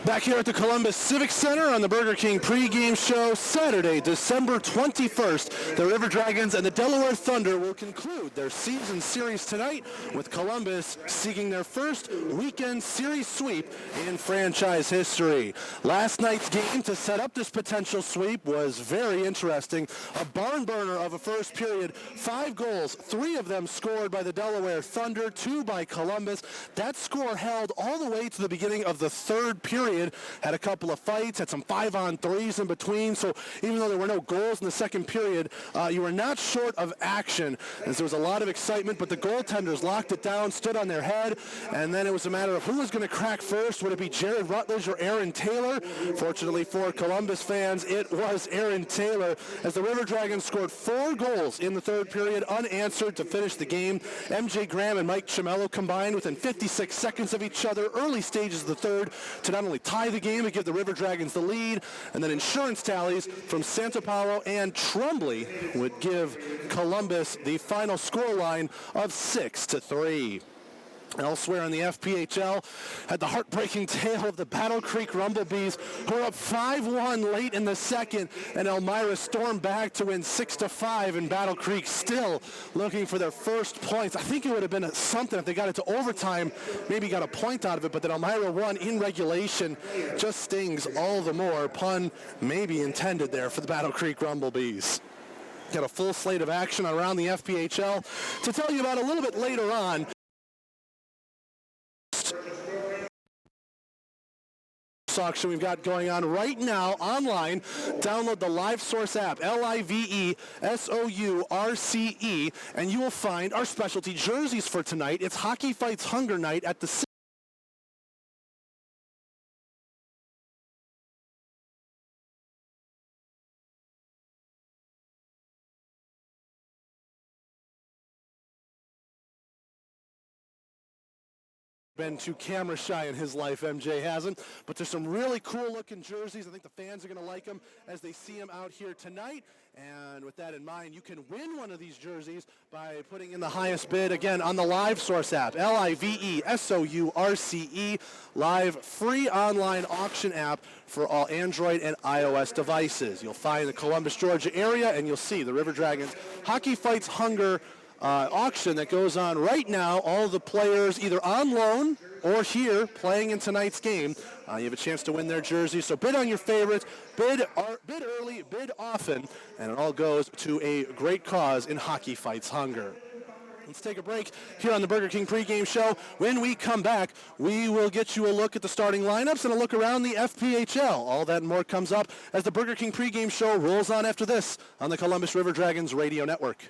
Back here at the Columbus Civic Center on the Burger King pregame show, Saturday, December 21st. The River Dragons and the Delaware Thunder will conclude their season series tonight with Columbus seeking their first weekend series sweep in franchise history. Last night's game to set up this potential sweep was very interesting. A barn burner of a first period, 5 goals, 3 of them scored by the Delaware Thunder, 2 by Columbus. That score held all the way to the beginning of the third period. Had a couple of fights, had some 5-on-3s in between, so even though there were no goals in the second period, you were not short of action, as there was a lot of excitement, but the goaltenders locked it down, stood on their head, and then it was a matter of who was going to crack first. Would it be Jared Rutledge or Aaron Taylor? Fortunately for Columbus fans, it was Aaron Taylor, as the River Dragons scored 4 goals in the third period, unanswered to finish the game. MJ Graham and Mike Chimello combined within 56 seconds of each other, early stages of the third, to not only tie the game and give the River Dragons the lead, and then insurance tallies from Santopalo and Tremblay would give Columbus the final scoreline of 6-3. Elsewhere in the FPHL, had the heartbreaking tale of the Battle Creek Rumblebees, who were up 5-1 late in the second, and Elmira stormed back to win 6-5, and Battle Creek still looking for their first points. I think it would have been something if they got it to overtime, maybe got a point out of it, but that Elmira won in regulation just stings all the more. Pun maybe intended there for the Battle Creek Rumblebees. Got a full slate of action around the FPHL to tell you about a little bit later on. Auction we've got going on right now online. Download the LiveSource app, LiveSource, and you will find our specialty jerseys for tonight. It's Hockey Fights Hunger Night at the been too camera shy in his life, MJ hasn't, but there's some really cool looking jerseys. I think the fans are going to like them as they see them out here tonight, and with that in mind, you can win one of these jerseys by putting in the highest bid, again, on the LiveSource app, LiveSource, live free online auction app for all Android and iOS devices. You'll find the Columbus, Georgia area, and you'll see the River Dragons Hockey Fights Hunger auction that goes on right now. All the players either on loan or here playing in tonight's game. You have a chance to win their jersey. So bid on your favorites, bid early, bid often, and it all goes to a great cause in Hockey Fights Hunger. Let's take a break here on the Burger King pregame show. When we come back, we will get you a look at the starting lineups and a look around the FPHL. All that and more comes up as the Burger King pregame show rolls on after this on the Columbus River Dragons Radio Network.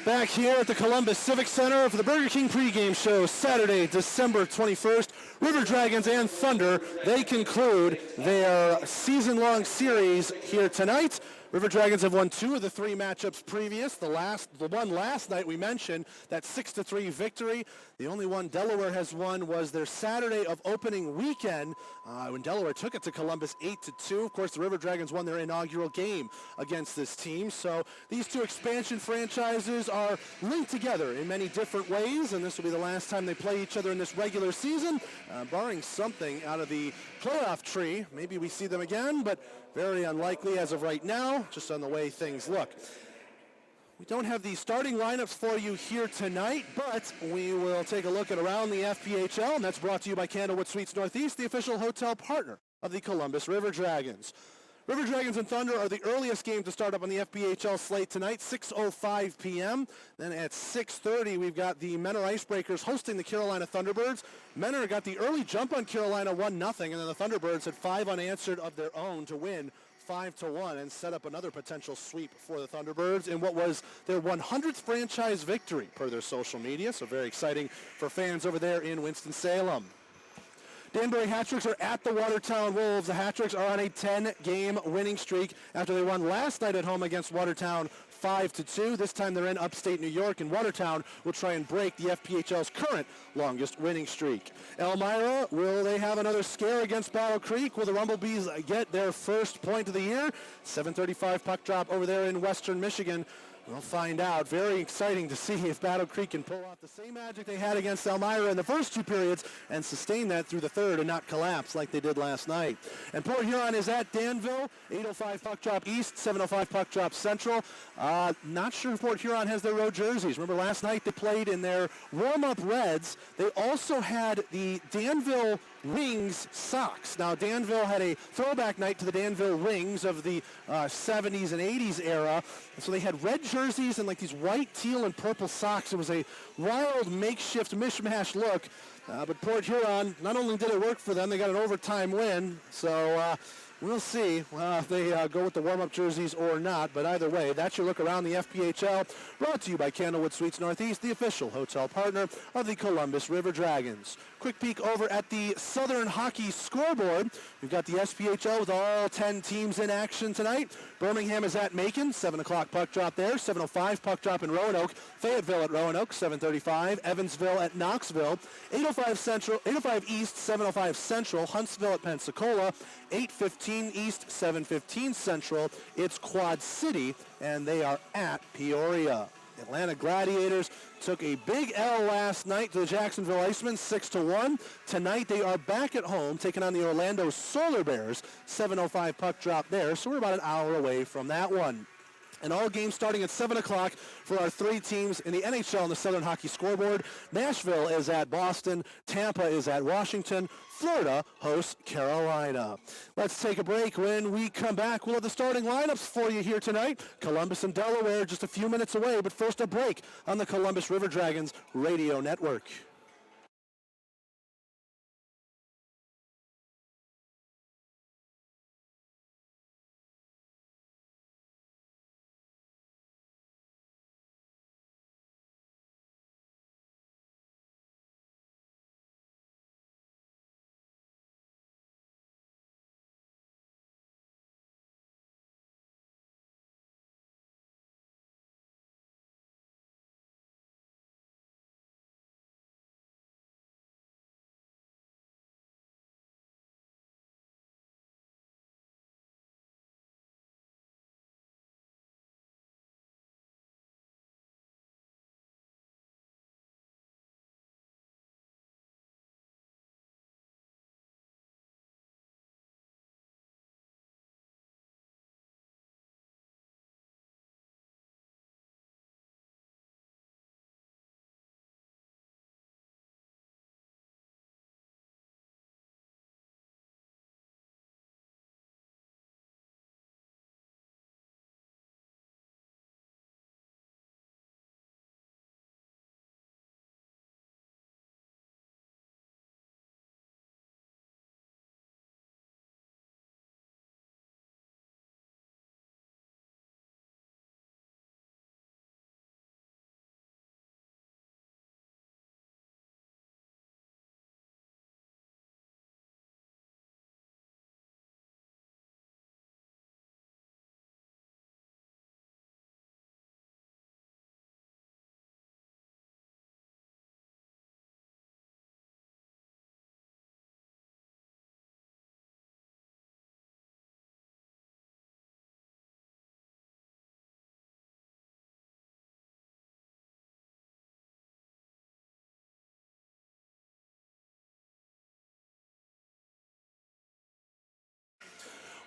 Back here at the Columbus Civic Center for the Burger King pregame show, Saturday, December 21st. River Dragons and Thunder, they conclude their season-long series here tonight. River Dragons have won 2 of the 3 matchups previous. The one last night we mentioned, that 6-3 victory. The only one Delaware has won was their Saturday of opening weekend when Delaware took it to Columbus 8-2. Of course, the River Dragons won their inaugural game against this team. So these 2 expansion franchises are linked together in many different ways, and this will be the last time they play each other in this regular season, barring something out of the playoff tree. Maybe we see them again, but very unlikely as of right now, just on the way things look. We don't have the starting lineups for you here tonight, but we will take a look at around the FPHL, and that's brought to you by Candlewood Suites Northeast, the official hotel partner of the Columbus River Dragons. River Dragons and Thunder are the earliest game to start up on the FPHL slate tonight, 6:05 p.m. Then at 6:30, we've got the Menor Icebreakers hosting the Carolina Thunderbirds. Menor got the early jump on Carolina 1-0, and then the Thunderbirds had 5 unanswered of their own to win 5-1 and set up another potential sweep for the Thunderbirds in what was their 100th franchise victory per their social media. So very exciting for fans over there in Winston-Salem. Danbury Hat-Tricks are at the Watertown Wolves. The Hat-Tricks are on a 10-game winning streak after they won last night at home against Watertown 5-2. This time they're in upstate New York, and Watertown will try and break the FPHL's current longest winning streak. Elmira, will they have another scare against Battle Creek? Will the Rumblebees get their first point of the year? 7:35 puck drop over there in Western Michigan. We'll find out. Very exciting to see if Battle Creek can pull off the same magic they had against Elmira in the first 2 periods and sustain that through the third and not collapse like they did last night. And Port Huron is at Danville, 8:05 puck drop east, 7:05 puck drop central. Not sure if Port Huron has their road jerseys. Remember last night they played in their warm-up reds. They also had the Danville Wings socks. Now Danville had a throwback night to the Danville Wings of the 70s and 80s era. And so they had red jerseys and like these white, teal, and purple socks. It was a wild makeshift mishmash look. But Port Huron, not only did it work for them, they got an overtime win. So we'll see if they go with the warm-up jerseys or not. But either way, that's your look around the FPHL. Brought to you by Candlewood Suites Northeast, the official hotel partner of the Columbus River Dragons. Quick peek over at the Southern Hockey scoreboard. We've got the SPHL with all 10 teams in action tonight. Birmingham is at Macon, 7 o'clock puck drop there. 7:05 puck drop in Roanoke. Fayetteville at Roanoke, 7:35. Evansville at Knoxville. 8:05 East, 7:05 Central. Huntsville at Pensacola. 8:15 East, 7:15 Central. It's Quad City, and they are at Peoria. Atlanta Gladiators took a big L last night to the Jacksonville Icemen, 6-1. Tonight they are back at home taking on the Orlando Solar Bears, 7:05 puck drop there. So we're about an hour away from that one. And all games starting at 7 o'clock for our 3 teams in the NHL on the Southern Hockey scoreboard. Nashville is at Boston. Tampa is at Washington. Florida hosts Carolina. Let's take a break. When we come back, we'll have the starting lineups for you here tonight. Columbus and Delaware just a few minutes away, but first a break on the Columbus River Dragons radio network.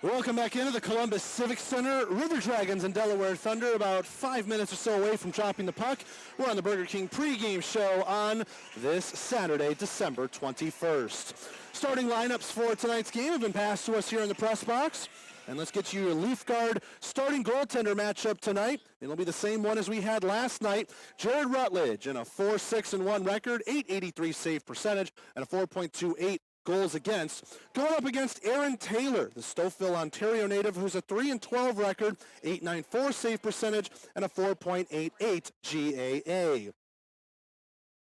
Welcome back into the Columbus Civic Center. River Dragons and Delaware Thunder about 5 minutes or so away from dropping the puck. We're on the Burger King pregame show on this Saturday, December 21st. Starting lineups for tonight's game have been passed to us here in the press box. And let's get you a Leaf Guard starting goaltender matchup tonight. It'll be the same one as we had last night. Jared Rutledge in a 4-6-1 record, .883 save percentage, and a 4.28 goals against. Going up against Aaron Taylor, the Stouffville, Ontario native, who's a 3-12 record, .894 save percentage, and a 4.88 GAA.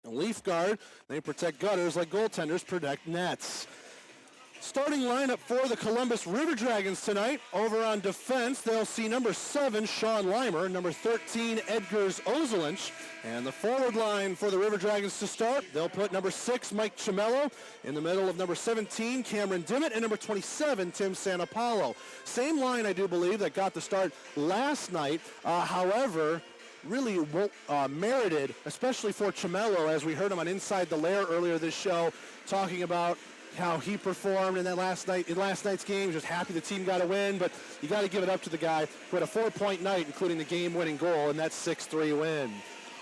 The Leaf Guard, they protect gutters like goaltenders protect nets. Starting lineup for the Columbus River Dragons tonight. Over on defense, they'll see number 7, Sean Limer, number 13, Edgars Ozelinch. And the forward line for the River Dragons to start, they'll put number 6, Mike Cimello, in the middle of number 17, Cameron Dimmitt, and number 27, Tim Santapalo. Same line, I do believe, that got the start last night. However, really merited, especially for Cimello, as we heard him on Inside the Lair earlier this show, talking about how he performed in last night's game. Just happy the team got a win, but you got to give it up to the guy who had a 4-point night, including the game-winning goal, and that 6-3 win.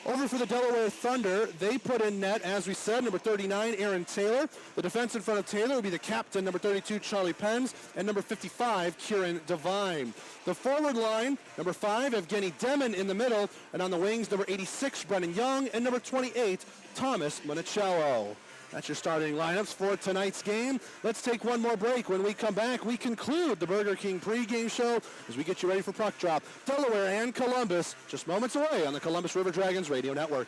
Over for the Delaware Thunder, they put in net, as we said, number 39, Aaron Taylor. The defense in front of Taylor will be the captain, number 32, Charlie Penz, and number 55, Kieran Devine. The forward line, number 5, Evgeny Demon in the middle, and on the wings, number 86, Brennan Young, and number 28, Thomas Monicello. That's your starting lineups for tonight's game. Let's take one more break. When we come back, we conclude the Burger King pregame show as we get you ready for puck drop. Delaware and Columbus, just moments away on the Columbus River Dragons Radio Network.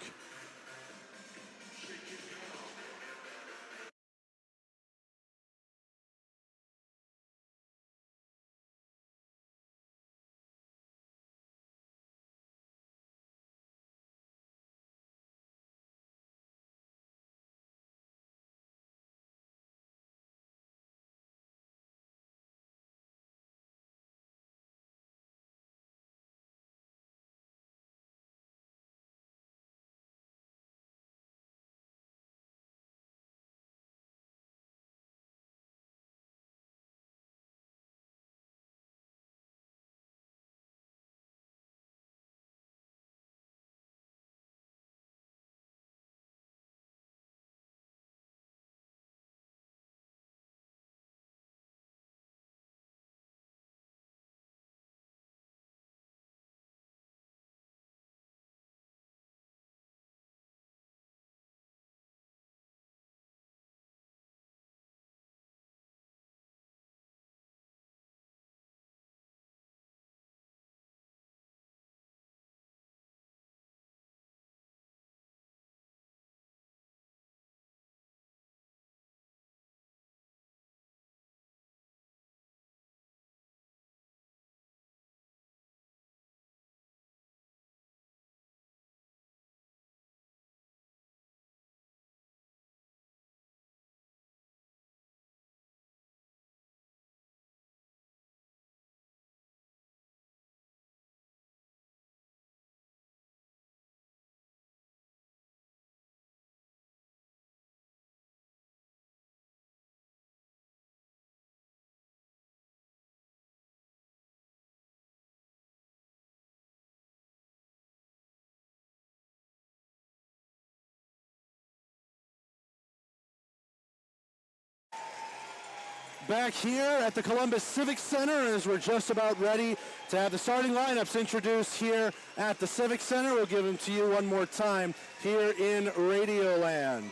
Back here at the Columbus Civic Center, as we're just about ready to have the starting lineups introduced here at the Civic Center. We'll give them to you one more time here in Radioland.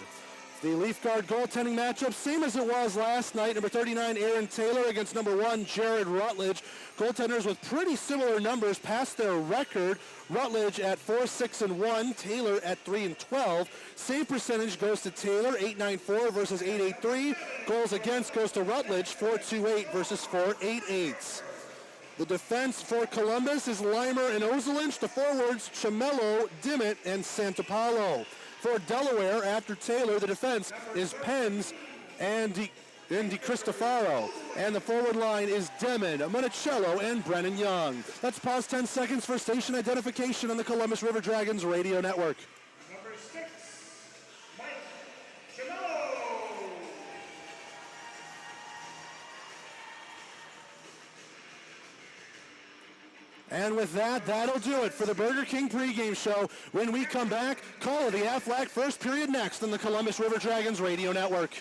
The Leaf Guard goaltending matchup, same as it was last night. Number 39, Aaron Taylor against number 1, Jared Rutledge. Goaltenders with pretty similar numbers past their record. Rutledge at 4-6-1, Taylor at 3-12. Save percentage goes to Taylor, 8.94 versus 8.83. Goals against goes to Rutledge, 4.28 versus 4.88. The defense for Columbus is Limer and Ozelinch. The forwards, Cimello, Dimmitt, and Santapalo. For Delaware, after Taylor, the defense is Penz and Di Cristofaro. And the forward line is Demon, Monicello, and Brennan Young. Let's pause 10 seconds for station identification on the Columbus River Dragons Radio Network. Number 6, Mike Cimello. And with that, that'll do it for the Burger King pregame show. When we come back, call of the Aflac first period next on the Columbus River Dragons Radio Network.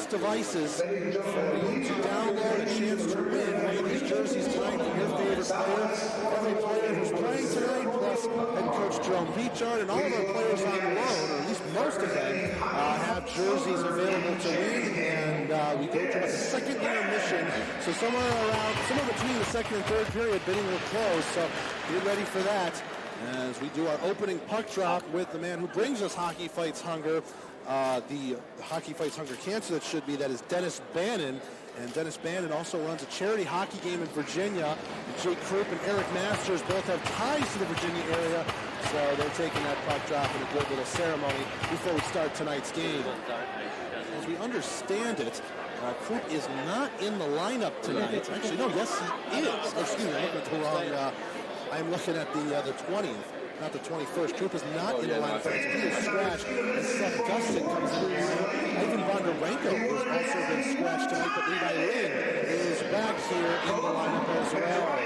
Devices for you to download a chance to win one of these jerseys tonight from your favorite player. Every player who's playing tonight, plus head coach Jerome Vichard, and all of our players on loan, or at least most of them, have jerseys available to win. And we go to a second intermission, so somewhere between the second and third period, bidding will close. So get ready for that as we do our opening puck drop with the man who brings us Hockey Fights Hunger. the Hockey Fights Hunger Cancer that should be, that is Dennis Bannon. And Dennis Bannon also runs a charity hockey game in Virginia. Jake Krupp and Eric Masters both have ties to the Virginia area, so they're taking that puck drop in a good little ceremony before we start tonight's game. As we understand it, Krupp is not in the lineup tonight. Actually, no, yes, he is. Excuse me, I'm looking at the 20th. Not the 21st. Krupp is not in the lineup. He is scratched. And Seth Gustin comes in. Ivan Bondarenko has also been scratched tonight, but Levi Lynn is back here in the lineup as well.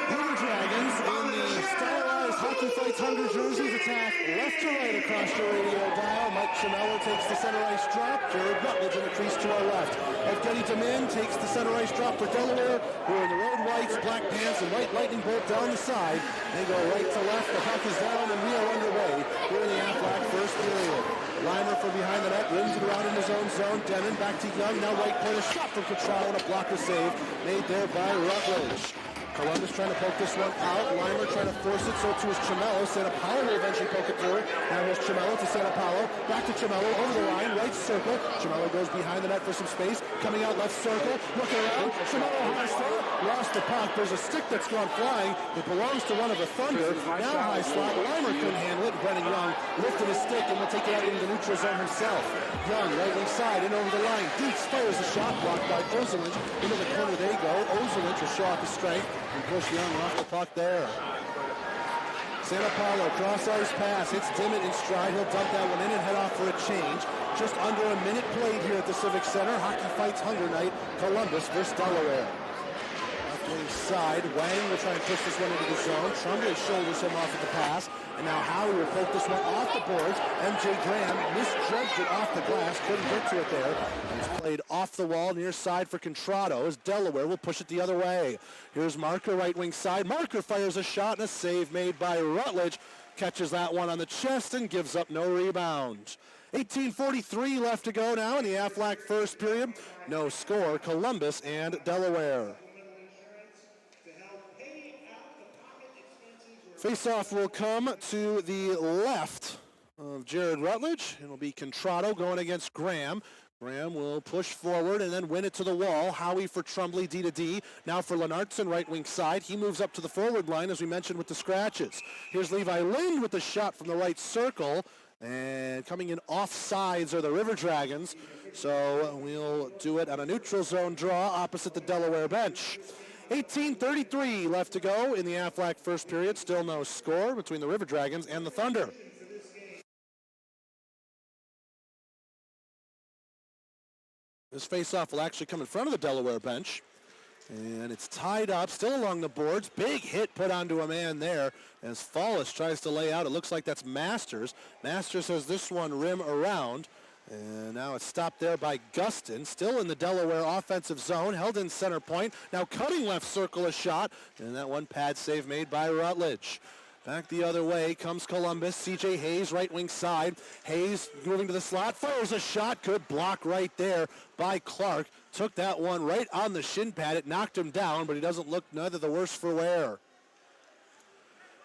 River Dragons in the stylized Hockey Fights Hunger jerseys attack left to right across the radio dial. Mike Chimello takes the center ice drop. Jared Rutledge in the crease to our left. Evgeny Demin takes the center ice drop for Delaware, who are in the road whites, black pants, and white lightning bolt down the side. They go right to left. The puck is down, and we are underway here in the Aflac first period. Limer from behind the net, rims it around in his own zone. Demin back to Young, now right point, a shot from Cottrell, and a blocker save made there by Rutledge. Columbus trying to poke this one out. Limer trying to force it, so to his Chimello. Santa Paolo will eventually poke it through. Now here's Chimello to Santa Paolo. Back to Chimello, over the line, right circle. Chimello goes behind the net for some space. Coming out left circle, looking around. Chimello high slot, lost the puck. There's a stick that's gone flying. It belongs to one of the Thunder. Now high slot, Limer couldn't handle it. Brennan Young lifted his stick and will take it out into the neutral zone himself. Young, right wing side, in over the line. Deeks fires a shot blocked by Ozelinch. Into the corner they go. Ozelinch will show off his strength and push Young off the puck there. Santa Paolo, cross ice pass, hits Dimmitt in stride. He'll dump that one in and head off for a change. Just under a minute played here at the Civic Center. Hockey Fights Hunger Night, Columbus versus Delaware. Left wing side, Wang will try and push this one into the zone. Trumbull shoulders him off at the pass. And now Howie will poke this one off the boards. MJ Graham misjudged it off the glass, couldn't get to it there. And it's played off the wall near side for Contrado as Delaware will push it the other way. Here's Marker, right wing side. Marker fires a shot and a save made by Rutledge. Catches that one on the chest and gives up no rebound. 18:43 left to go now in the Aflac first period. No score, Columbus and Delaware. Face-off will come to the left of Jared Rutledge. It'll be Contrado going against Graham. Graham will push forward and then win it to the wall. Howie for Trumbley, D to D. Now for Lenartson, right wing side. He moves up to the forward line, as we mentioned, with the scratches. Here's Levi Lind with the shot from the right circle. And coming in off sides are the River Dragons. So we'll do it on a neutral zone draw opposite the Delaware bench. 18:33 left to go in the Aflac first period. Still no score between the River Dragons and the Thunder. This face-off will actually come in front of the Delaware bench. And it's tied up, still along the boards. Big hit put onto a man there as Fallis tries to lay out. It looks like that's Masters. Masters has this one rim around. And now it's stopped there by Gustin, still in the Delaware offensive zone, held in center point. Now cutting left circle a shot, and that one pad save made by Rutledge. Back the other way comes Columbus. C.J. Hayes, right wing side. Hayes moving to the slot, fires a shot. Good block right there by Clark. Took that one right on the shin pad. It knocked him down, but he doesn't look neither the worse for wear.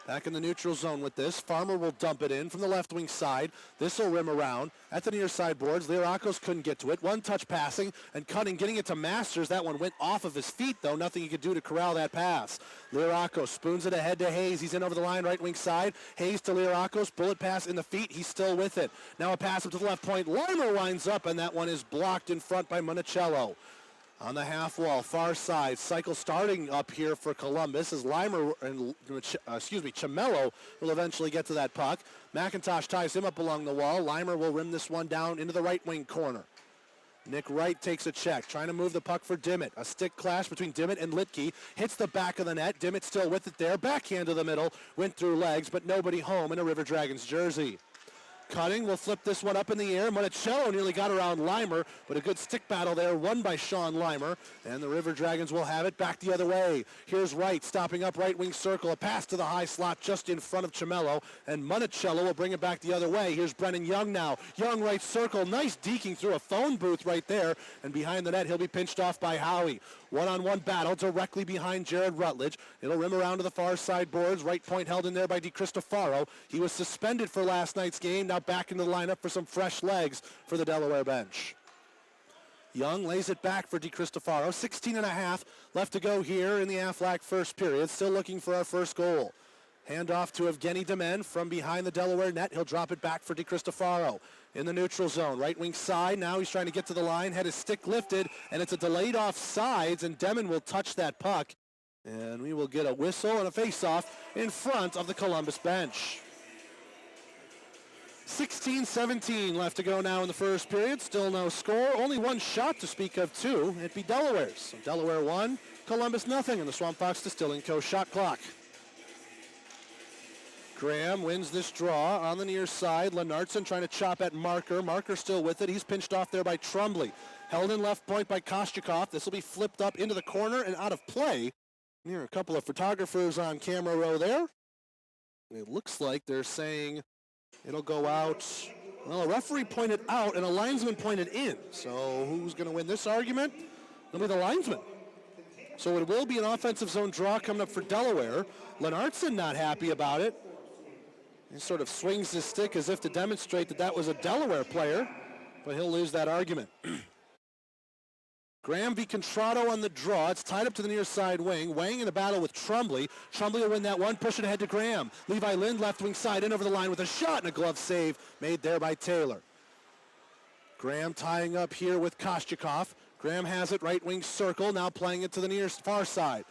Back in the neutral zone with this. Farmer will dump it in from the left wing side. This will rim around at the near side boards. Lirakos couldn't get to it. One touch passing and Cutting getting it to Masters. That one went off of his feet though. Nothing he could do to corral that pass. Lirakos spoons it ahead to Hayes. He's in over the line, right wing side. Hayes to Lirakos. Bullet pass in the feet. He's still with it. Now a pass up to the left point. Limer winds up and that one is blocked in front by Monticello. On the half wall, far side, cycle starting up here for Columbus as Limer and Chimello will eventually get to that puck. McIntosh ties him up along the wall. Limer will rim this one down into the right wing corner. Nick Wright takes a check, trying to move the puck for Dimmitt. A stick clash between Dimmitt and Litke. Hits the back of the net. Dimmitt still with it there. Backhand to the middle. Went through legs, but nobody home in a River Dragons jersey. Cutting will flip this one up in the air. Monticello nearly got around Limer, but a good stick battle there, won by Sean Limer. And the River Dragons will have it back the other way. Here's Wright stopping up right wing circle. A pass to the high slot just in front of Chimello. And Monticello will bring it back the other way. Here's Brennan Young now. Young right circle. Nice deking through a phone booth right there. And behind the net, he'll be pinched off by Howie. One-on-one battle directly behind Jared Rutledge. It'll rim around to the far side boards. Right point held in there by Di Cristofaro. He was suspended for last night's game. Now now back into the lineup for some fresh legs for the Delaware bench. Young lays it back for DeCristofaro. 16 and a half left to go here in the Aflac first period. Still looking for our first goal. Handoff to Evgeny Demen from behind the Delaware net. He'll drop it back for DeCristofaro in the neutral zone. Right wing side. Now he's trying to get to the line. Had his stick lifted, and it's a delayed offsides, and Demen will touch that puck. And we will get a whistle and a face-off in front of the Columbus bench. 16-17 left to go now in the first period. Still no score. Only one shot to speak of, too. It'd be Delaware's. So Delaware 1, Columbus nothing in the Swamp Fox Distilling Co. shot clock. Graham wins this draw on the near side. Lennartson trying to chop at Marker. Marker still with it. He's pinched off there by Trombley. Held in left point by Kostyakov. This will be flipped up into the corner and out of play. Near a couple of photographers on camera row there. It looks like they're saying it'll go out. Well, a referee pointed out and a linesman pointed in. So who's going to win this argument? It'll be the linesman. So it will be an offensive zone draw coming up for Delaware. Lennartson not happy about it. He sort of swings his stick as if to demonstrate that that was a Delaware player, but he'll lose that argument. Graham v. Contrado on the draw. It's tied up to the near side wing. Wang in a battle with Trombley. Trombley will win that one, push it ahead to Graham. Levi Lind left wing side in over the line with a shot and a glove save made there by Taylor. Graham tying up here with Kostyakov. Graham has it, right wing circle, now playing it to the near far side.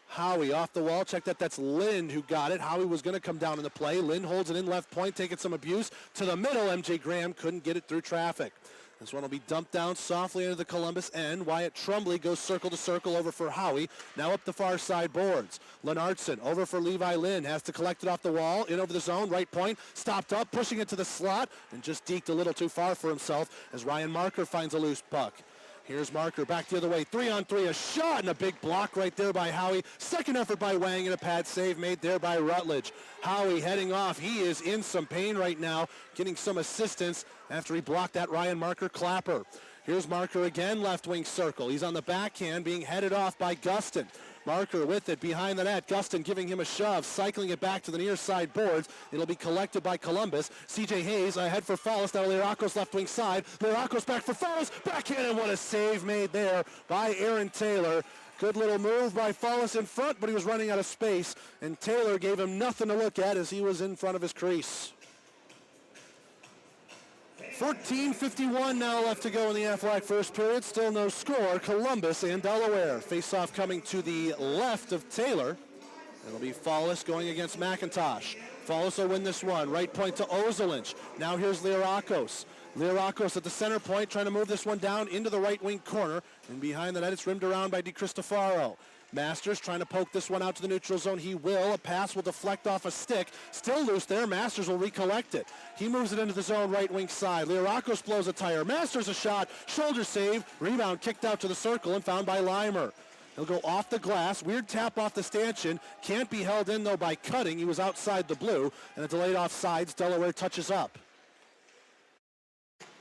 Howie off the wall. Check that. That's Lind who got it. Howie was going to come down in the play. Lind holds it in left point, taking some abuse. To the middle, MJ Graham couldn't get it through traffic. This one will be dumped down softly into the Columbus end. Wyatt Trombley goes circle to circle over for Howie. Now up the far side boards. Lennartson over for Levi Lind. Has to collect it off the wall. In over the zone. Right point. Stopped up. Pushing it to the slot. And just deked a little too far for himself as Ryan Marker finds a loose puck. Here's Marker back the other way. 3-on-3. A shot and a big block right there by Howie. Second effort by Wang and a pad save made there by Rutledge. Howie heading off. He is in some pain right now, getting some assistance after he blocked that Ryan Marker clapper. Here's Marker again, left wing circle. He's on the backhand being headed off by Gustin. Marker with it behind the net. Gustin giving him a shove, cycling it back to the near side boards. It'll be collected by Columbus. CJ Hayes ahead for Fallis. Now Lirakos left wing side. Lirakos back for Fallis. Backhand, and what a save made there by Aaron Taylor. Good little move by Fallis in front, but he was running out of space, and Taylor gave him nothing to look at as he was in front of his crease. 14:51 now left to go in the Aflac first period. Still no score. Columbus and Delaware. Face-off coming to the left of Taylor. It'll be Fallis going against McIntosh. Fallis will win this one. Right point to Ozolinch. Now here's Lirakos. Lirakos at the center point trying to move this one down into the right wing corner. And behind the net it's rimmed around by DeCristofaro. Masters trying to poke this one out to the neutral zone. He will. A pass will deflect off a stick. Still loose there. Masters will recollect it. He moves it into the zone right wing side. Lirakos blows a tire. Masters a shot. Shoulder save. Rebound kicked out to the circle and found by Limer. He'll go off the glass. Weird tap off the stanchion. Can't be held in though by Cutting. He was outside the blue. And a delayed offsides. Delaware touches up.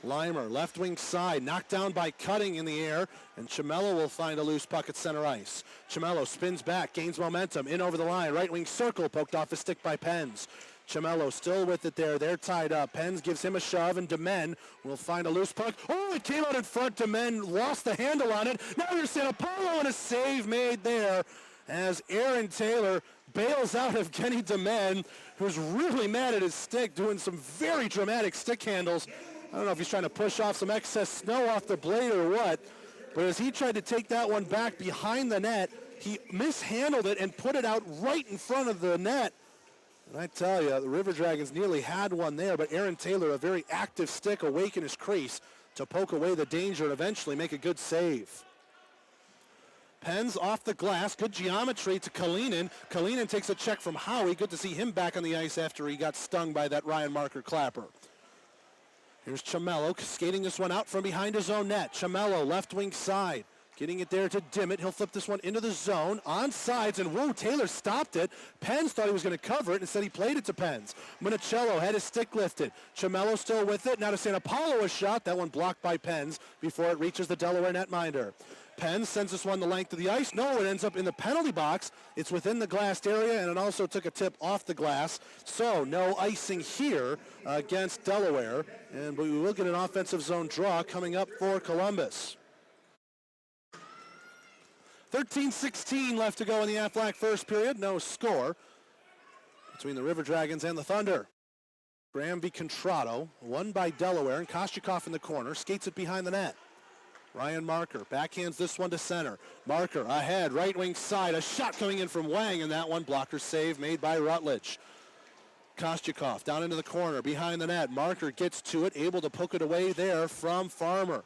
Limer, left wing side, knocked down by Cutting in the air, and Chimello will find a loose puck at center ice. Chimello spins back, gains momentum, in over the line, right wing circle, poked off his stick by Penz. Chimello still with it there, they're tied up. Penz gives him a shove, and Demen will find a loose puck. Oh, it came out in front, Demen lost the handle on it. Now here's Sanapolo, and a save made there as Aaron Taylor bails out Evgeny Demen, who's really mad at his stick, doing some very dramatic stick handles. I don't know if he's trying to push off some excess snow off the blade or what, but as he tried to take that one back behind the net, he mishandled it and put it out right in front of the net. And I tell you, the River Dragons nearly had one there, but Aaron Taylor, a very active stick, awake in his crease to poke away the danger and eventually make a good save. Penz off the glass, good geometry to Kalinin. Kalinin takes a check from Howie. Good to see him back on the ice after he got stung by that Ryan Marker clapper. Here's Chimello skating this one out from behind his own net. Chimello, left wing side, getting it there to Dimmitt. He'll flip this one into the zone, on sides, and whoa, Taylor stopped it. Penz thought he was going to cover it, instead he played it to Penz. Minicello had his stick lifted. Chimello still with it. Now to Sanapolo a shot. That one blocked by Penz before it reaches the Delaware netminder. Penn sends this one the length of the ice. No, it ends up in the penalty box. It's within the glassed area, and it also took a tip off the glass. So no icing here against Delaware. And we will get an offensive zone draw coming up for Columbus. 13:16 left to go in the Aflac first period. No score between the River Dragons and the Thunder. Graham v. Contrado, won by Delaware, and Kostyakov in the corner, skates it behind the net. Ryan Marker backhands this one to center. Marker ahead, right wing side, a shot coming in from Wang, and that one blocker save made by Rutledge. Kostyakov down into the corner, behind the net. Marker gets to it, able to poke it away there from Farmer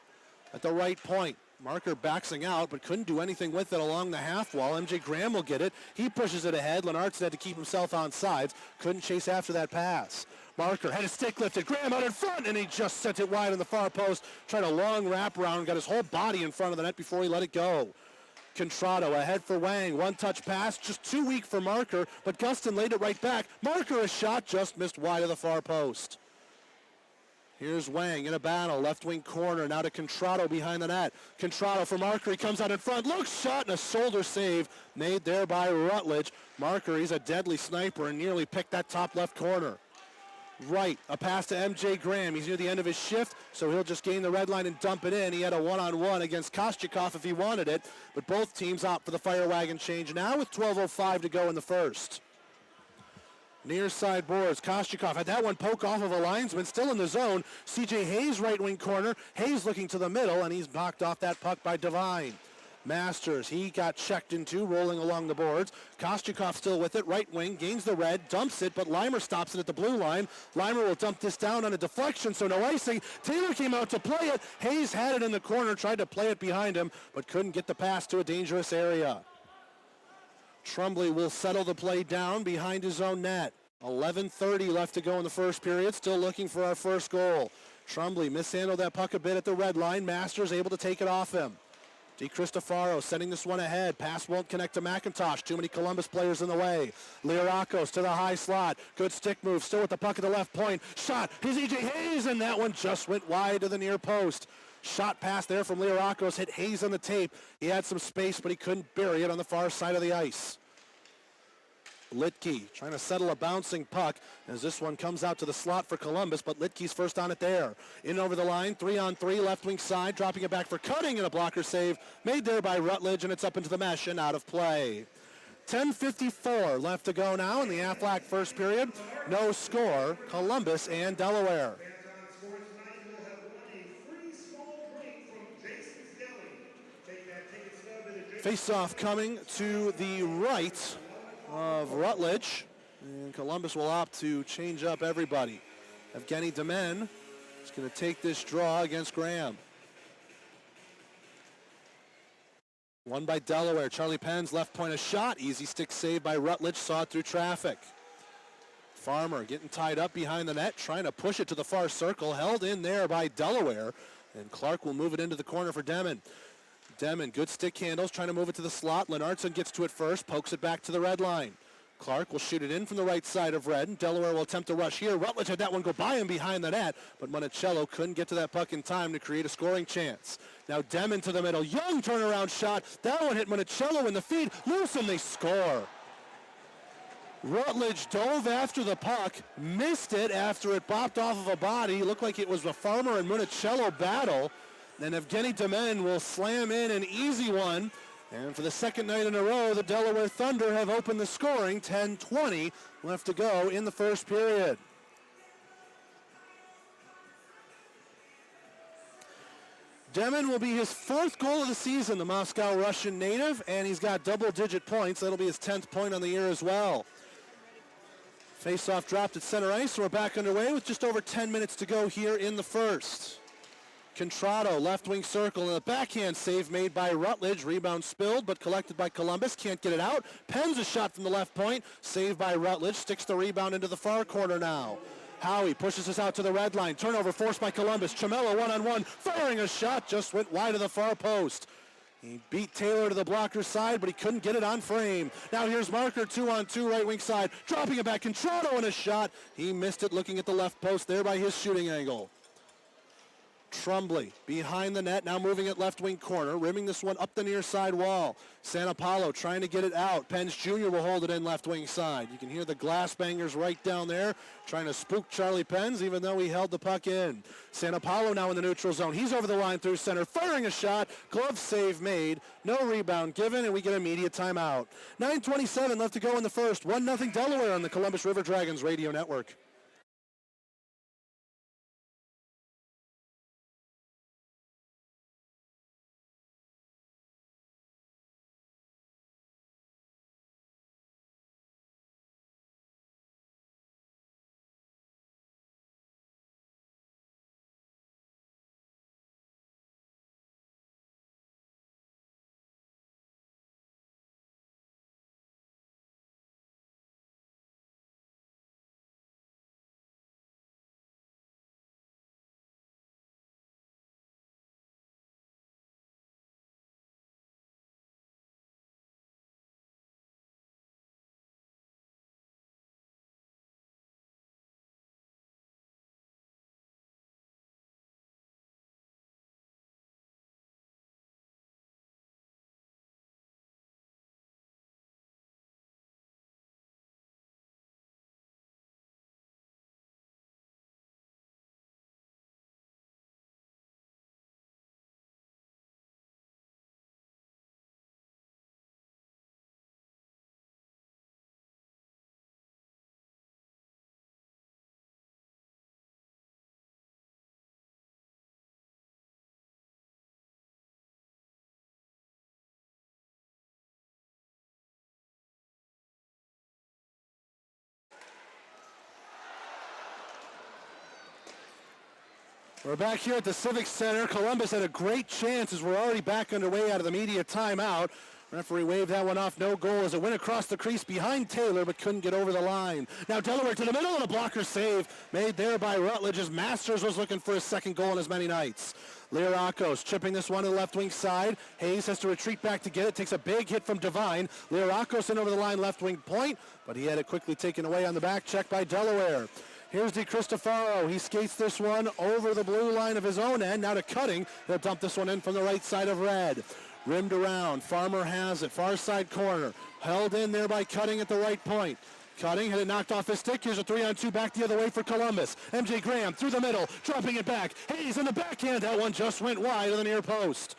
at the right point. Marker backing out, but couldn't do anything with it along the half wall. MJ Graham will get it. He pushes it ahead. Lenartson had to keep himself on sides. Couldn't chase after that pass. Marker had his stick lifted. Graham out in front, and he just sent it wide on the far post. Tried a long wrap around, got his whole body in front of the net before he let it go. Contrado ahead for Wang. One-touch pass, just too weak for Marker, but Gustin laid it right back. Marker, a shot, just missed wide of the far post. Here's Wang in a battle, left wing corner, now to Contrado behind the net. Contrado for Marker, he comes out in front, looks shot, and a shoulder save made there by Rutledge. Marker, he's a deadly sniper and nearly picked that top left corner. Right, a pass to MJ Graham. He's near the end of his shift, so he'll just gain the red line and dump it in. He had a one-on-one against Kostyakov if he wanted it, but both teams opt for the fire wagon change now with 12:05 to go in the first. Near side boards, Kostyakov had that one poke off of a linesman, still in the zone. CJ Hayes right wing corner. Hayes looking to the middle, and he's knocked off that puck by Devine. Masters, he got checked into, rolling along the boards. Kostyakov still with it, right wing, gains the red, dumps it, but Leimer stops it at the blue line. Leimer will dump this down on a deflection, so no icing. Taylor came out to play it. Hayes had it in the corner, tried to play it behind him, but couldn't get the pass to a dangerous area. Trombley will settle the play down behind his own net. 11:30 left to go in the first period, still looking for our first goal. Trombley mishandled that puck a bit at the red line. Masters able to take it off him. DeCristofaro sending this one ahead. Pass won't connect to McIntosh. Too many Columbus players in the way. Lirakos to the high slot. Good stick move. Still with the puck at the left point. Shot. Here's E.J. Hayes, and that one just went wide to the near post. Shot pass there from Lirakos. Hit Hayes on the tape. He had some space, but he couldn't bury it on the far side of the ice. Litke trying to settle a bouncing puck as this one comes out to the slot for Columbus, but Litke's first on it there. In over the line, 3-on-3, left wing side, dropping it back for Cutting, and a blocker save made there by Rutledge, and it's up into the mesh and out of play. 10:54 left to go now in the Aflac first period. No score, Columbus and Delaware. Face-off coming to the right of Rutledge, and Columbus will opt to change up everybody. Evgeny Demen is going to take this draw against Graham. Won by Delaware. Charlie Penn's left point, a shot. Easy stick save by Rutledge, saw it through traffic. Farmer getting tied up behind the net, trying to push it to the far circle, held in there by Delaware, and Clark will move it into the corner for Demen. Demen, good stick handles, trying to move it to the slot. Lenartson gets to it first, pokes it back to the red line. Clark will shoot it in from the right side of red, and Delaware will attempt to rush here. Rutledge had that one go by him behind the net, but Monticello couldn't get to that puck in time to create a scoring chance. Now Demen to the middle, young turnaround shot. That one hit Monticello in the feed. Loose, and they score. Rutledge dove after the puck, missed it after it bopped off of a body. Looked like it was a Farmer and Monticello battle. And Evgeny Demen will slam in an easy one. And for the second night in a row, the Delaware Thunder have opened the scoring. 10:20 left to go in the first period. Demen will be his fourth goal of the season, the Moscow Russian native, and he's got double-digit points. That'll be his 10th point on the year as well. Face-off dropped at center ice, so we're back underway with just over 10 minutes to go here in the first. Contrado, left wing circle, and a backhand save made by Rutledge. Rebound spilled, but collected by Columbus. Can't get it out. Penn's a shot from the left point. Saved by Rutledge. Sticks the rebound into the far corner now. Howie pushes us out to the red line. Turnover forced by Columbus. Chamella one-on-one, firing a shot. Just went wide of the far post. He beat Taylor to the blocker's side, but he couldn't get it on frame. Now here's Marker, 2-on-2, right wing side. Dropping it back. Contrado and a shot. He missed it looking at the left post there by his shooting angle. Trombley behind the net, now moving it left wing corner, rimming this one up the near side wall. Santapalo trying to get it out. Pence Jr. will hold it in left wing side. You can hear the glass bangers right down there trying to spook Charlie Pence, even though he held the puck in. Santapalo now in the neutral zone. He's over the line through center, firing a shot. Glove save made. No rebound given, and we get immediate timeout. 9:27 left to go in the first. 1-0 Delaware on the Columbus River Dragons radio network. We're back here at the Civic Center. Columbus had a great chance as we're already back underway out of the media timeout. Referee waved that one off, no goal as it went across the crease behind Taylor but couldn't get over the line. Now Delaware to the middle and a blocker save made there by Rutledge as Masters was looking for his second goal in as many nights. Lirakos chipping this one to the left wing side. Hayes has to retreat back to get it, takes a big hit from Devine. Lirakos in over the line left wing point, but he had it quickly taken away on the back check by Delaware. Here's De Cristofaro. He skates this one over the blue line of his own end. Now to Cutting. He'll dump this one in from the right side of red. Rimmed around. Farmer has it. Far side corner. Held in there by Cutting at the right point. Cutting had it knocked off his stick. Here's a 3-on-2 back the other way for Columbus. MJ Graham through the middle. Dropping it back. Hayes in the backhand. That one just went wide of the near post.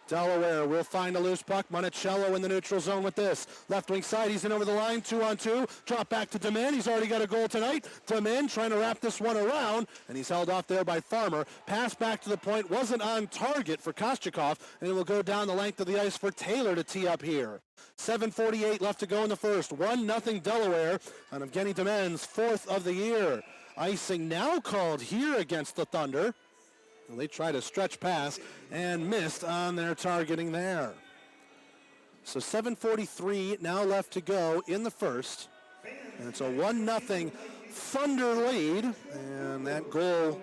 Delaware will find a loose puck. Monticello in the neutral zone with this. Left wing side, he's in over the line, 2-on-2. Drop back to Demin. He's already got a goal tonight. Demin trying to wrap this one around, and he's held off there by Farmer. Pass back to the point, wasn't on target for Koschikov, and it will go down the length of the ice for Taylor to tee up here. 7:48 left to go in the first. 1-0 Delaware on Evgeny Demin's fourth of the year. Icing now called here against the Thunder. They tried a stretch pass and missed on their targeting there. So 7:43 now left to go in the first. And it's a 1-0 Thunder lead. And that goal,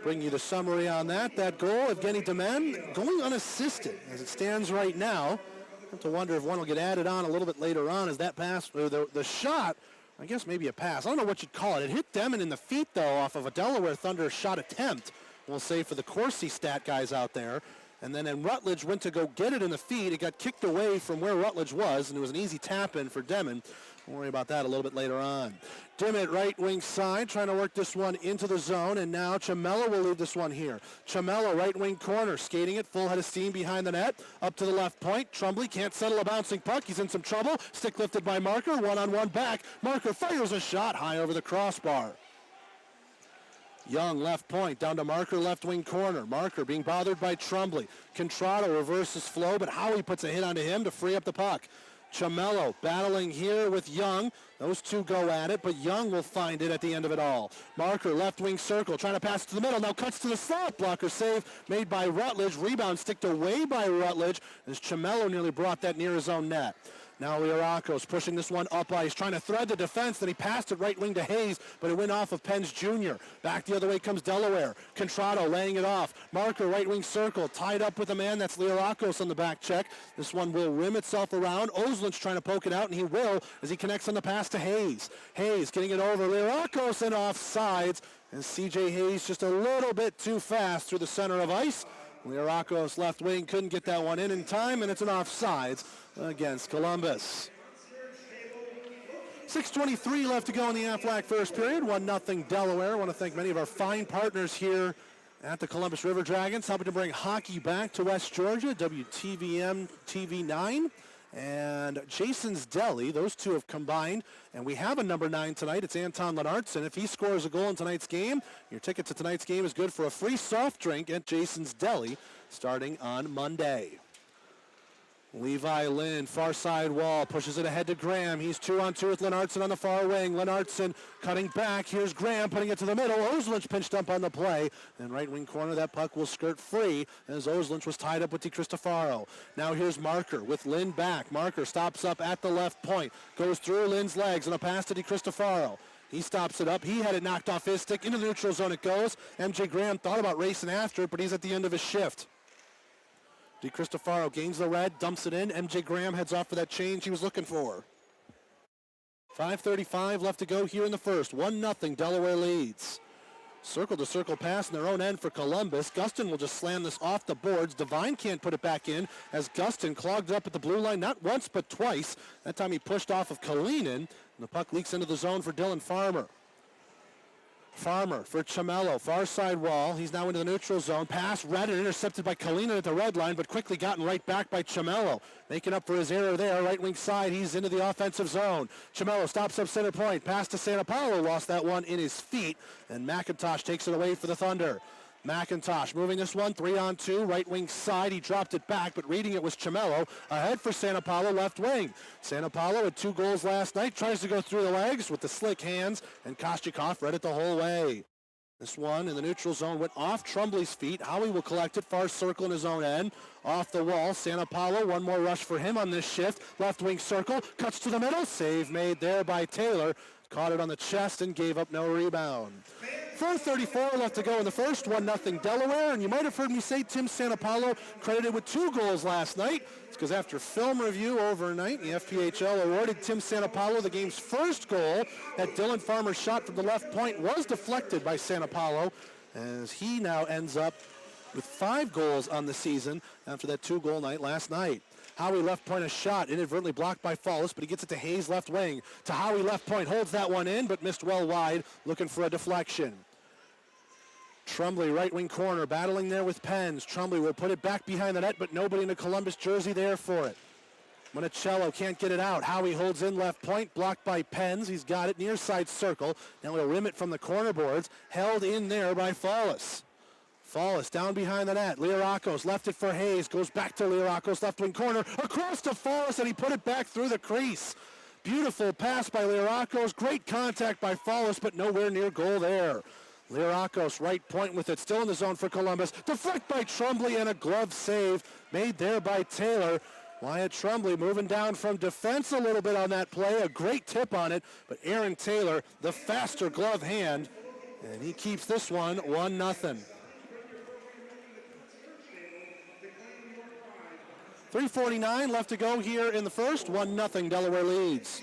bring you the summary on that. That goal, Evgeny Demin going unassisted as it stands right now. I have to wonder if one will get added on a little bit later on as that pass, or the shot, I guess maybe a pass. I don't know what you'd call it. It hit Demin in the feet, though, off of a Delaware Thunder shot attempt. We'll say for the Corsi stat guys out there. And then Rutledge went to go get it in the feet. It got kicked away from where Rutledge was, and it was an easy tap-in for Demin. We'll worry about that a little bit later on. Dimmitt, right wing side, trying to work this one into the zone, and now Ciamella will lead this one here. Ciamella, right wing corner, skating it, full head of steam behind the net, up to the left point. Trombley can't settle a bouncing puck. He's in some trouble. Stick lifted by Marker, one-on-one back. Marker fires a shot high over the crossbar. Young left point, down to Marker left wing corner. Marker being bothered by Trombley. Contrado reverses flow, but Howie puts a hit onto him to free up the puck. Ciamella battling here with Young. Those two go at it, but Young will find it at the end of it all. Marker left wing circle, trying to pass to the middle. Now cuts to the slot. Blocker save made by Rutledge. Rebound sticked away by Rutledge as Ciamella nearly brought that near his own net. Now Lirakos pushing this one up ice, trying to thread the defense. Then he passed it right wing to Hayes, but it went off of Pence Jr. Back the other way comes Delaware. Contrado laying it off. Marker right wing circle, tied up with a man. That's Lirakos on the back check. This one will rim itself around. Oslin's trying to poke it out, and he will as he connects on the pass to Hayes. Hayes getting it over. Lirakos and off sides. And C.J. Hayes just a little bit too fast through the center of ice. Lirakos left wing couldn't get that one in time, and it's an offsides against Columbus. 6:23 left to go in the Aflac first period. 1-0 Delaware. I want to thank many of our fine partners here at the Columbus River Dragons, helping to bring hockey back to West Georgia. WTVM TV9 and Jason's Deli. Those two have combined, and we have a number 9 tonight. It's Anton Lenartson. If he scores a goal in tonight's game, your ticket to tonight's game is good for a free soft drink at Jason's Deli starting on Monday. Levi Lynn, far side wall, pushes it ahead to Graham. He's 2-on-2 with Lenartson on the far wing. Lenartson cutting back. Here's Graham putting it to the middle. Ozelinch pinched up on the play. And right wing corner, that puck will skirt free as Ozelinch was tied up with DiCristofaro. Now here's Marker with Lynn back. Marker stops up at the left point. Goes through Lynn's legs and a pass to DiCristofaro. He stops it up. He had it knocked off his stick. Into the neutral zone it goes. MJ Graham thought about racing after it, but he's at the end of his shift. DiCristofaro gains the red, dumps it in. MJ Graham heads off for that change he was looking for. 5:35 left to go here in the first. 1-0 Delaware leads. Circle-to-circle pass in their own end for Columbus. Gustin will just slam this off the boards. Devine can't put it back in as Gustin clogged it up at the blue line, not once but twice. That time he pushed off of Kalinin, and the puck leaks into the zone for Dylan Farmer. Farmer for Chamello, far side wall. He's now into the neutral zone. Pass read and intercepted by Kalinin at the red line, but quickly gotten right back by Chamello. Making up for his error there. Right wing side, he's into the offensive zone. Chamello stops up center point. Pass to Santa Paula, lost that one in his feet, and McIntosh takes it away for the Thunder. McIntosh moving this one, 3-on-2, right wing side. He dropped it back, but reading it was Chamello. Ahead for Santa Paula, left wing. Santa Paula had 2 goals last night, tries to go through the legs with the slick hands, and Kostyakov read it the whole way. This one in the neutral zone went off Trumbley's feet. Howie will collect it, far circle in his own end. Off the wall, Santa Paula, one more rush for him on this shift. Left wing circle, cuts to the middle. Save made there by Taylor. Caught it on the chest and gave up no rebound. 4:34 left to go in the first. 1-0 Delaware. And you might have heard me say Tim Santapalo credited with 2 goals last night. It's because after film review overnight, the FPHL awarded Tim Santapalo the game's first goal. That Dylan Farmer shot from the left point was deflected by Santapalo, as he now ends up with 5 goals on the season after that 2-goal night last night. Howie left point, a shot inadvertently blocked by Fallis, but he gets it to Hayes left wing. To Howie left point, holds that one in, but missed well wide, looking for a deflection. Trumbley right wing corner, battling there with Pens. Trumbley will put it back behind the net, but nobody in the Columbus jersey there for it. Monicello can't get it out. Howie holds in left point, blocked by Pens. He's got it near side circle. Now he'll rim it from the corner boards, held in there by Fallis. Fallis down behind the net. Lirakos left it for Hayes. Goes back to Lirakos, left wing corner. Across to Fallis, and he put it back through the crease. Beautiful pass by Lirakos. Great contact by Fallis, but nowhere near goal there. Lirakos right point with it. Still in the zone for Columbus. Deflect by Trumbley and a glove save made there by Taylor. Wyatt Trumbley moving down from defense a little bit on that play. A great tip on it, but Aaron Taylor, the faster glove hand, and he keeps this one 1-0. 3:49 left to go here in the first. 1-0 Delaware leads.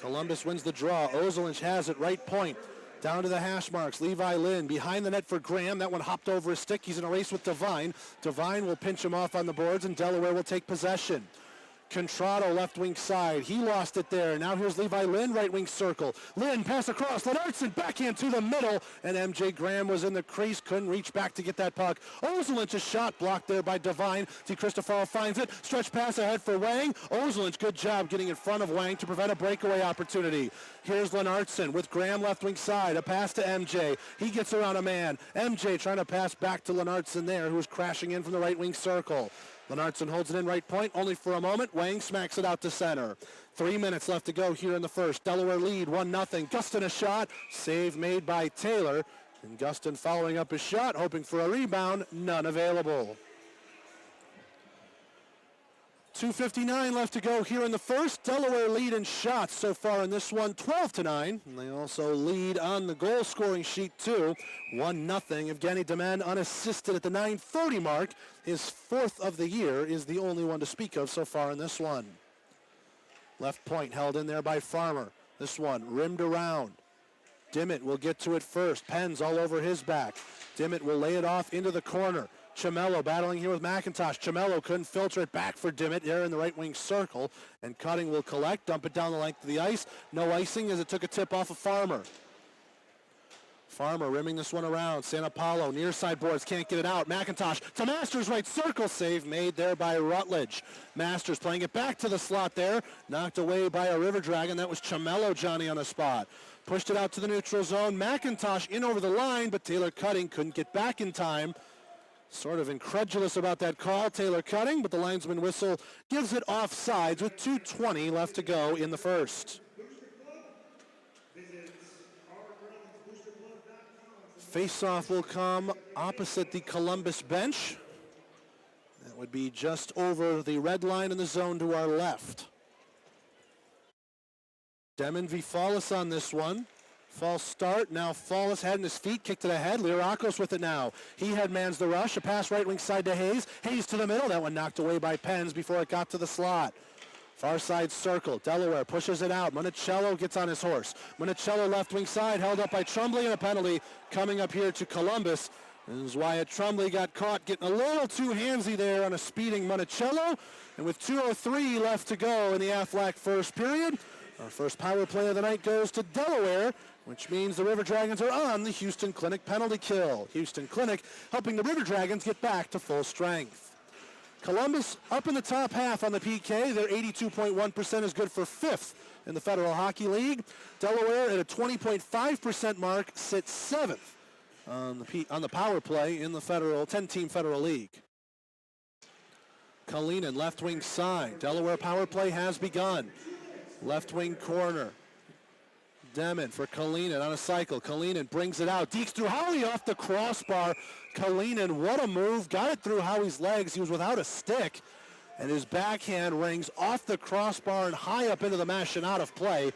Columbus wins the draw. Ozelinch has it right point. Down to the hash marks. Levi Lynn behind the net for Graham. That one hopped over his stick. He's in a race with Devine. Devine will pinch him off on the boards, and Delaware will take possession. Contrado left wing side. He lost it there. Now here's Levi Lynn, right wing circle. Lynn pass across. Lenartson backhand to the middle, and MJ Graham was in the crease. Couldn't reach back to get that puck. Ozelinch's shot blocked there by Devine. DiCristofaro finds it. Stretch pass ahead for Wang. Ozelinch, good job getting in front of Wang to prevent a breakaway opportunity. Here's Lenartson with Graham left wing side. A pass to MJ. He gets around a man. MJ trying to pass back to Lenartson there, who was crashing in from the right wing circle. Lenartson holds it in right point, only for a moment. Wang smacks it out to center. 3 minutes left to go here in the first. Delaware lead, 1-0. Gustin a shot. Save made by Taylor. And Gustin following up his shot, hoping for a rebound. None available. 2:59 left to go here in the first. Delaware lead in shots so far in this one, 12-9. And they also lead on the goal scoring sheet too, 1-0. Evgeny Deman unassisted at the 9:30 mark. His 4th of the year is the only one to speak of so far in this one. Left point held in there by Farmer. This one rimmed around. Dimmitt will get to it first. Pens all over his back. Dimmitt will lay it off into the corner. Chamello battling here with McIntosh. Chamello couldn't filter it back for Dimmitt there in the right wing circle. And Cutting will collect, dump it down the length of the ice. No icing as it took a tip off of Farmer. Farmer rimming this one around. Santa Paulo near side boards, can't get it out. McIntosh to Masters, right circle save made there by Rutledge. Masters playing it back to the slot there. Knocked away by a River Dragon. That was Chamello, Johnny, on the spot. Pushed it out to the neutral zone. McIntosh in over the line, but Taylor Cutting couldn't get back in time. Sort of incredulous about that call, Taylor Cutting, but the linesman whistle gives it offsides with 2:20 left to go in the first. Face-off will come opposite the Columbus bench. That would be just over the red line in the zone to our left. Demon v. Fallis on this one. False start. Now Fallis had in his feet, kicked it ahead. Lirakos with it now. He headmans the rush. A pass right wing side to Hayes. Hayes to the middle. That one knocked away by Pens before it got to the slot. Far side circle. Delaware pushes it out. Monticello gets on his horse. Monticello left wing side, held up by Trumbley, and a penalty coming up here to Columbus. This is Wyatt Trumbley got caught getting a little too handsy there on a speeding Monticello. And with 2:03 left to go in the Aflac first period, our first power play of the night goes to Delaware, which means the River Dragons are on the Houston Clinic penalty kill. Houston Clinic helping the River Dragons get back to full strength. Columbus up in the top half on the PK. Their 82.1% is good for fifth in the Federal Hockey League. Delaware at a 20.5% mark sits seventh on the power play in the 10-team Federal League. Kalinin left wing side. Delaware power play has begun. Left wing corner. Demon for Kalinin on a cycle. Kalinin brings it out. Deeks through Howie off the crossbar. Kalinin, what a move. Got it through Howie's legs. He was without a stick. And his backhand rings off the crossbar and high up into the mesh and out of play.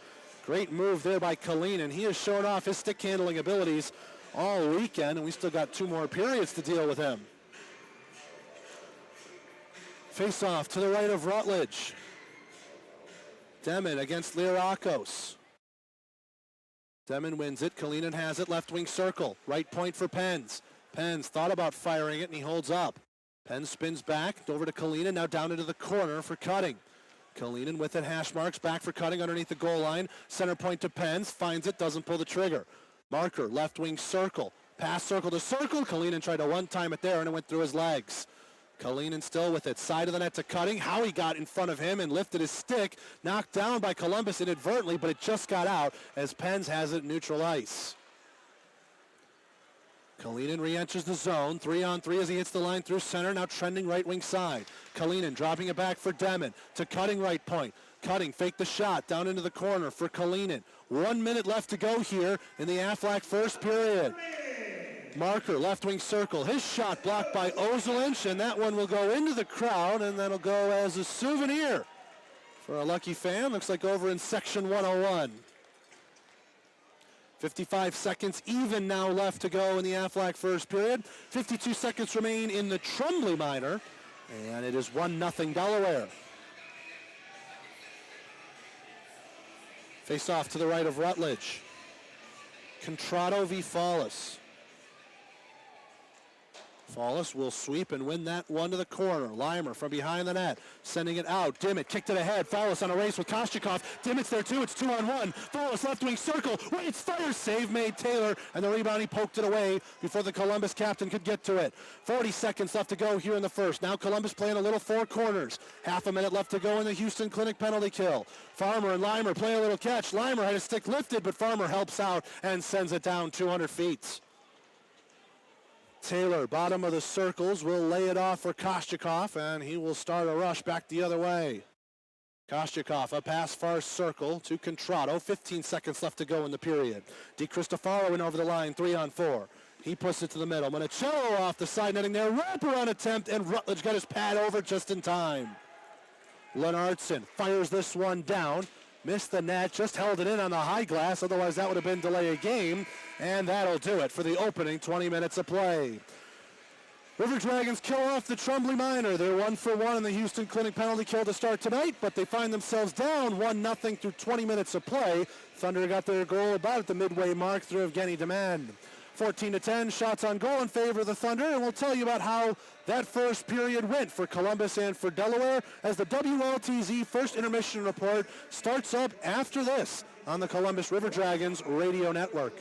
Great move there by Kalinin. He has shown off his stick handling abilities all weekend, and we still got 2 more periods to deal with him. Face off to the right of Rutledge. Demon against Lirakos. Demon wins it. Kalinin has it. Left wing circle. Right point for Pens. Pens thought about firing it, and he holds up. Pens spins back over to Kalinin. Now down into the corner for Cutting. Kalinin with it. Hash marks. Back for Cutting underneath the goal line. Center point to Pens. Finds it. Doesn't pull the trigger. Marker. Left wing circle. Pass circle to circle. Kalinin tried to one-time it there, and it went through his legs. Kalinin still with it. Side of the net to Cutting. Howie got in front of him and lifted his stick. Knocked down by Columbus inadvertently, but it just got out as Pens has it neutral ice. Kalinin re-enters the zone. 3-on-3 as he hits the line through center. Now trending right wing side. Kalinin dropping it back for Demon to Cutting right point. Cutting faked the shot down into the corner for Kalinin. 1 minute left to go here in the Aflac first period. Marker, left wing circle. His shot blocked by Ozelinch, and that one will go into the crowd, and that'll go as a souvenir for a lucky fan. Looks like over in section 101. 55 seconds even now left to go in the Aflac first period. 52 seconds remain in the Trumbley minor, and it is 1-0 Delaware. Face off to the right of Rutledge. Contrato v. Fallis. Fallis will sweep and win that one to the corner. Limer from behind the net, sending it out. Dimmitt kicked it ahead. Fallis on a race with Koshchikov. Dimmitt's there too. It's 2-on-1. Fallis left wing circle. Waits, fire save made Taylor, and the rebound, he poked it away before the Columbus captain could get to it. 40 seconds left to go here in the first. Now Columbus playing a little 4 corners. Half a minute left to go in the Houston Clinic penalty kill. Farmer and Limer play a little catch. Limer had his stick lifted, but Farmer helps out and sends it down 200 feet. Taylor, bottom of the circles, will lay it off for Koshchikov, and he will start a rush back the other way. Koshchikov, a pass far circle to Contrato. 15 seconds left to go in the period. DiCristofaro in over the line, 3-on-4. He puts it to the middle. Monticello off the side netting there. Wraparound attempt, and Rutledge got his pad over just in time. Lennartson fires this one down. Missed the net, just held it in on the high glass. Otherwise, that would have been delay of game. And that'll do it for the opening 20 minutes of play. River Dragons kill off the Trumbull Miner. They're 1-for-1 in the Houston Clinic penalty kill to start tonight, but they find themselves down 1-0 through 20 minutes of play. Thunder got their goal about at the midway mark through Evgeny Demand. 14-10, shots on goal in favor of the Thunder, and we'll tell you about how that first period went for Columbus and for Delaware as the WLTZ first intermission report starts up after this on the Columbus River Dragons radio network.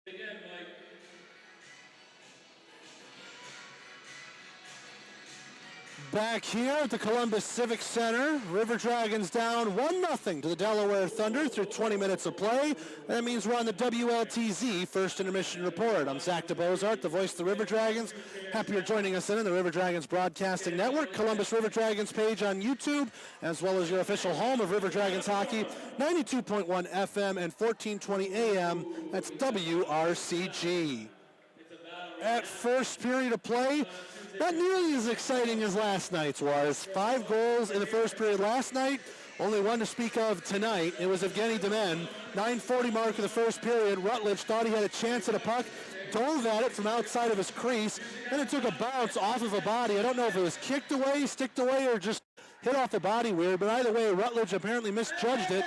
Again, Mike. Back here at the Columbus Civic Center, River Dragons down 1-0 to the Delaware Thunder through 20 minutes of play. That means we're on the WLTZ First Intermission Report. I'm Zach DeBozart, the voice of the River Dragons. Happy you're joining us in the River Dragons Broadcasting Network, Columbus River Dragons page on YouTube, as well as your official home of River Dragons hockey, 92.1 FM and 1420 AM. That's WRCG. At first period of play, not nearly as exciting as last night's was. 5 goals in the first period last night, only one to speak of tonight. It was Evgeny Demand. 9:40 mark of the first period. Rutledge thought he had a chance at a puck, dove at it from outside of his crease, then it took a bounce off of a body. I don't know if it was kicked away, sticked away, or just hit off the body weird, but either way, Rutledge apparently misjudged it,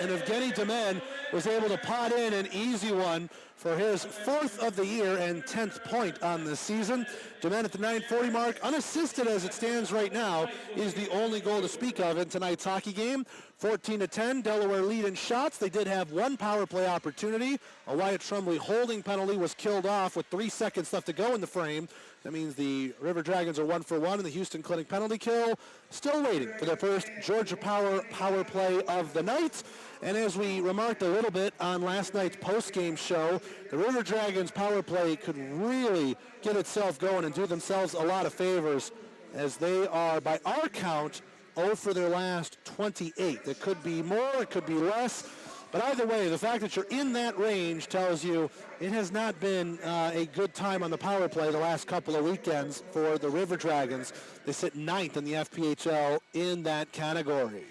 and Evgeny Demand was able to pot in an easy one for his 4th of the year and 10th point on the season. Demand at the 9:40 mark, unassisted as it stands right now, is the only goal to speak of in tonight's hockey game. 14-10, Delaware lead in shots. They did have one power play opportunity. A Wyatt Trumbull holding penalty was killed off with 3 seconds left to go in the frame. That means the River Dragons are 1-for-1 in the Houston Clinic penalty kill. Still waiting for their first Georgia Power play of the night. And as we remarked a little bit on last night's post-game show, the River Dragons power play could really get itself going and do themselves a lot of favors, as they are, by our count, 0 for their last 28. It could be more, it could be less. But either way, the fact that you're in that range tells you it has not been a good time on the power play the last couple of weekends for the River Dragons. They sit 9th in the FPHL in that category.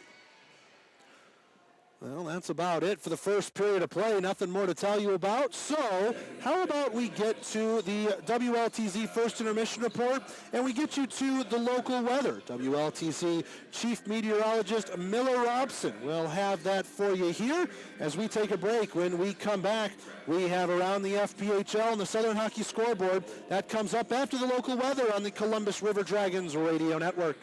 Well, that's about it for the first period of play. Nothing more to tell you about. So how about we get to the WLTZ first intermission report, and we get you to the local weather. WLTZ Chief Meteorologist Miller Robson will have that for you here as we take a break. When we come back, we have around the FPHL and the Southern Hockey Scoreboard. That comes up after the local weather on the Columbus River Dragons Radio Network.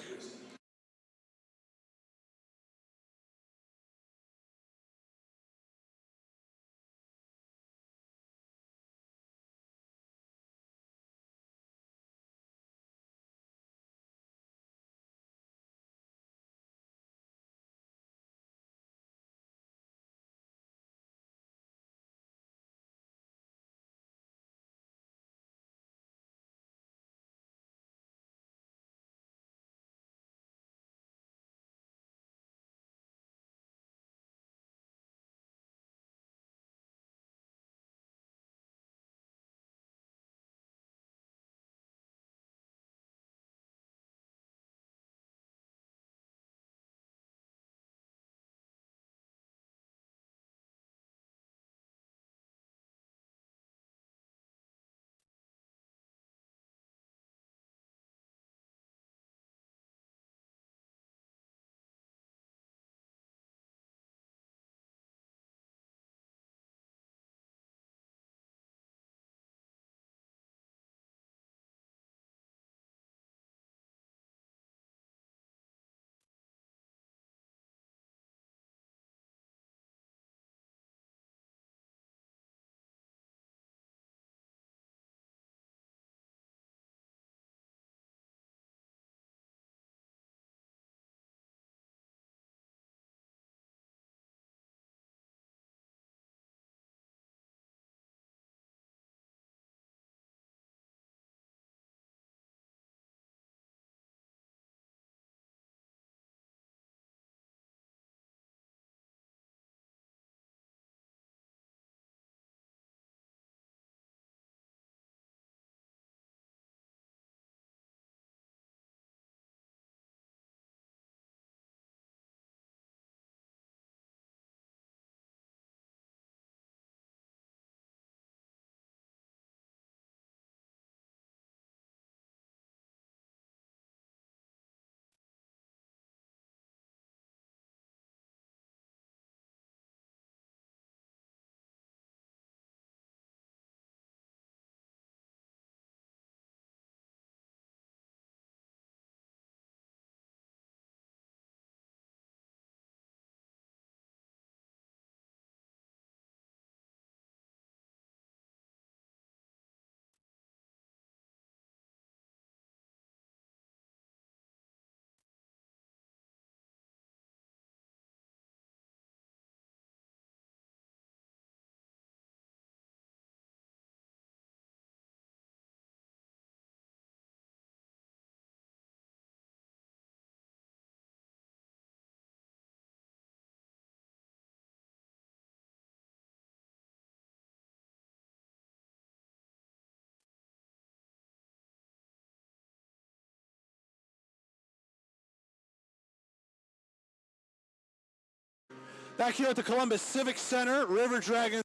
Back here at the Columbus Civic Center, River Dragons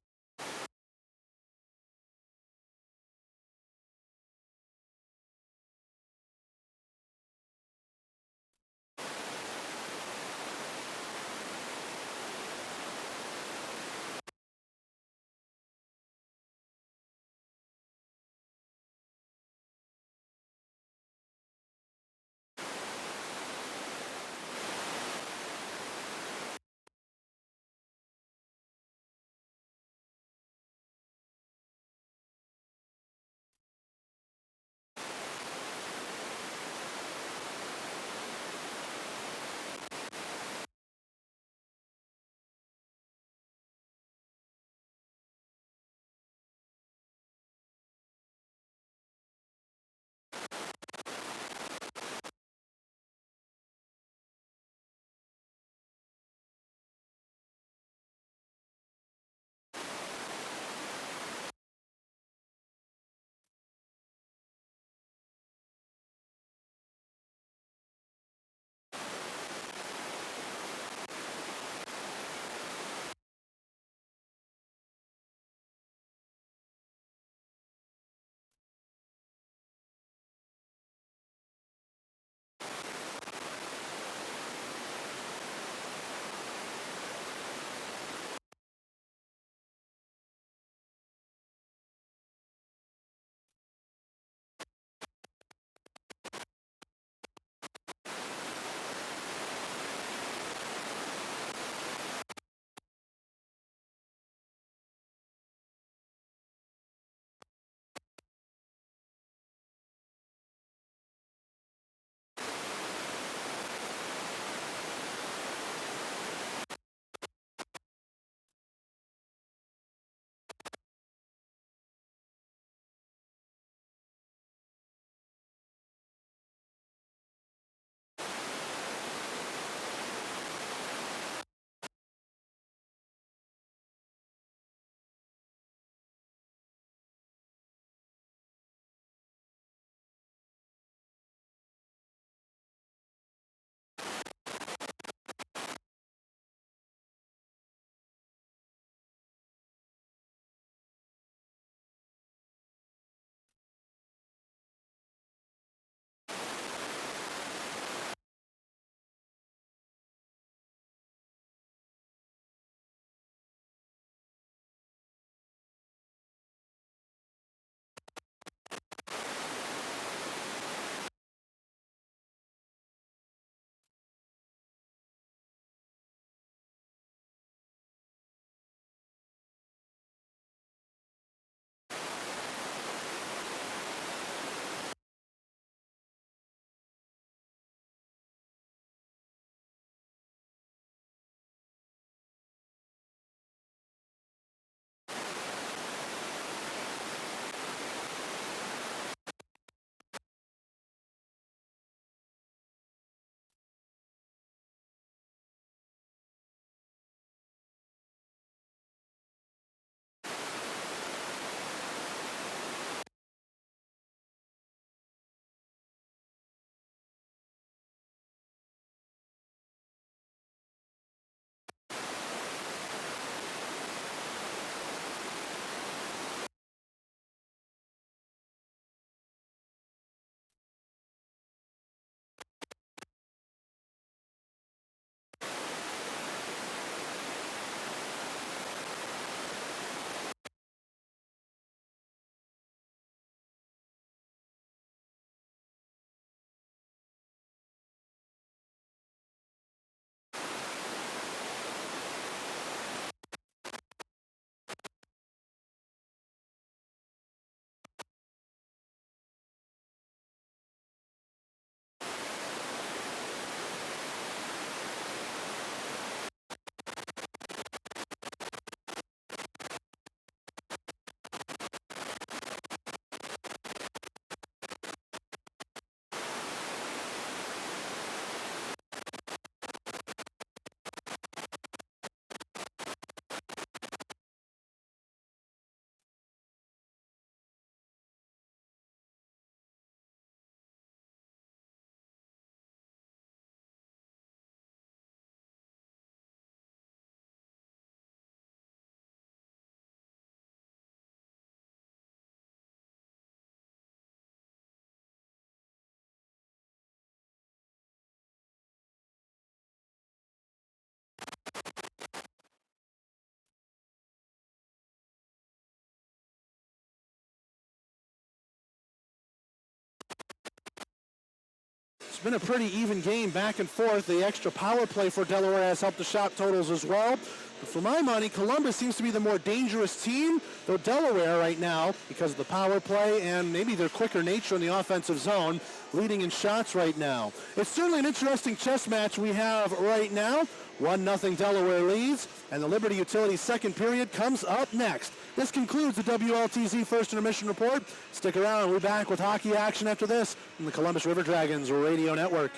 It's been a pretty even game back and forth. The extra power play for Delaware has helped the shot totals as well. But for my money, Columbus seems to be the more dangerous team, though Delaware right now, because of the power play and maybe their quicker nature in the offensive zone, leading in shots right now. It's certainly an interesting chess match we have right now. 1-0 Delaware leads, and the Liberty Utilities second period comes up next. This concludes the WLTZ First Intermission Report. Stick around, we'll be back with hockey action after this from the Columbus River Dragons Radio Network.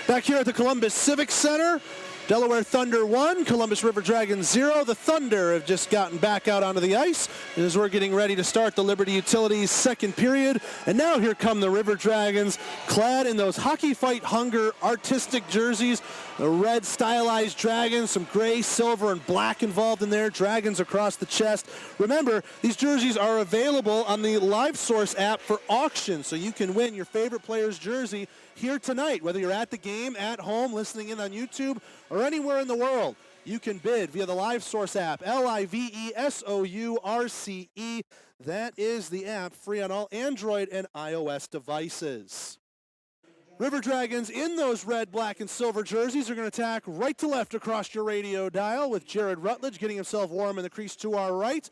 Back here at the Columbus Civic Center, Delaware Thunder 1, Columbus River Dragons 0. The Thunder have just gotten back out onto the ice as we're getting ready to start the Liberty Utilities second period. And now here come the River Dragons, clad in those Hockey Fight Hunger artistic jerseys. The red stylized dragons, some gray, silver, and black involved in there. Dragons across the chest. Remember, these jerseys are available on the LiveSource app for auction, so you can win your favorite player's jersey here tonight, whether you're at the game, at home, listening in on YouTube, or anywhere in the world. You can bid via the LiveSource app, LiveSource. That is the app, free on all Android and iOS devices. River Dragons in those red, black, and silver jerseys are going to attack right to left across your radio dial, with Jared Rutledge getting himself warm in the crease to our right.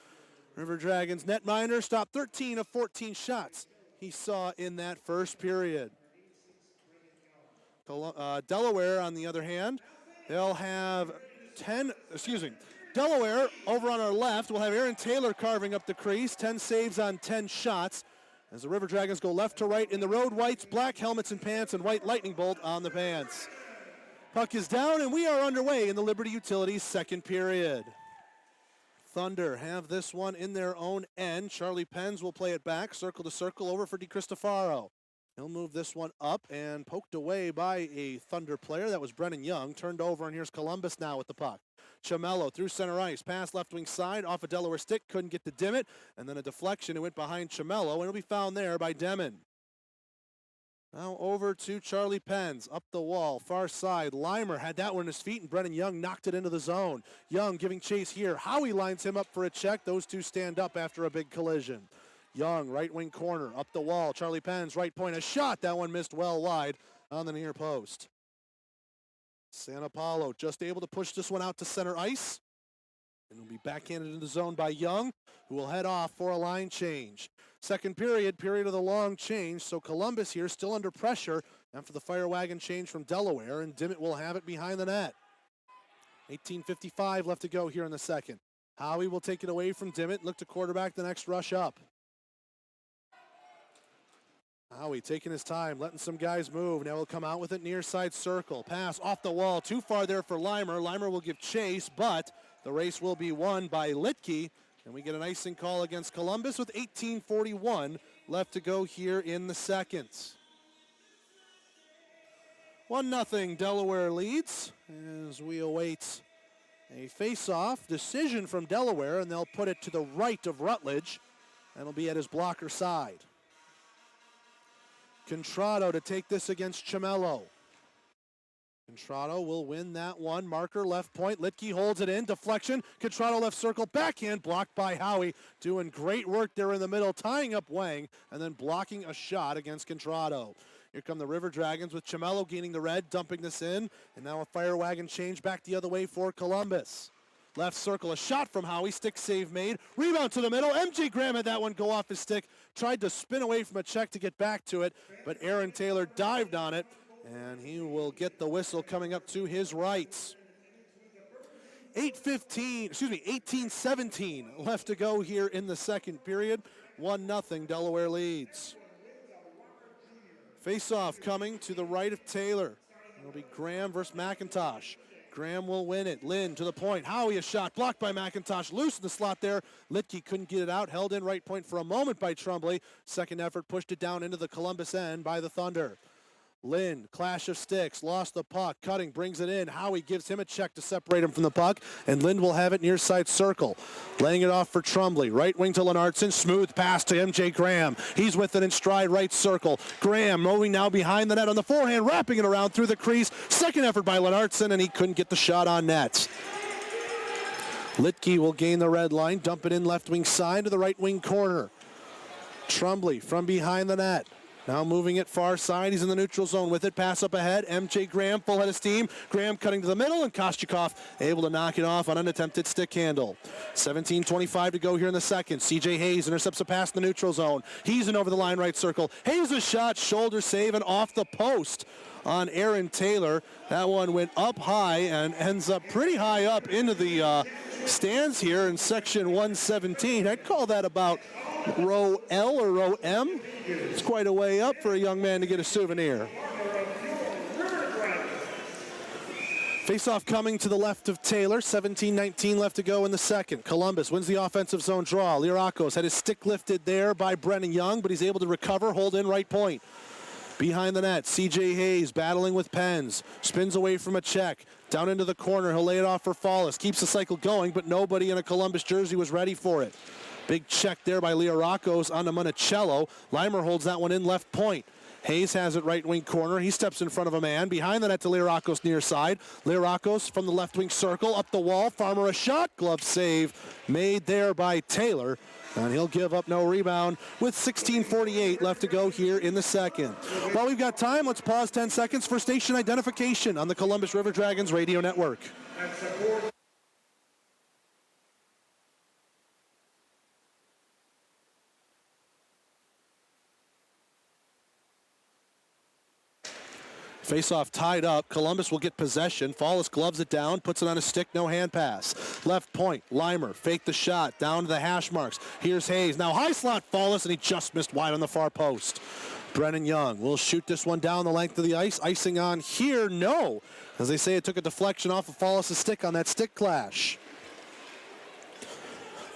River Dragons netminder stopped 13 of 14 shots he saw in that first period. Delaware, on the other hand, they'll have Delaware over on our left will have Aaron Taylor carving up the crease, 10 saves on 10 shots, as the River Dragons go left to right in the road whites, black helmets and pants, and white lightning bolt on the pants. Puck is down, and we are underway in the Liberty Utilities second period. Thunder have this one in their own end. Charlie Penns will play it back, circle to circle, over for DiCristofaro. He'll move this one up and poked away by a Thunder player. That was Brennan Young. Turned over, and here's Columbus now with the puck. Chamello through center ice. Pass left wing side off a Delaware stick. Couldn't get to Dimmitt. And then a deflection. It went behind Chamello, and it'll be found there by Demon. Now over to Charlie Penns. Up the wall, far side. Leimer had that one in his feet, and Brennan Young knocked it into the zone. Young giving chase here. Howie lines him up for a check. Those two stand up after a big collision. Young, right wing corner, up the wall. Charlie Penns, right point, a shot. That one missed well wide on the near post. San Paulo just able to push this one out to center ice. And will be backhanded in the zone by Young, who will head off for a line change. Second period of the long change. So Columbus here still under pressure after the fire wagon change from Delaware, and Dimmitt will have it behind the net. 18:55 left to go here in the second. Howie will take it away from Dimmitt, look to quarterback the next rush up. Howie taking his time, letting some guys move. Now he'll come out with it near side circle. Pass off the wall, too far there for Leimer. Leimer will give chase, but the race will be won by Litke. And we get an icing call against Columbus with 18:41 left to go here in the second. 1-0 Delaware leads as we await a face-off decision from Delaware, and they'll put it to the right of Rutledge. That'll be at his blocker side. Contrado to take this against Chimello. Contrado will win that one. Marker left point. Litke holds it in. Deflection. Contrado left circle. Backhand blocked by Howie. Doing great work there in the middle, tying up Wang and then blocking a shot against Contrado. Here come the River Dragons with Chimello gaining the red, dumping this in. And now a fire wagon change back the other way for Columbus. Left circle, a shot from Howie, stick save made. Rebound to the middle. MJ Graham had that one go off his stick. Tried to spin away from a check to get back to it, but Aaron Taylor dived on it, and he will get the whistle coming up to his right. 18-17 left to go here in the second period. 1-0 Delaware leads. Face-off coming to the right of Taylor. It'll be Graham versus McIntosh. Graham will win it. Lynn to the point. Howie a shot blocked by McIntosh. Loose in the slot there. Litke couldn't get it out. Held in right point for a moment by Trombley. Second effort pushed it down into the Columbus end by the Thunder. Lynn, clash of sticks, lost the puck, cutting, brings it in. Howie gives him a check to separate him from the puck, and Lynn will have it near side circle. Laying it off for Trombley, right wing to Lennartson, smooth pass to MJ Graham. He's with it in stride, right circle. Graham moving now behind the net on the forehand, wrapping it around through the crease. Second effort by Lennartson, and he couldn't get the shot on net. Litke will gain the red line, dump it in left wing side to the right wing corner. Trombley from behind the net. Now moving it far side, he's in the neutral zone with it, pass up ahead, MJ Graham, full head of steam, Graham cutting to the middle, and Kostyakov able to knock it off on an attempted stick handle. 17:25 to go here in the second. CJ Hayes intercepts a pass in the neutral zone. He's in over the line right circle. Hayes a shot, shoulder save, and off the post on Aaron Taylor. That one went up high and ends up pretty high up into the stands here in section 117. I'd call that about row L or row M. It's quite a way up for a young man to get a souvenir. Face-off coming to the left of Taylor. 17:19 left to go in the second. Columbus wins the offensive zone draw. Lirakos had his stick lifted there by Brennan Young, but he's able to recover, hold in right point. Behind the net, CJ Hayes battling with Pens. Spins away from a check. Down into the corner, he'll lay it off for Fallis. Keeps the cycle going, but nobody in a Columbus jersey was ready for it. Big check there by Lirakos on the Monticello. Leimer holds that one in left point. Hayes has it right wing corner. He steps in front of a man. Behind the net to Lirakos near side. Lirakos from the left wing circle. Up the wall. Farmer a shot. Glove save made there by Taylor. And he'll give up no rebound with 16:48 left to go here in the second. While we've got time, let's pause 10 seconds for station identification on the Columbus River Dragons radio network. Face-off tied up. Columbus will get possession. Fallis gloves it down, puts it on a stick, no hand pass. Left point, Leimer, fake the shot, down to the hash marks. Here's Hayes. Now high slot Fallis, and he just missed wide on the far post. Brennan Young will shoot this one down the length of the ice. Icing on here, no. As they say, it took a deflection off of Fallis' stick on that stick clash.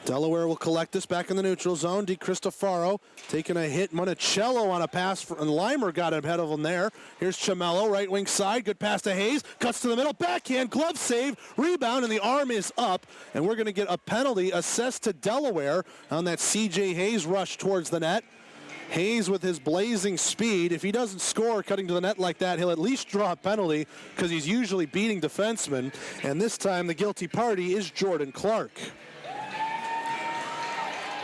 Delaware will collect this back in the neutral zone. Di Cristofaro taking a hit. Monticello on a pass, and Leimer got ahead of him there. Here's Chimello, right wing side. Good pass to Hayes. Cuts to the middle. Backhand, glove save, rebound, and the arm is up. And we're going to get a penalty assessed to Delaware on that CJ Hayes rush towards the net. Hayes with his blazing speed. If he doesn't score cutting to the net like that, he'll at least draw a penalty because he's usually beating defensemen. And this time the guilty party is Jordan Clark.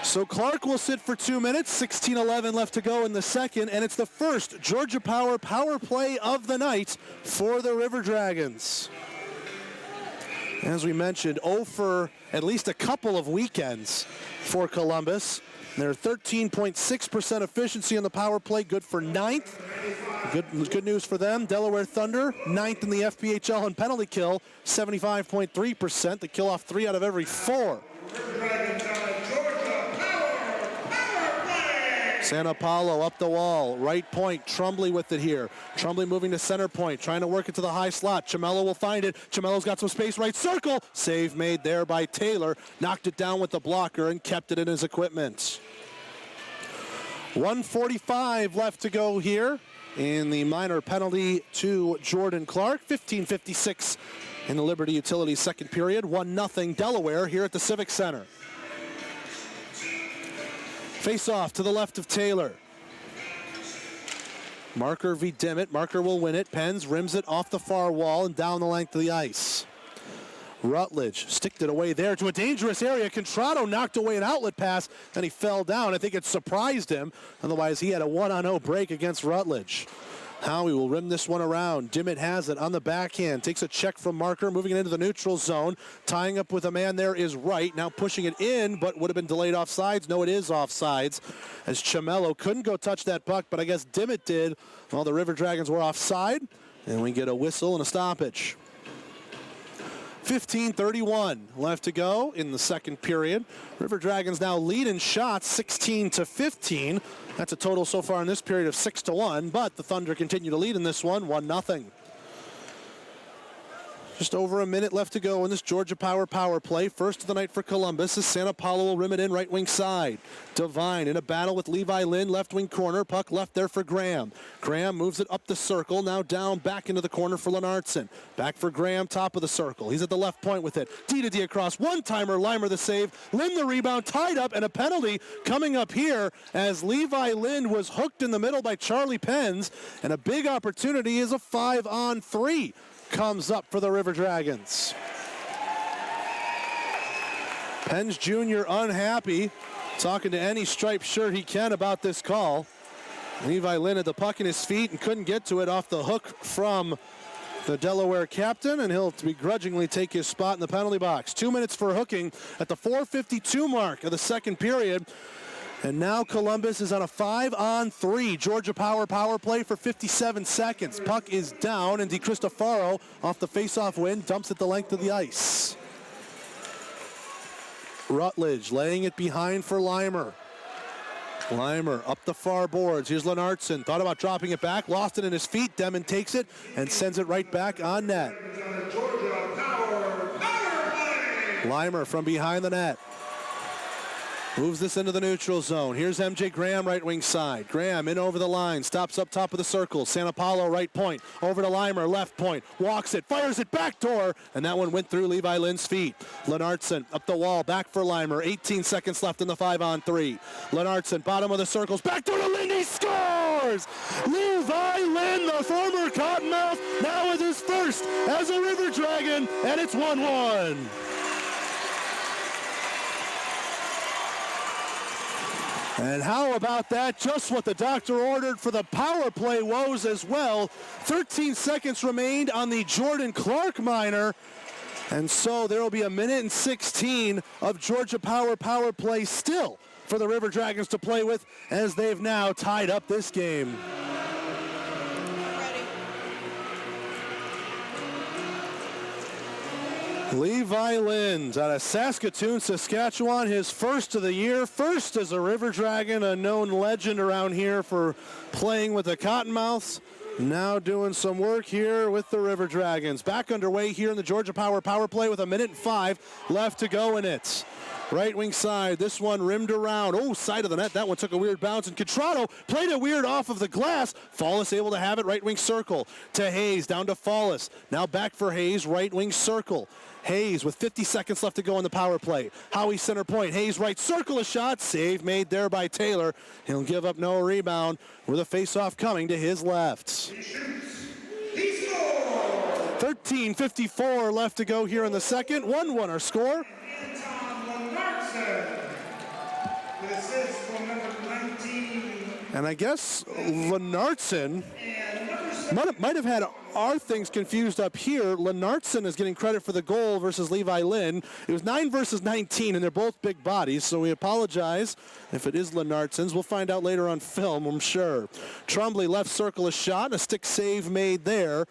So Clark will sit for 2 minutes, 16:11 left to go in the second, and it's the first Georgia Power power play of the night for the River Dragons. As we mentioned, 0 for at least a couple of weekends for Columbus. They're 13.6% efficiency on the power play, good for 9th. Good news for them. Delaware Thunder, 9th in the FPHL in penalty kill, 75.3%. They kill off 3 out of every 4. Santa Paulo up the wall, right point, Trumbley with it here. Trumbley moving to center point, trying to work it to the high slot. Chimello will find it. Chimello's got some space, right circle. Save made there by Taylor. Knocked it down with the blocker and kept it in his equipment. 1:45 left to go here in the minor penalty to Jordan Clark. 15:56 in the Liberty Utilities second period. 1-0 Delaware here at the Civic Center. Face off to the left of Taylor. Marker v. Dimmitt. Marker will win it. Penns rims it off the far wall and down the length of the ice. Rutledge sticked it away there to a dangerous area. Contrado knocked away an outlet pass, and he fell down. I think it surprised him. Otherwise, he had a 1-on-0 break against Rutledge. Howie will rim this one around. Dimmitt has it on the backhand. Takes a check from Marker, moving it into the neutral zone. Tying up with a man there is Wright. Now pushing it in, but would have been delayed offsides. No, it is offsides, as Chimello couldn't go touch that puck, but I guess Dimmitt did. Well, the River Dragons were offside, and we get a whistle and a stoppage. 15:31 left to go in the second period. River Dragons now lead in shots 16-15. That's a total so far in this period of 6-1, but the Thunder continue to lead in this one, 1-0. Just over a minute left to go in this Georgia Power play. First of the night for Columbus as Santa Paulo will rim it in right wing side. Devine in a battle with Levi Lynn, left wing corner. Puck left there for Graham. Graham moves it up the circle, now down back into the corner for Lennartson. Back for Graham, top of the circle. He's at the left point with it. D-to-D across, one-timer, Limer the save. Lynn the rebound, tied up, and a penalty coming up here as Levi Lynn was hooked in the middle by Charlie Penns, and a big opportunity is a 5-on-3. Comes up for the River Dragons. Penns Jr. unhappy, talking to any striped shirt he can about this call. Levi Lynn had the puck in his feet and couldn't get to it off the hook from the Delaware captain, and he'll begrudgingly take his spot in the penalty box. 2 minutes for hooking at the 4:52 mark of the second period. And now Columbus is on a 5-on-3. Georgia Power play for 57 seconds. Puck is down, and DiCristofaro off the face-off win dumps it the length of the ice. Rutledge laying it behind for Limer. Limer up the far boards. Here's Lennartson. Thought about dropping it back, lost it in his feet. Demon takes it and sends it right back on net. Limer from behind the net. Moves this into the neutral zone. Here's MJ Graham, right wing side. Graham in over the line, stops up top of the circle. Santa Paulo, right point. Over to Limer, left point. Walks it, fires it back door, and that one went through Levi Lynn's feet. Lennartson up the wall, back for Limer. 18 seconds left in the 5-on-3. Lennartson, bottom of the circles, back door to Lynn, he scores! Levi Lynn, the former Cottonmouth, now with his first as a River Dragon, and it's 1-1. And how about that? Just what the doctor ordered for the power play woes as well. 13 seconds remained on the Jordan Clark minor. And so there will be a minute and 16 of Georgia power play still for the River Dragons to play with, as they've now tied up this game. Levi Lynn out of Saskatoon, Saskatchewan, his first of the year, first as a River Dragon, a known legend around here for playing with the Cottonmouths. Now doing some work here with the River Dragons. Back underway here in the Georgia power play with 1:05 left to go in it. Right wing side, this one rimmed around. Oh, side of the net. That one took a weird bounce, and Contrado played it weird off of the glass. Fallis able to have it, right wing circle. To Hayes, down to Fallis. Now back for Hayes, right wing circle. Hayes with 50 seconds left to go in the power play. Howie center point. Hayes right circle, a shot. Save made there by Taylor. He'll give up no rebound with a face-off coming to his left. 13:54 left to go here in the second. 1-1 our score. And I guess Lennartson might have had our things confused up here. Lennartson is getting credit for the goal versus Levi Lynn. It was 9 versus 19, and they're both big bodies, so we apologize if it is Lennartson's. We'll find out later on film, I'm sure. Trumbley left circle, a shot, and a stick save made there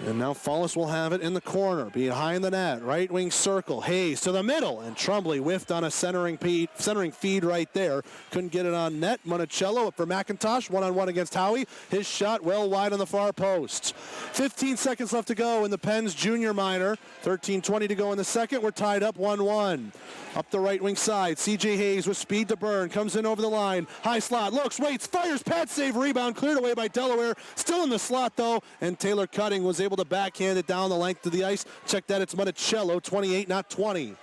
And now Follis will have it in the corner, behind the net, right wing circle. Hayes to the middle, and Trombley whiffed on a centering feed right there. Couldn't get it on net. Monticello up for McIntosh, one-on-one against Howie. His shot well wide on the far post. 15 seconds left to go in the Pens junior minor. 13:20 to go in the second. We're tied up 1-1. Up the right wing side, C.J. Hayes with speed to burn, comes in over the line, high slot, looks, waits, fires, pad save, rebound, cleared away by Delaware, still in the slot though, and Taylor Cutting was able to backhand it down the length of the ice. Check that, it's Monticello, 28, not 20.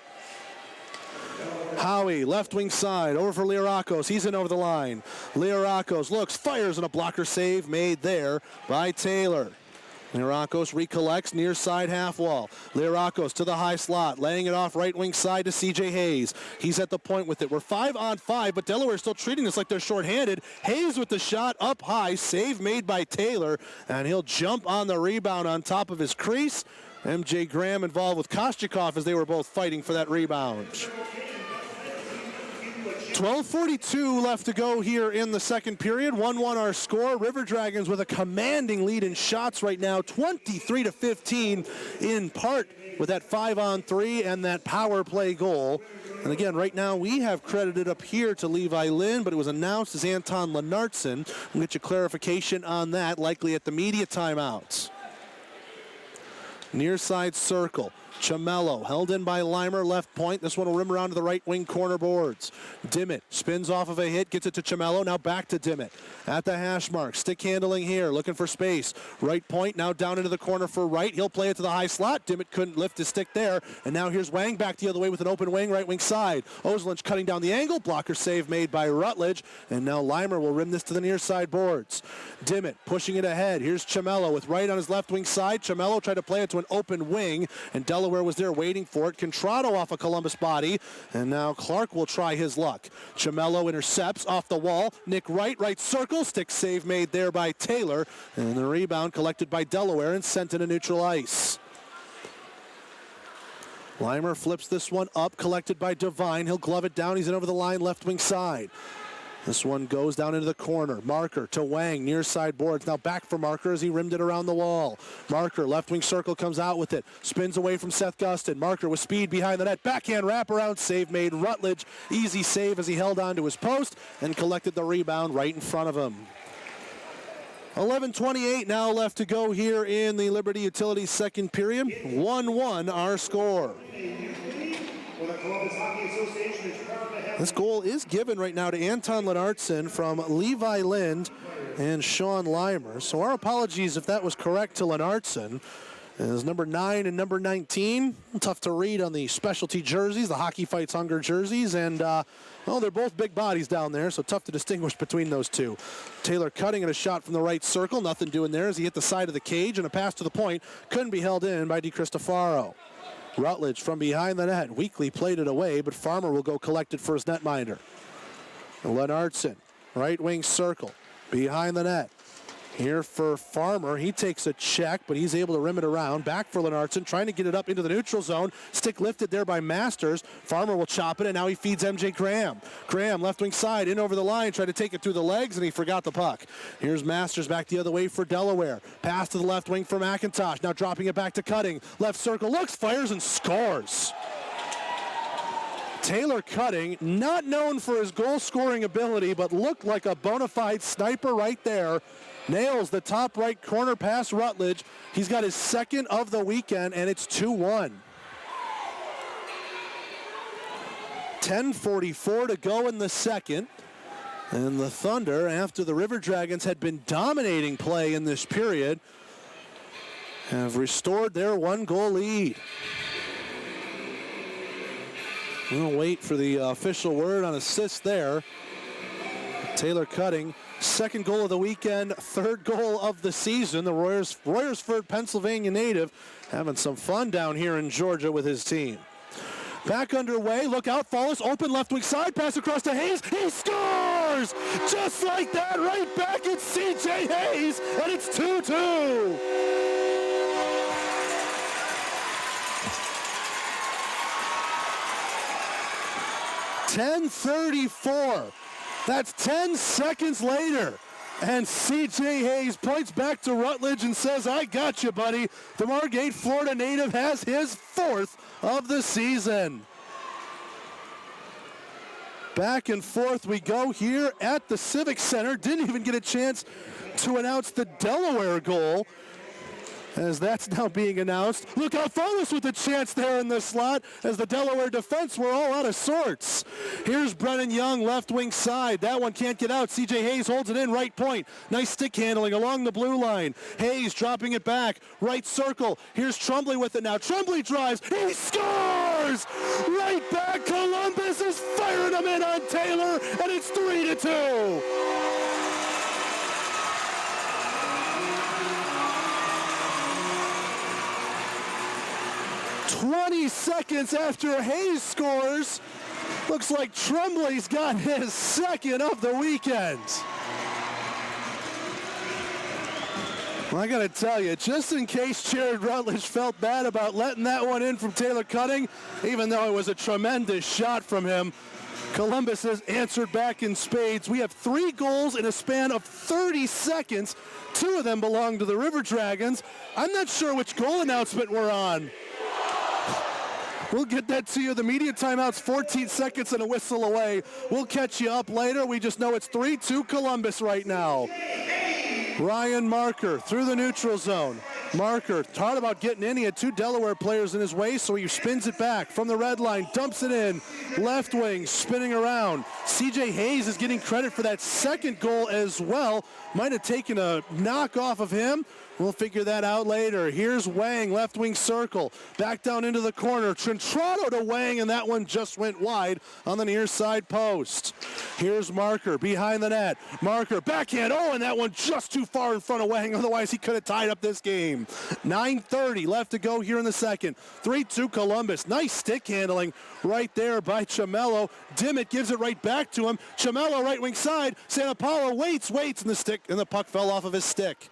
Howie, left wing side, over for Lirakos, he's in over the line. Lirakos looks, fires, and a blocker save made there by Taylor. Lirakos recollects near side half wall. Lirakos to the high slot, laying it off right wing side to C.J. Hayes. He's at the point with it. We're 5-on-5, but Delaware's still treating this like they're shorthanded. Hayes with the shot up high, save made by Taylor, and he'll jump on the rebound on top of his crease. MJ Graham involved with Kostyakov as they were both fighting for that rebound. 12:42 left to go here in the second period. 1-1 our score. River Dragons with a commanding lead in shots right now, 23-15, in part with that 5-on-3 and that power play goal. And again, right now we have credited up here to Levi Lynn, but it was announced as Anton Lenartson. We'll get you clarification on that, likely at the media timeouts. Near side circle. Chamello held in by Limer, left point. This one will rim around to the right wing corner boards. Dimmitt spins off of a hit, gets it to Chamello, now back to Dimmitt. At the hash mark, stick handling here, looking for space. Right point, now down into the corner for Wright. He'll play it to the high slot. Dimmitt couldn't lift his stick there. And now here's Wang back the other way with an open wing, right wing side. Oslunch cutting down the angle, blocker save made by Rutledge. And now Limer will rim this to the near side boards. Dimmitt pushing it ahead. Here's Chamello with Wright on his left wing side. Chamello tried to play it to an open wing, and Delaware was there waiting for it. Contrado off a Columbus body, and now Clark will try his luck. Chamello intercepts off the wall. Nick Wright, right circle, stick save made there by Taylor, and the rebound collected by Delaware and sent into neutral ice. Limer flips this one up, collected by Devine. He'll glove it down. He's in over the line, left wing side. This one goes down into the corner. Marker to Wang, near side boards. Now back for Marker as he rimmed it around the wall. Marker, left wing circle, comes out with it. Spins away from Seth Gustin. Marker with speed behind the net. Backhand wraparound save made. Rutledge, easy save as he held on to his post and collected the rebound right in front of him. 11:28 now left to go here in the Liberty Utilities second period. 1-1 our score. This goal is given right now to Anton Lenartson from Levi Lind and Sean Limer. So our apologies if that was correct to Lenartson. As number 9 and number 19, tough to read on the specialty jerseys, the Hockey Fights Hunger jerseys, and well, they're both big bodies down there, so tough to distinguish between those two. Taylor Cutting at a shot from the right circle, nothing doing there as he hit the side of the cage, and a pass to the point couldn't be held in by DiCristofaro. Rutledge from behind the net, weakly played it away, but Farmer will go collect it for his netminder. Lenartson, right wing circle, behind the net. Here for Farmer, he takes a check, but he's able to rim it around. Back for Lenartson, trying to get it up into the neutral zone. Stick lifted there by Masters. Farmer will chop it, and now he feeds MJ Graham. Graham, left wing side, in over the line, tried to take it through the legs, and he forgot the puck. Here's Masters back the other way for Delaware. Pass to the left wing for McIntosh, now dropping it back to Cutting. Left circle, looks, fires, and scores. Taylor Cutting, not known for his goal-scoring ability, but looked like a bona fide sniper right there. Nails the top right corner past Rutledge. He's got his second of the weekend, and it's 2-1. 10:44 to go in the second. And the Thunder, after the River Dragons had been dominating play in this period, have restored their one-goal lead. We'll wait for the official word on assist there. Taylor Cutting, second goal of the weekend, third goal of the season. The Royersford, Pennsylvania native, having some fun down here in Georgia with his team. Back underway, look out, Follis, open left wing side, pass across to Hayes, he scores! Just like that, right back at C.J. Hayes, and it's 2-2. .10:34. That's 10 seconds later. And C.J. Hayes points back to Rutledge and says, I got you, buddy. The Margate, Florida native has his 4th of the season. Back and forth we go here at the Civic Center. Didn't even get a chance to announce the Delaware goal, as that's now being announced. Look how Alphonsus with a chance there in the slot, as the Delaware defense were all out of sorts. Here's Brennan Young, left wing side. That one can't get out. C.J. Hayes holds it in, right point. Nice stick handling along the blue line. Hayes dropping it back, right circle. Here's Tremblay with it now. Tremblay drives, he scores! Right back, Columbus is firing them in on Taylor, and it's 3-2. 20 seconds after Hayes scores, looks like Tremblay's got his 2nd of the weekend. Well, I gotta tell you, just in case Jared Rutledge felt bad about letting that one in from Taylor Cutting, even though it was a tremendous shot from him, Columbus has answered back in spades. We have 3 goals in a span of 30 seconds. 2 of them belong to the River Dragons. I'm not sure which goal announcement we're on. We'll get that to you. The media timeout's 14 seconds and a whistle away. We'll catch you up later. We just know it's 3-2 Columbus right now. Ryan Marker through the neutral zone. Marker thought about getting in. He had 2 Delaware players in his way, so he spins it back from the red line, dumps it in. Left wing spinning around. C.J. Hayes is getting credit for that 2nd goal as well. Might have taken a knock off of him. We'll figure that out later. Here's Wang, left wing circle. Back down into the corner. Trintrado to Wang, and that one just went wide on the near side post. Here's Marker behind the net. Marker, backhand. Oh, and that one just too far in front of Wang. Otherwise, he could have tied up this game. 9:30 left to go here in the second. 3-2 Columbus. Nice stick handling right there by Chamello. Dimmitt gives it right back to him. Chamello, right wing side. Santa Paula waits, and the puck fell off of his stick.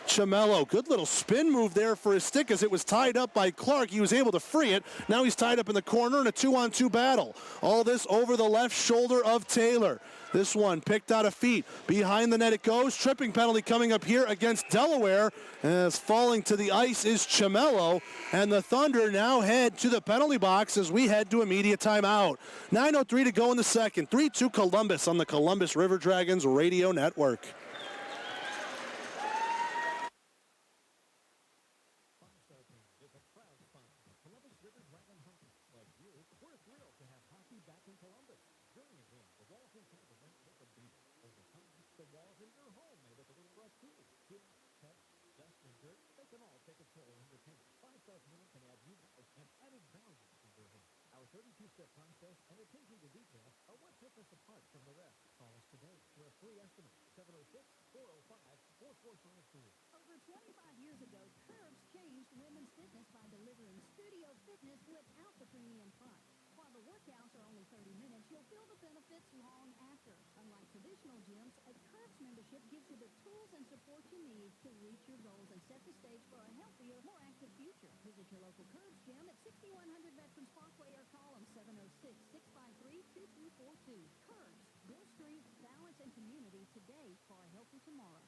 Chamello, good little spin move there for his stick as it was tied up by Clark. He was able to free it. Now he's tied up in the corner in a 2-on-2 battle. All this over the left shoulder of Taylor. This one picked out of feet. Behind the net it goes. Tripping penalty coming up here against Delaware. As falling to the ice is Chamello. And the Thunder now head to the penalty box as we head to immediate timeout. 9:03 to go in the second. 3-2 Columbus on the Columbus River Dragons Radio Network. Over 25 years ago, Curbs changed women's fitness by delivering studio fitness without the premium price. While the workouts are only 30 minutes, you'll feel the benefits long after. Unlike traditional gyms, a Curbs membership gives you the tools and support you need to reach your goals and set the stage for a healthier, more active future. Visit your local Curbs gym at 6100 Veterans Parkway or call them 706-653-2242. Curbs, build strength, balance, and community today for a healthy tomorrow.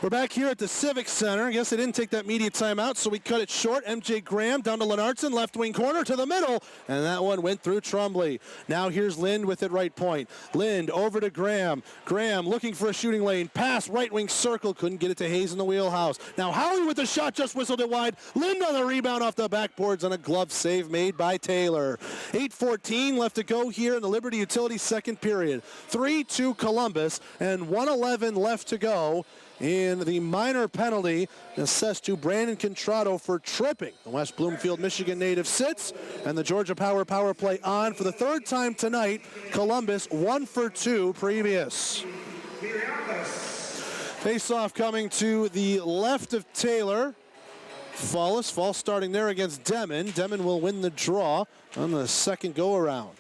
We're back here at the Civic Center. I guess they didn't take that media timeout, so we cut it short. MJ Graham down to Lennartson, left wing corner to the middle, and that one went through Tremblay. Now here's Lind with it right point. Lind over to Graham. Graham looking for a shooting lane. Pass right wing circle. Couldn't get it to Hayes in the wheelhouse. Now Howie with the shot, just whistled it wide. Lind on the rebound off the backboards on a glove save made by Taylor. 8:14 left to go here in the Liberty Utilities second period. 3-2 Columbus and 1:11 left to go in the minor penalty assessed to Brandon Contrado for tripping. The West Bloomfield, Michigan native sits, and the Georgia power play on for the 3rd time tonight. Columbus 1 for 2 previous. Face-off coming to the left of Taylor. Fall starting there against Demon. Demon will win the draw on the second go-around.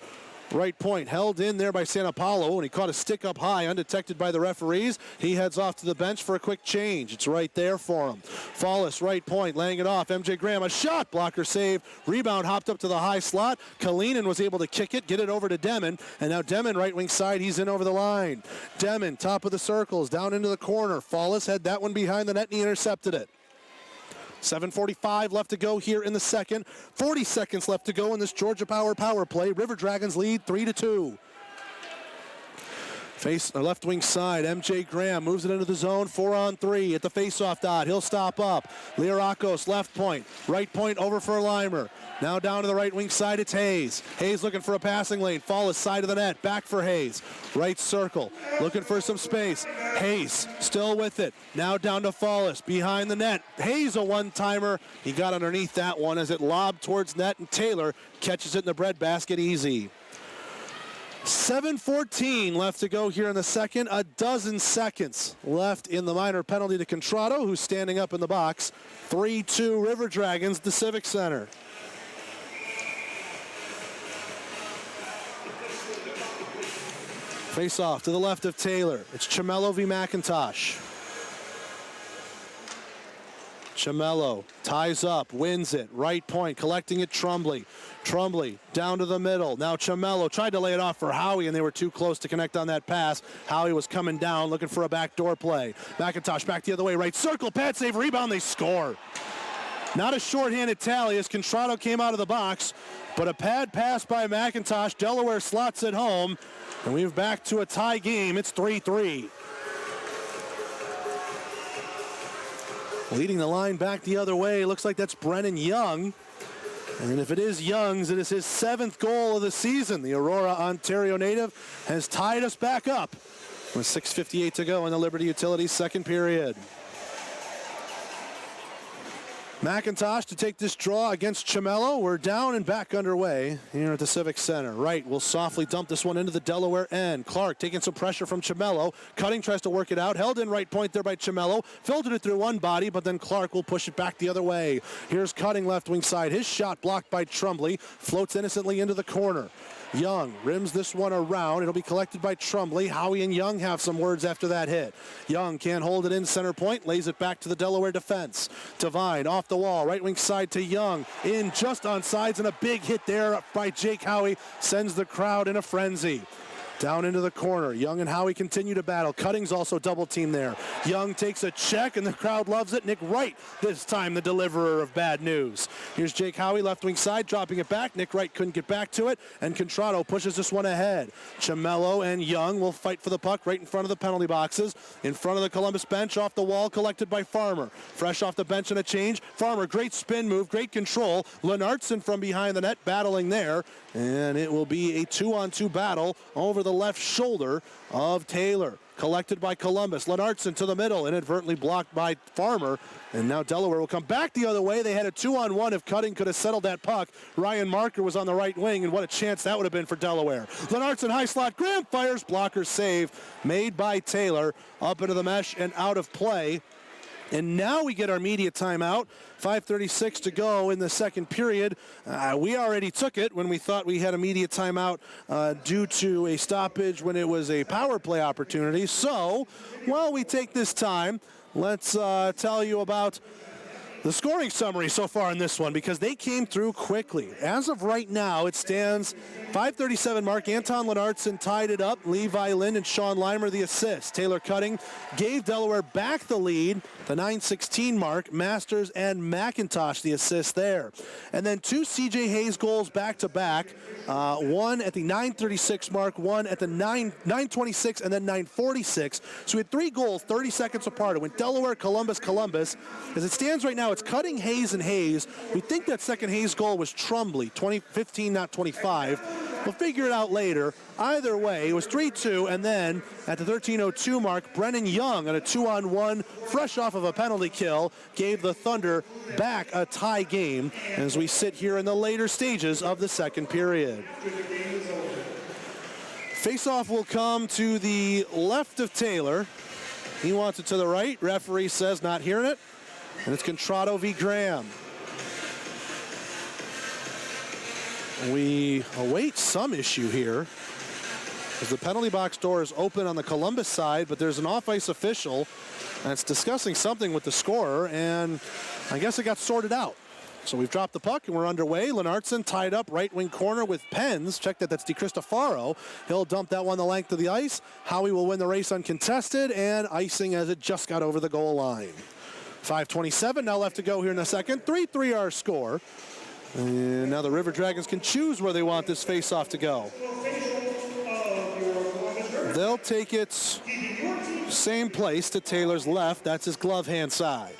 Right point held in there by Santa Paulo, and he caught a stick up high, undetected by the referees. He heads off to the bench for a quick change. It's right there for him. Fallis, right point, laying it off. MJ Graham, a shot, blocker save. Rebound hopped up to the high slot. Kalinin was able to kick it, get it over to Demon, and now Demon, right wing side, he's in over the line. Demon, top of the circles, down into the corner. Fallis had that one behind the net, and he intercepted it. 7:45 left to go here in the second. 40 seconds left to go in this Georgia Power play. River Dragons lead 3-2. Face left wing side, MJ Graham moves it into the zone, 4-on-3 at the faceoff dot. He'll stop up. Lirakos left point, right point over for Limer. Now down to the right wing side, it's Hayes. Hayes looking for a passing lane. Fallis side of the net, back for Hayes. Right circle, looking for some space. Hayes still with it. Now down to Fallis, behind the net. Hayes a one-timer. He got underneath that one as it lobbed towards net, and Taylor catches it in the breadbasket easy. 7:14 left to go here in the second. A dozen seconds left in the minor penalty to Contrado, who's standing up in the box. 3-2 River Dragons, the Civic Center. Face off to the left of Taylor. It's Chamello v. McIntosh. Chamello ties up, wins it, right point, collecting it Trumbley. Trumbley down to the middle. Now Chamello tried to lay it off for Howie, and they were too close to connect on that pass. Howie was coming down, looking for a backdoor play. McIntosh back the other way, right circle, pad save, rebound, they score. Not a shorthanded tally as Contrado came out of the box, but a pad pass by McIntosh. Delaware slots it home, and we're back to a tie game. It's 3-3. Leading the line back the other way, looks like that's Brennan Young. And if it is Young's, it is his 7th goal of the season. The Aurora, Ontario native has tied us back up with 6:58 to go in the Liberty Utilities second period. McIntosh to take this draw against Chamello. We're down and back underway here at the Civic Center. Wright will softly dump this one into the Delaware end. Clark taking some pressure from Chamello. Cutting tries to work it out. Held in right point there by Chamello. Filtered it through one body, but then Clark will push it back the other way. Here's Cutting left wing side. His shot blocked by Trumbley. Floats innocently into the corner. Young rims this one around. It'll be collected by Trumbley. Howie and Young have some words after that hit. Young can't hold it in center point. Lays it back to the Delaware defense. Devine off the wall. Right wing side to Young. In just on sides, and a big hit there by Jake Howie sends the crowd in a frenzy. Down into the corner. Young and Howie continue to battle. Cutting's also double team there. Young takes a check, and the crowd loves it. Nick Wright, this time the deliverer of bad news. Here's Jake Howie, left wing side, dropping it back. Nick Wright couldn't get back to it, and Contrado pushes this one ahead. Chamello and Young will fight for the puck right in front of the penalty boxes. In front of the Columbus bench, off the wall, collected by Farmer. Fresh off the bench and a change. Farmer, great spin move, great control. Lennartson from behind the net battling there, and it will be a 2-on-2 battle over the left shoulder of Taylor. Collected by Columbus. Lennartson to the middle, inadvertently blocked by Farmer. And now Delaware will come back the other way. They had a 2-on-1 if Cutting could have settled that puck. Ryan Marker was on the right wing, and what a chance that would have been for Delaware. Lennartson high slot. Graham fires. Blocker save made by Taylor. Up into the mesh and out of play. And now we get our media timeout. 5:36 to go in the second period. We already took it when we thought we had a media timeout due to a stoppage when it was a power play opportunity. So while we take this time, let's tell you about the scoring summary so far in this one, because they came through quickly. As of right now, it stands 5:37 mark. Anton Lennartson tied it up. Levi Lind and Sean Limer the assist. Taylor Cutting gave Delaware back the lead. The 9:16 mark. Masters and McIntosh the assist there. And then 2 CJ Hayes goals back to back. One at the 9:36 mark, one at the 9:26, and then 9:46. So we had 3 goals 30 seconds apart. It went Delaware, Columbus, Columbus. As it stands right now, it's Cutting, Hayes, and Hayes. We think that second Hayes goal was Trumbley, 2015, not 25. We'll figure it out later. Either way, it was 3-2, and then at the 13:02 mark, Brennan Young on a 2-on-1, fresh off of a penalty kill, gave the Thunder back a tie game as we sit here in the later stages of the second period. Faceoff will come to the left of Taylor. He wants it to the right. Referee says not hearing it, and it's Contrado v. Graham. we await some issue here, as the penalty box door is open on the Columbus side, but there's an off-ice official that's discussing something with the scorer, and I guess it got sorted out. So we've dropped the puck and we're underway. Lennartson tied up right wing corner with Pens. Check that, that's Di Cristofaro. He'll dump that one the length of the ice. Howie will win the race uncontested, and icing as it just got over the goal line. 5:27 now left to go here in the second. 3-3 our score. And now the River Dragons can choose where they want this face-off to go. They'll take it same place to Taylor's left. That's his glove hand side.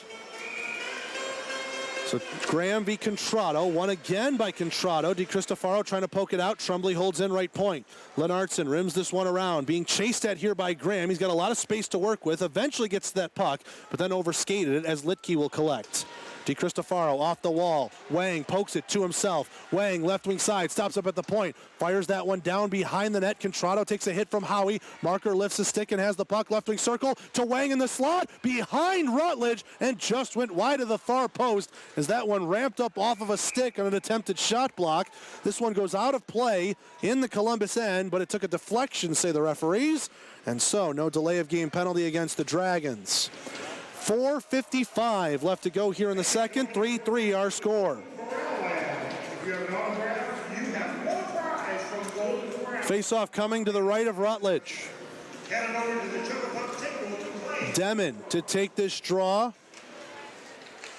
So Graham v. Contrado, won again by Contrado. Di Cristofaro trying to poke it out. Tremblay holds in right point. Lennartson rims this one around. Being chased at here by Graham. He's got a lot of space to work with. Eventually gets that puck, but then overskated it as Litke will collect. Di Cristofaro off the wall. Wang pokes it to himself. Wang left wing side, stops up at the point. Fires that one down behind the net. Contrado takes a hit from Howie. Marker lifts his stick and has the puck. Left wing circle to Wang in the slot. Behind Rutledge and just went wide of the far post as that one ramped up off of a stick on an attempted shot block. This one goes out of play in the Columbus end, but it took a deflection, say the referees. And so no delay of game penalty against the Dragons. 4:55 left to go here in the second. 3-3 our score. Face-off coming to the right of Rutledge. Demmin to take this draw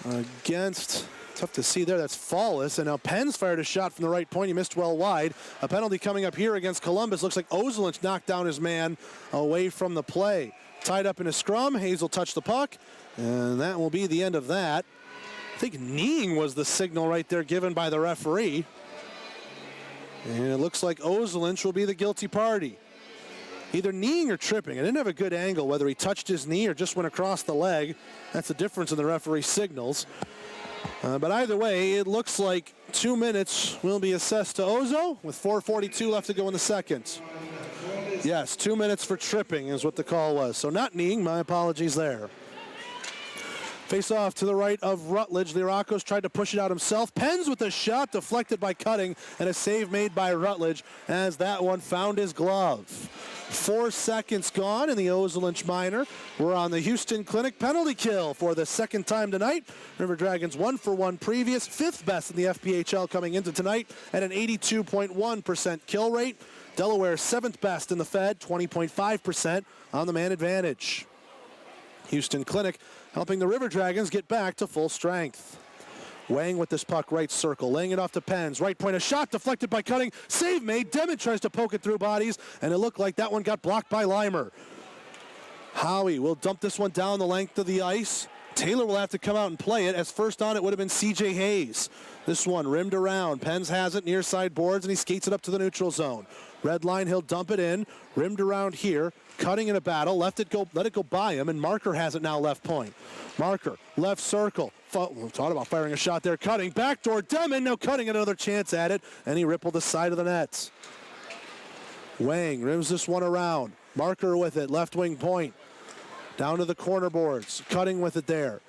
against, tough to see there, that's Fallis. And now Pens fired a shot from the right point. He missed well wide. A penalty coming up here against Columbus. Looks like Ozolinsh knocked down his man away from the play. Tied up in a scrum. Hazel touched the puck, and that will be the end of that. I think kneeing was the signal right there given by the referee. And it looks like Ozolinsh will be the guilty party. Either kneeing or tripping. I didn't have a good angle whether he touched his knee or just went across the leg. That's the difference in the referee signals. But either way, it looks like 2 minutes will be assessed to Ozo with 4:42 left to go in the second. Yes, 2 minutes for tripping is what the call was. So not kneeing, my apologies there. Face off to the right of Rutledge. Lirakos tried to push it out himself. Pens with a shot deflected by Cutting, and a save made by Rutledge as that one found his glove. 4 seconds gone in the Ozolinsh minor. We're on the Houston Clinic penalty kill for the second time tonight. River Dragons 1-for-1 previous, 5th best in the FPHL coming into tonight at an 82.1% kill rate. Delaware 7th best in the Fed, 20.5% on the man advantage. Houston Clinic helping the River Dragons get back to full strength. Wang with this puck right circle, laying it off to Pens. Right point, a shot deflected by Cutting. Save made. Demmin tries to poke it through bodies, and it looked like that one got blocked by Limer. Howie will dump this one down the length of the ice. Taylor will have to come out and play it, as first on it would have been C.J. Hayes. This one rimmed around. Pens has it near side boards, and he skates it up to the neutral zone. Red line, he'll dump it in. Rimmed around here. Cutting in a battle. Let it go by him, and Marker has it now left point. Marker, left circle. Thought about firing a shot there. Cutting, backdoor, Demmin, now Cutting another chance at it, and he rippled the side of the net. Wang rims this one around. Marker with it, left wing point. Down to the corner boards. Cutting with it there.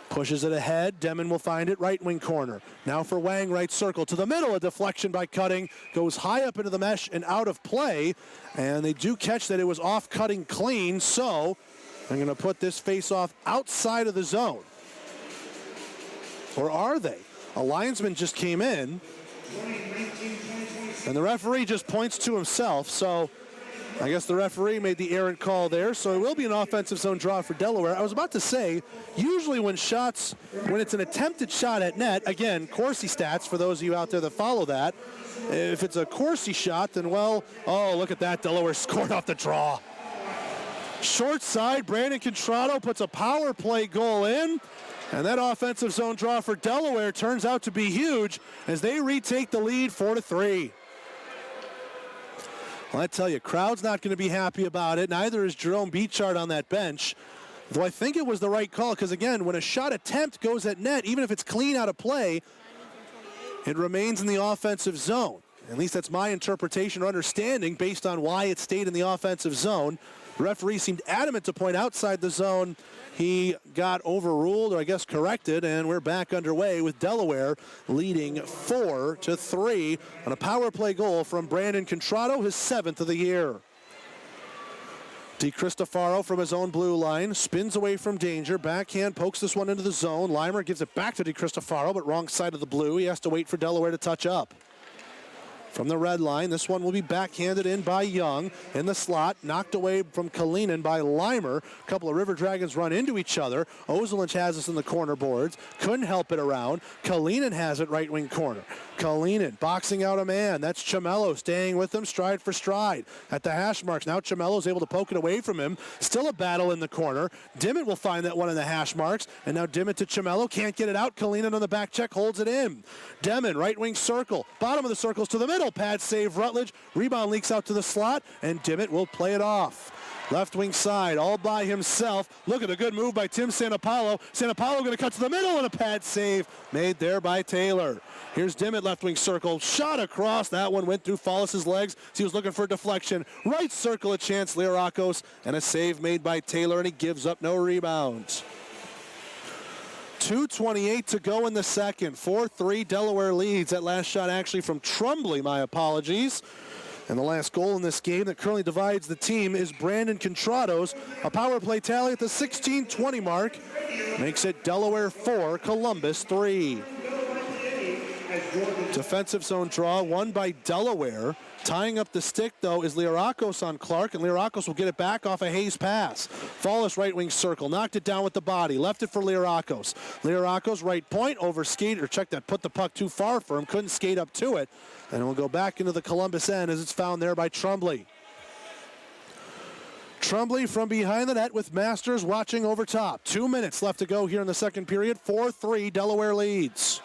Pushes it ahead. Demmin will find it. Right wing corner. Now for Wang, right circle. To the middle. A deflection by Cutting. Goes high up into the mesh and out of play. And they do catch that it was off Cutting clean. So I'm going to put this face-off outside of the zone. Or are they? A linesman just came in. And the referee just points to himself. So I guess the referee made the errant call there, so it will be an offensive zone draw for Delaware. I was about to say, usually when it's an attempted shot at net, again, Corsi stats for those of you out there that follow that, if it's a Corsi shot, then well, oh, look at that, Delaware scored off the draw. Short side, Brandon Contrado puts a power play goal in, and that offensive zone draw for Delaware turns out to be huge as they retake the lead 4-3. Well, I tell you, crowd's not going to be happy about it. Neither is Jerome Beachard on that bench. Though I think it was the right call because, again, when a shot attempt goes at net, even if it's clean out of play, it remains in the offensive zone. At least that's my interpretation or understanding based on why it stayed in the offensive zone. Referee seemed adamant to point outside the zone. He got overruled, or I guess corrected, and we're back underway with Delaware leading 4-3 on a power play goal from Brandon Contrado, his 7th of the year. DiCristofaro from his own blue line, spins away from danger, backhand, pokes this one into the zone. Leimer gives it back to DiCristofaro, but wrong side of the blue. He has to wait for Delaware to touch up. From the red line, this one will be backhanded in by Young in the slot, knocked away from Kalinin by Leimer. A couple of River Dragons run into each other. Ozelinch has us in the corner boards, couldn't help it around. Kalinin has it right wing corner. Kalinin boxing out a man. That's Chamello staying with him stride for stride. At the hash marks, now Chamello's able to poke it away from him. Still a battle in the corner. Dimmitt will find that one in the hash marks. And now Dimmitt to Chamello. Can't get it out. Kalinin on the back check holds it in. Demon, right wing circle. Bottom of the circles to the middle. Pad save Rutledge. Rebound leaks out to the slot. And Dimmitt will play it off. Left wing side, all by himself. Look at the good move by Tim Santapalo. Santapalo going to cut to the middle and a pad save made there by Taylor. Here's Dimmitt, left wing circle, shot across. That one went through Follis's legs. He was looking for a deflection. Right circle, a chance, Lirakos, and a save made by Taylor, and he gives up no rebounds. 2:28 to go in the second. 4-3 Delaware leads. That last shot actually from Trumbley, my apologies. And the last goal in this game that currently divides the team is Brandon Contrado's. A power play tally at the 16:20 mark makes it Delaware 4, Columbus 3. Defensive zone draw won by Delaware. Tying up the stick, though, is Lirakos on Clark, and Lirakos will get it back off a Hayes pass. Follis right wing circle, knocked it down with the body, left it for Lirakos. Lirakos right point, over skate, or check that, put the puck too far for him, couldn't skate up to it. And it will go back into the Columbus end as it's found there by Trumbley. Trumbley from behind the net with Masters watching over top. 2 minutes left to go here in the second period. 4-3 Delaware leads.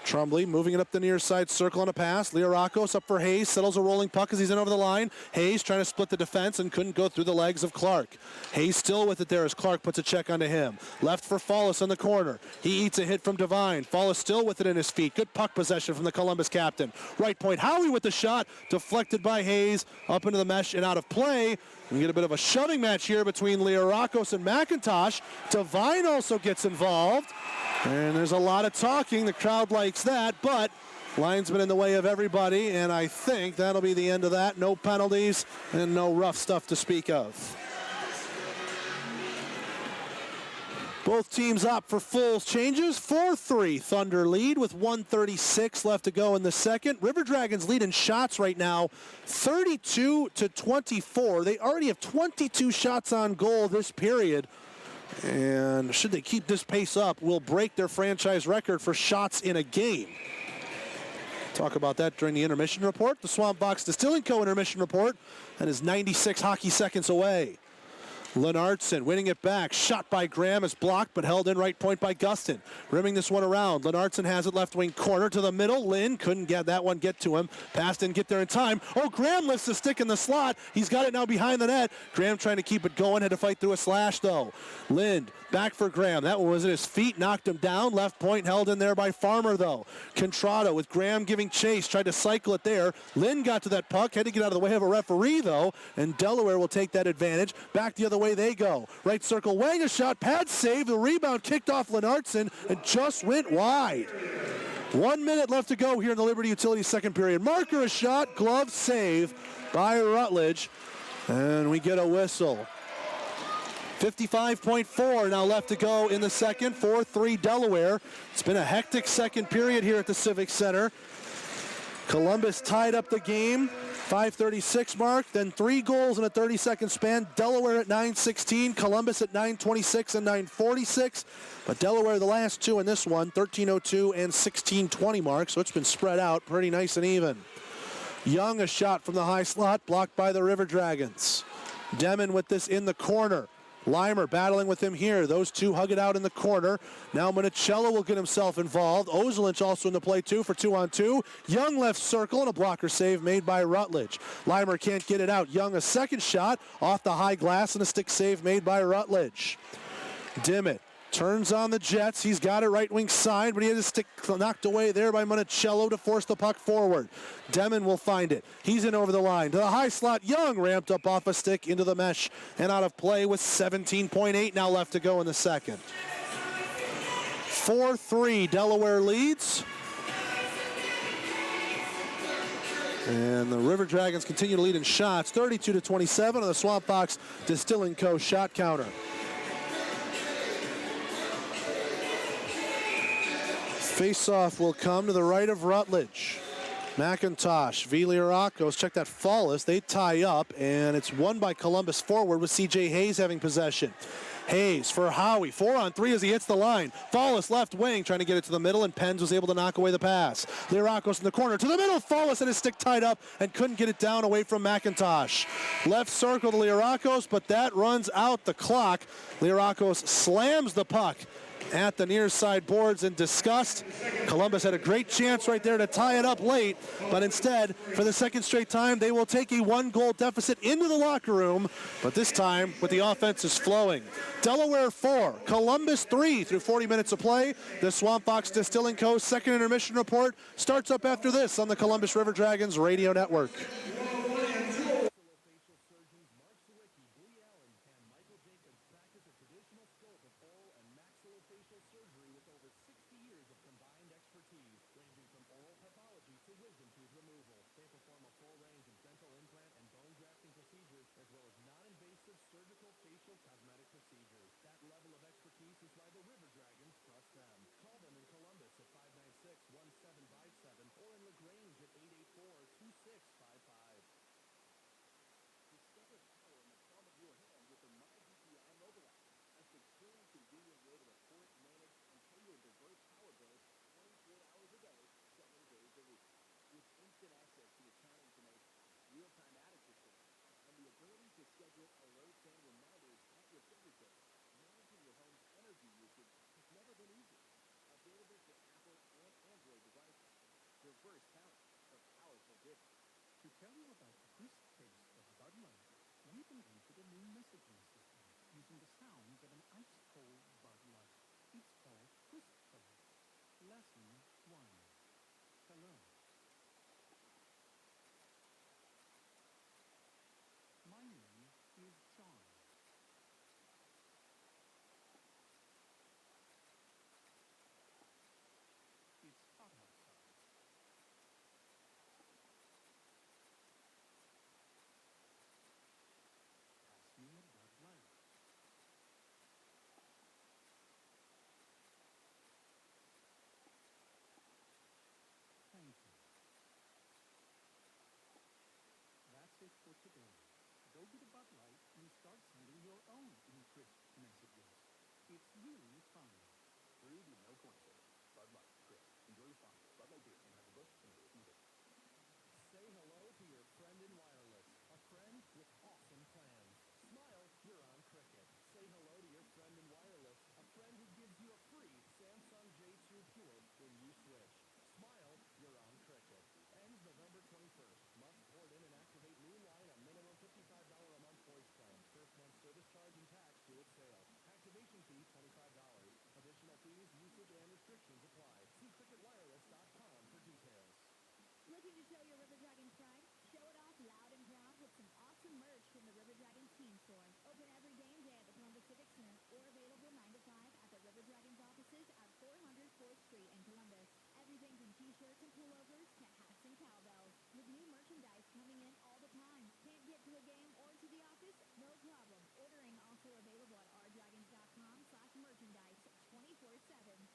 Trumbley moving it up the near side circle on a pass. Lirakos up for Hayes, settles a rolling puck as he's in over the line. Hayes trying to split the defense and couldn't go through the legs of Clark. Hayes still with it there as Clark puts a check onto him. Left for Follis on the corner. He eats a hit from Devine. Follis still with it in his feet. Good puck possession from the Columbus captain. Right point, Howie with the shot, deflected by Hayes, up into the mesh and out of play. We get a bit of a shoving match here between Lirakos and McIntosh. Devine also gets involved. And there's a lot of talking. The crowd likes that, but linesman in the way of everybody, and I think that'll be the end of that. No penalties and no rough stuff to speak of. Both teams up for full changes. 4-3 Thunder lead with 1:36 left to go in the second. River Dragons lead in shots right now, 32-24. They already have 22 shots on goal this period. And should they keep this pace up, will break their franchise record for shots in a game. Talk about that during the intermission report. The Swamp Box Distilling Co. intermission report. That is 96 hockey seconds away. Lennartson winning it back. Shot by Graham is blocked, but held in right point by Gustin. Rimming this one around. Lennartson has it left wing corner to the middle. Lynn couldn't get that one get to him. Pass didn't get there in time. Oh, Graham lifts the stick in the slot. He's got it now behind the net. Graham trying to keep it going. Had to fight through a slash, though. Lind back for Graham. That one was at his feet. Knocked him down. Left point held in there by Farmer, though. Contrado with Graham giving chase. Tried to cycle it there. Lind got to that puck. Had to get out of the way of a referee, though. And Delaware will take that advantage. Back the other way they go. Right circle, Wang a shot, pad save, the rebound kicked off Lennartson and just went wide. 1 minute left to go here in the Liberty Utilities second period. Marker a shot, glove save by Rutledge, and we get a whistle. 55.4 now left to go in the second, 4-3 Delaware. It's been a hectic second period here at the Civic Center. Columbus tied up the game, 5:36 mark, then 3 goals in a 30-second span. Delaware at 9:16, Columbus at 9:26 and 9:46. But Delaware the last 2 in this one, 13:02 and 16:20 mark, so it's been spread out pretty nice and even. Young a shot from the high slot, blocked by the River Dragons. Demon with this in the corner. Leimer battling with him here. Those two hug it out in the corner. Now Monicello will get himself involved. Ozelinch also in the play too for 2-on-2. Young left circle and a blocker save made by Rutledge. Leimer can't get it out. Young a second shot off the high glass and a stick save made by Rutledge. Dimmitt Turns on the Jets. He's got it right wing side, but he had his stick knocked away there by Monticello to force the puck forward. Demon will find it. He's in over the line. To the high slot. Young ramped up off a stick into the mesh and out of play with 17.8 now left to go in the second. 4-3, Delaware leads. And the River Dragons continue to lead in shots, 32-27 on the Swamp Fox Distilling Co. shot counter. Face-off will come to the right of Rutledge. McIntosh, Viliarakos, check that Fallis. They tie up, and it's won by Columbus forward with C.J. Hayes having possession. Hayes for Howie, 4-on-3 as he hits the line. Fallis left wing trying to get it to the middle, and Penns was able to knock away the pass. Lirakos in the corner to the middle. Fallis had his stick tied up and couldn't get it down away from McIntosh. Left circle to Lirakos, but that runs out the clock. Lirakos slams the puck at the near side boards in disgust. Columbus had a great chance right there to tie it up late, but instead, for the second straight time, they will take a 1-goal deficit into the locker room, but this time with the offenses flowing. Delaware 4, Columbus 3 through 40 minutes of play. The Swamp Fox Distilling Co. second intermission report starts up after this on the Columbus River Dragons radio network. Looking to show your River Dragons pride? Show it off loud and proud with some awesome merch from the River Dragons team store. Open every game day at the Columbus Civic Center or available 9 to 5 at the River Dragons offices at 400 4th Street in Columbus. Everything from t-shirts and pullovers to hats and cowbells. With new merchandise coming in all the time. Can't get to a game or to the office? No problem. Ordering also available at rdragons.com/merchandise 24/7.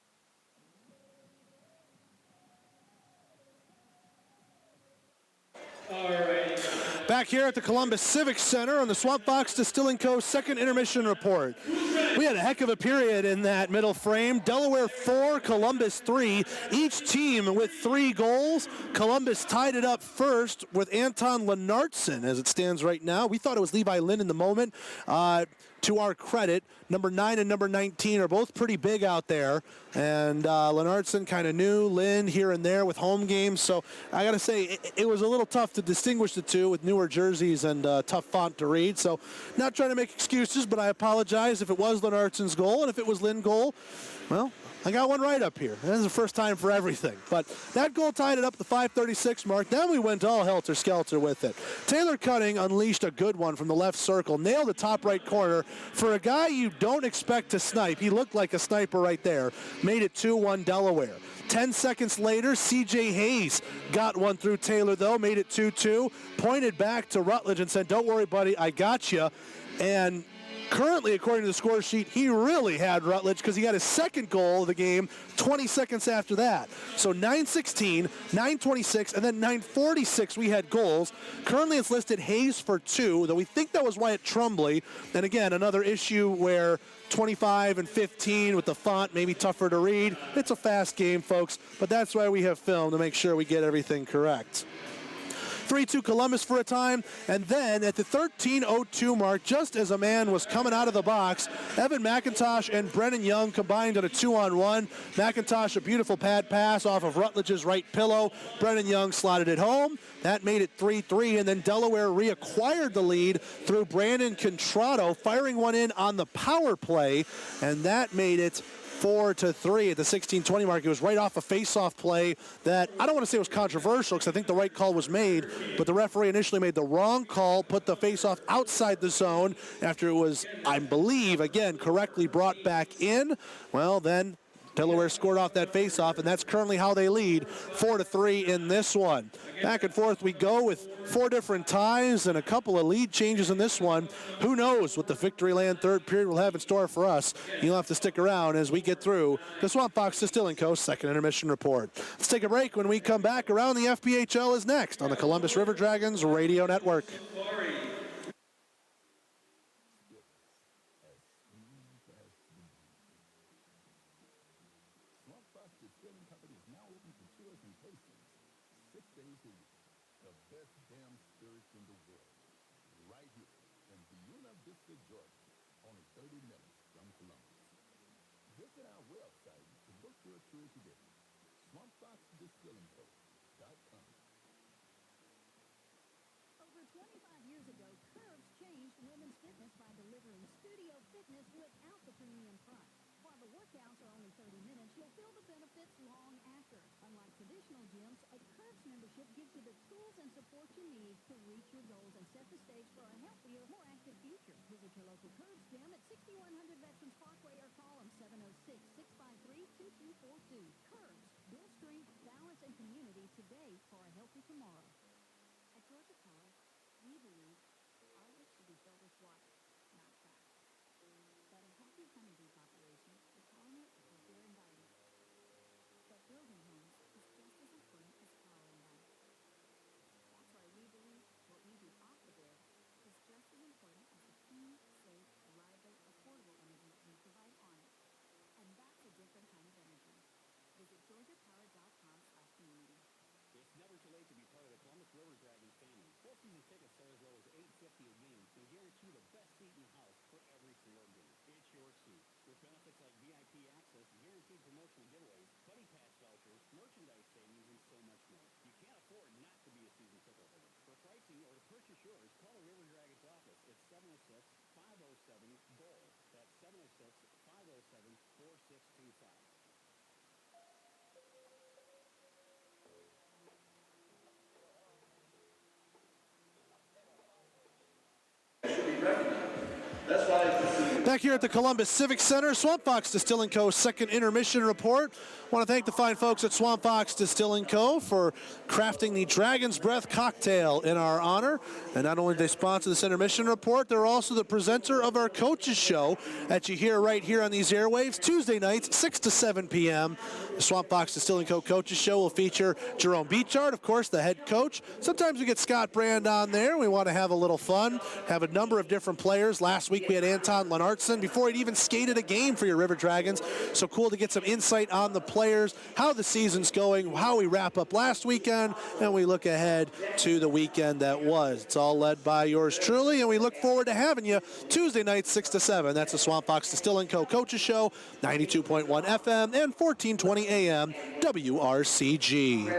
Back here at the Columbus Civic Center on the Swamp Fox Distilling Co. second intermission report. We had a heck of a period in that middle frame. Delaware 4, Columbus 3. Each team with 3 goals. Columbus tied it up first with Anton Lenartson as it stands right now. We thought it was Levi Lynn in the moment. to our credit, number 9 and number 19 are both pretty big out there. And Lennartson kind of new, Lynn here and there with home games. So I got to say, it was a little tough to distinguish the two with newer jerseys and tough font to read. So not trying to make excuses, but I apologize if it was Lennartson's goal. And if it was Lynn goal, well, I got one right up here. This is the first time for everything. But that goal tied it up at the 5:36 mark. Then we went all helter-skelter with it. Taylor Cutting unleashed a good one from the left circle. Nailed the top right corner. For a guy you don't expect to snipe, he looked like a sniper right there. Made it 2-1 Delaware. 10 seconds later, C.J. Hayes got one through Taylor, though. Made it 2-2. Pointed back to Rutledge and said, "Don't worry, buddy, I got you." And currently, according to the score sheet, he really had Rutledge because he got his second goal of the game 20 seconds after that. So 9:16, 9:26, and then 9:46 we had goals. Currently it's listed Hayes for 2, though we think that was Wyatt Trumbley. And again, another issue where 25 and 15 with the font maybe tougher to read. It's a fast game, folks, but that's why we have film to make sure we get everything correct. 3-2 Columbus for a time, and then at the 13:02 mark, just as a man was coming out of the box, Evan McIntosh and Brennan Young combined on a 2-on-1. McIntosh, a beautiful pad pass off of Rutledge's right pillow. Brennan Young slotted it home. That made it 3-3, and then Delaware reacquired the lead through Brandon Contrato, firing one in on the power play, and that made it 4-3 at the 16:20 mark. It was right off a face-off play that I don't want to say was controversial because I think the right call was made, but the referee initially made the wrong call, put the face-off outside the zone after it was, I believe, again, correctly brought back in. Well, then Delaware scored off that face-off, and that's currently how they lead, 4-3 in this one. Back and forth we go with 4 different ties and a couple of lead changes in this one. Who knows what the Victoryland third period will have in store for us? You'll have to stick around as we get through the Swamp Fox Distilling Co. second intermission report. Let's take a break. When we come back, Around the FPHL is next on the Columbus River Dragons Radio Network. Over 25 years ago, Curves changed women's fitness by delivering studio fitness without the premium price. While the workouts are only 30 minutes, you'll feel the benefits long after. Unlike traditional gyms, a Curves membership gives you the tools and support you need to reach your goals and set the stage for a healthier, more active future. Visit your local Curves gym at 6100 Veterans Parkway or call them 706-653-2242. Curves, build strength, balance, and community today for a healthy tomorrow. At Georgia Power, we believe our work should be filled with water, not trash. That a healthy honeybee population will pollinate a healthier environment. That building homes is just as important as powering them. That's why we believe what we do off the grid is just as important as the clean, safe, reliable, affordable energy we provide on it. And that's a different kind of energy. Visit GeorgiaPower.com/community. It's never too late to be part of the Columbus River Dragons family. Full season tickets start as low as $8.50 a game and guarantee the best seat in the house for every single game. It's your seat. With benefits like VIP access, guaranteed promotional giveaways, buddy pass vouchers, merchandise savings, and so much more. You can't afford not to be a season ticket holder. For pricing or to purchase yours, call the River Dragons office at 706-507-GOAL. That's 706-507-4625. Back here at the Columbus Civic Center, Swamp Fox Distilling Co. second intermission report. Want to thank the fine folks at Swamp Fox Distilling Co. for crafting the Dragon's Breath cocktail in our honor. And not only do they sponsor this intermission report, they're also the presenter of our coaches show that you hear right here on these airwaves, Tuesday nights, 6 to 7 p.m. The Swamp Fox Distilling Co. coaches show will feature Jerome Beachard, of course, the head coach. Sometimes we get Scott Brand on there. We want to have a little fun, have a number of different players. Last week we had Anton Lennart Hartson before he'd even skated a game for your River Dragons. So cool to get some insight on the players, how the season's going, how we wrap up last weekend, and we look ahead to the weekend that was. It's all led by yours truly, and we look forward to having you Tuesday night, 6 to 7. That's the Swamp Fox Distilling Co. Coaches Show, 92.1 FM and 1420 AM WRCG.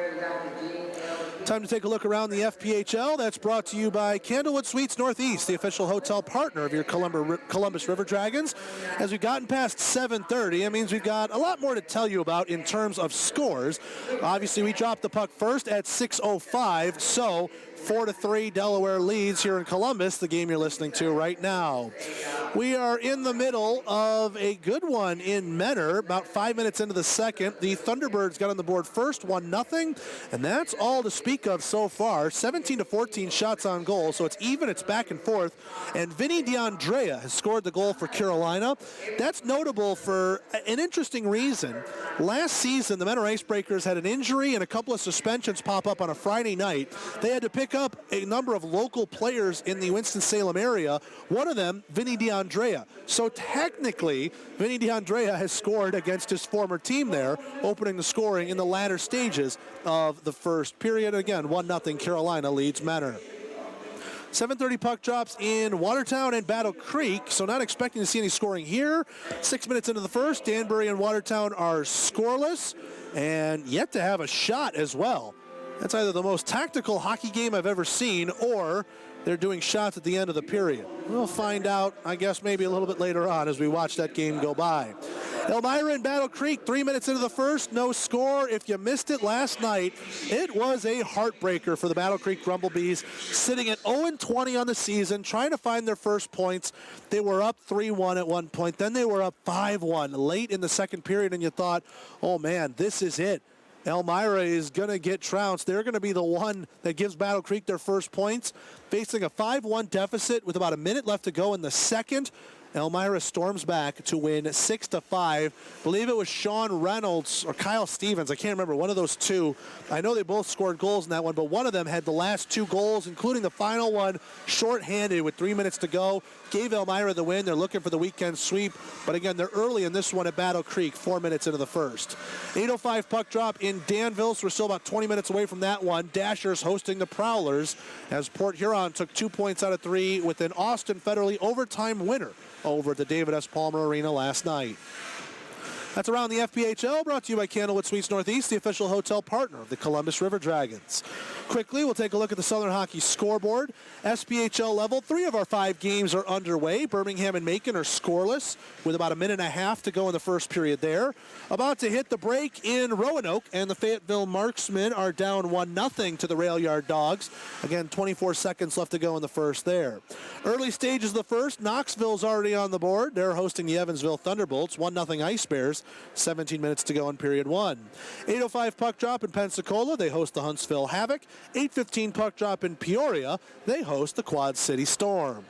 Time to take a look around the FPHL. That's brought to you by Candlewood Suites Northeast, the official hotel partner of your Columbus River Dragons. As we've gotten past 7:30, it means we've got a lot more to tell you about in terms of scores. Obviously, we dropped the puck first at 6:05, so 4-3 Delaware leads here in Columbus, the game you're listening to right now. We are in the middle of a good one in Menor. About 5 minutes into the second, the Thunderbirds got on the board first, 1-0, and that's all to speak of so far. 17-14 shots on goal, so it's even, it's back and forth, and Vinny DeAndrea has scored the goal for Carolina. That's notable for an interesting reason. Last season, the Menor Icebreakers had an injury and a couple of suspensions pop up on a Friday night. They had to pick up a number of local players in the Winston-Salem area, one of them, Vinny DeAndrea. So technically, Vinny DeAndrea has scored against his former team there, opening the scoring in the latter stages of the first period. Again, 1-0 Carolina leads Menor. 7:30 puck drops in Watertown and Battle Creek, so not expecting to see any scoring here. 6 minutes into the first, Danbury and Watertown are scoreless and yet to have a shot as well. That's either the most tactical hockey game I've ever seen, or they're doing shots at the end of the period. We'll find out, I guess, maybe a little bit later on as we watch that game go by. Elmira and Battle Creek, 3 minutes into the first, no score. If you missed it last night, it was a heartbreaker for the Battle Creek Grumblebees, sitting at 0-20 on the season, trying to find their first points. They were up 3-1 at one point, then they were up 5-1 late in the second period, and you thought, oh man, this is it. Elmira is going to get trounced. They're going to be the one that gives Battle Creek their first points. Facing a 5-1 deficit with about a minute left to go in the second, Elmira storms back to win 6-5. I believe it was Sean Reynolds or Kyle Stevens. I can't remember, one of those two. I know they both scored goals in that one, but one of them had the last two goals, including the final one, shorthanded with 3 minutes to go. Gave Elmira the win. They're looking for the weekend sweep, but again, they're early in this one at Battle Creek, 4 minutes into the first. 8:05 puck drop in Danville, so we're still about 20 minutes away from that one. Dashers hosting the Prowlers as Port Huron took 2 points out of 3 with an Austin Federally overtime winner over at the David S. Palmer Arena last night. That's around the FPHL, brought to you by Candlewood Suites Northeast, the official hotel partner of the Columbus River Dragons. Quickly, we'll take a look at the Southern Hockey scoreboard. SPHL level, 3 of our 5 games are underway. Birmingham and Macon are scoreless with about a minute and a half to go in the first period there. About to hit the break in Roanoke, and the Fayetteville Marksmen are down 1-0 to the Rail Yard Dogs. Again, 24 seconds left to go in the first there. Early stages of the first, Knoxville's already on the board. They're hosting the Evansville Thunderbolts, 1-0 Ice Bears. 17 minutes to go in period 1. 8:05 puck drop in Pensacola. They host the Huntsville Havoc. 8:15 puck drop in Peoria. They host the Quad City Storm.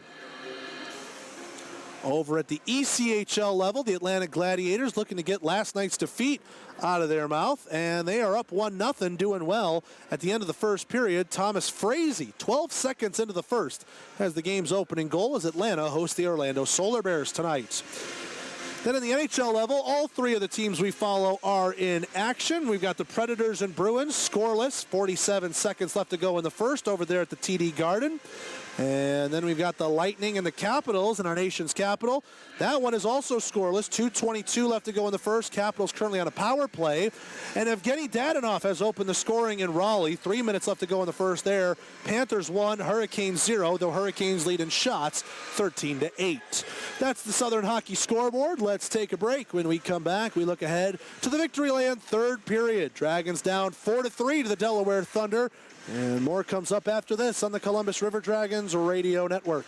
Over at the ECHL level, the Atlanta Gladiators looking to get last night's defeat out of their mouth, and they are up 1-0, doing well at the end of the first period. Thomas Frazee, 12 seconds into the first, has the game's opening goal as Atlanta hosts the Orlando Solar Bears tonight. Then in the NHL level, all 3 of the teams we follow are in action. We've got the Predators and Bruins, scoreless, 47 seconds left to go in the first over there at the TD Garden. And then we've got the Lightning and the Capitals in our nation's capital. That one is also scoreless. 2:22 left to go in the first. Capitals currently on a power play. And Evgeny Dadonov has opened the scoring in Raleigh. 3 minutes left to go in the first there. Panthers 1, Hurricanes 0, though Hurricanes lead in shots 13-8. That's the Southern Hockey scoreboard. Let's take a break. When we come back, we look ahead to the Victoryland third period. Dragons down 4-3 to the Delaware Thunder. And more comes up after this on the Columbus River Dragons Radio Network.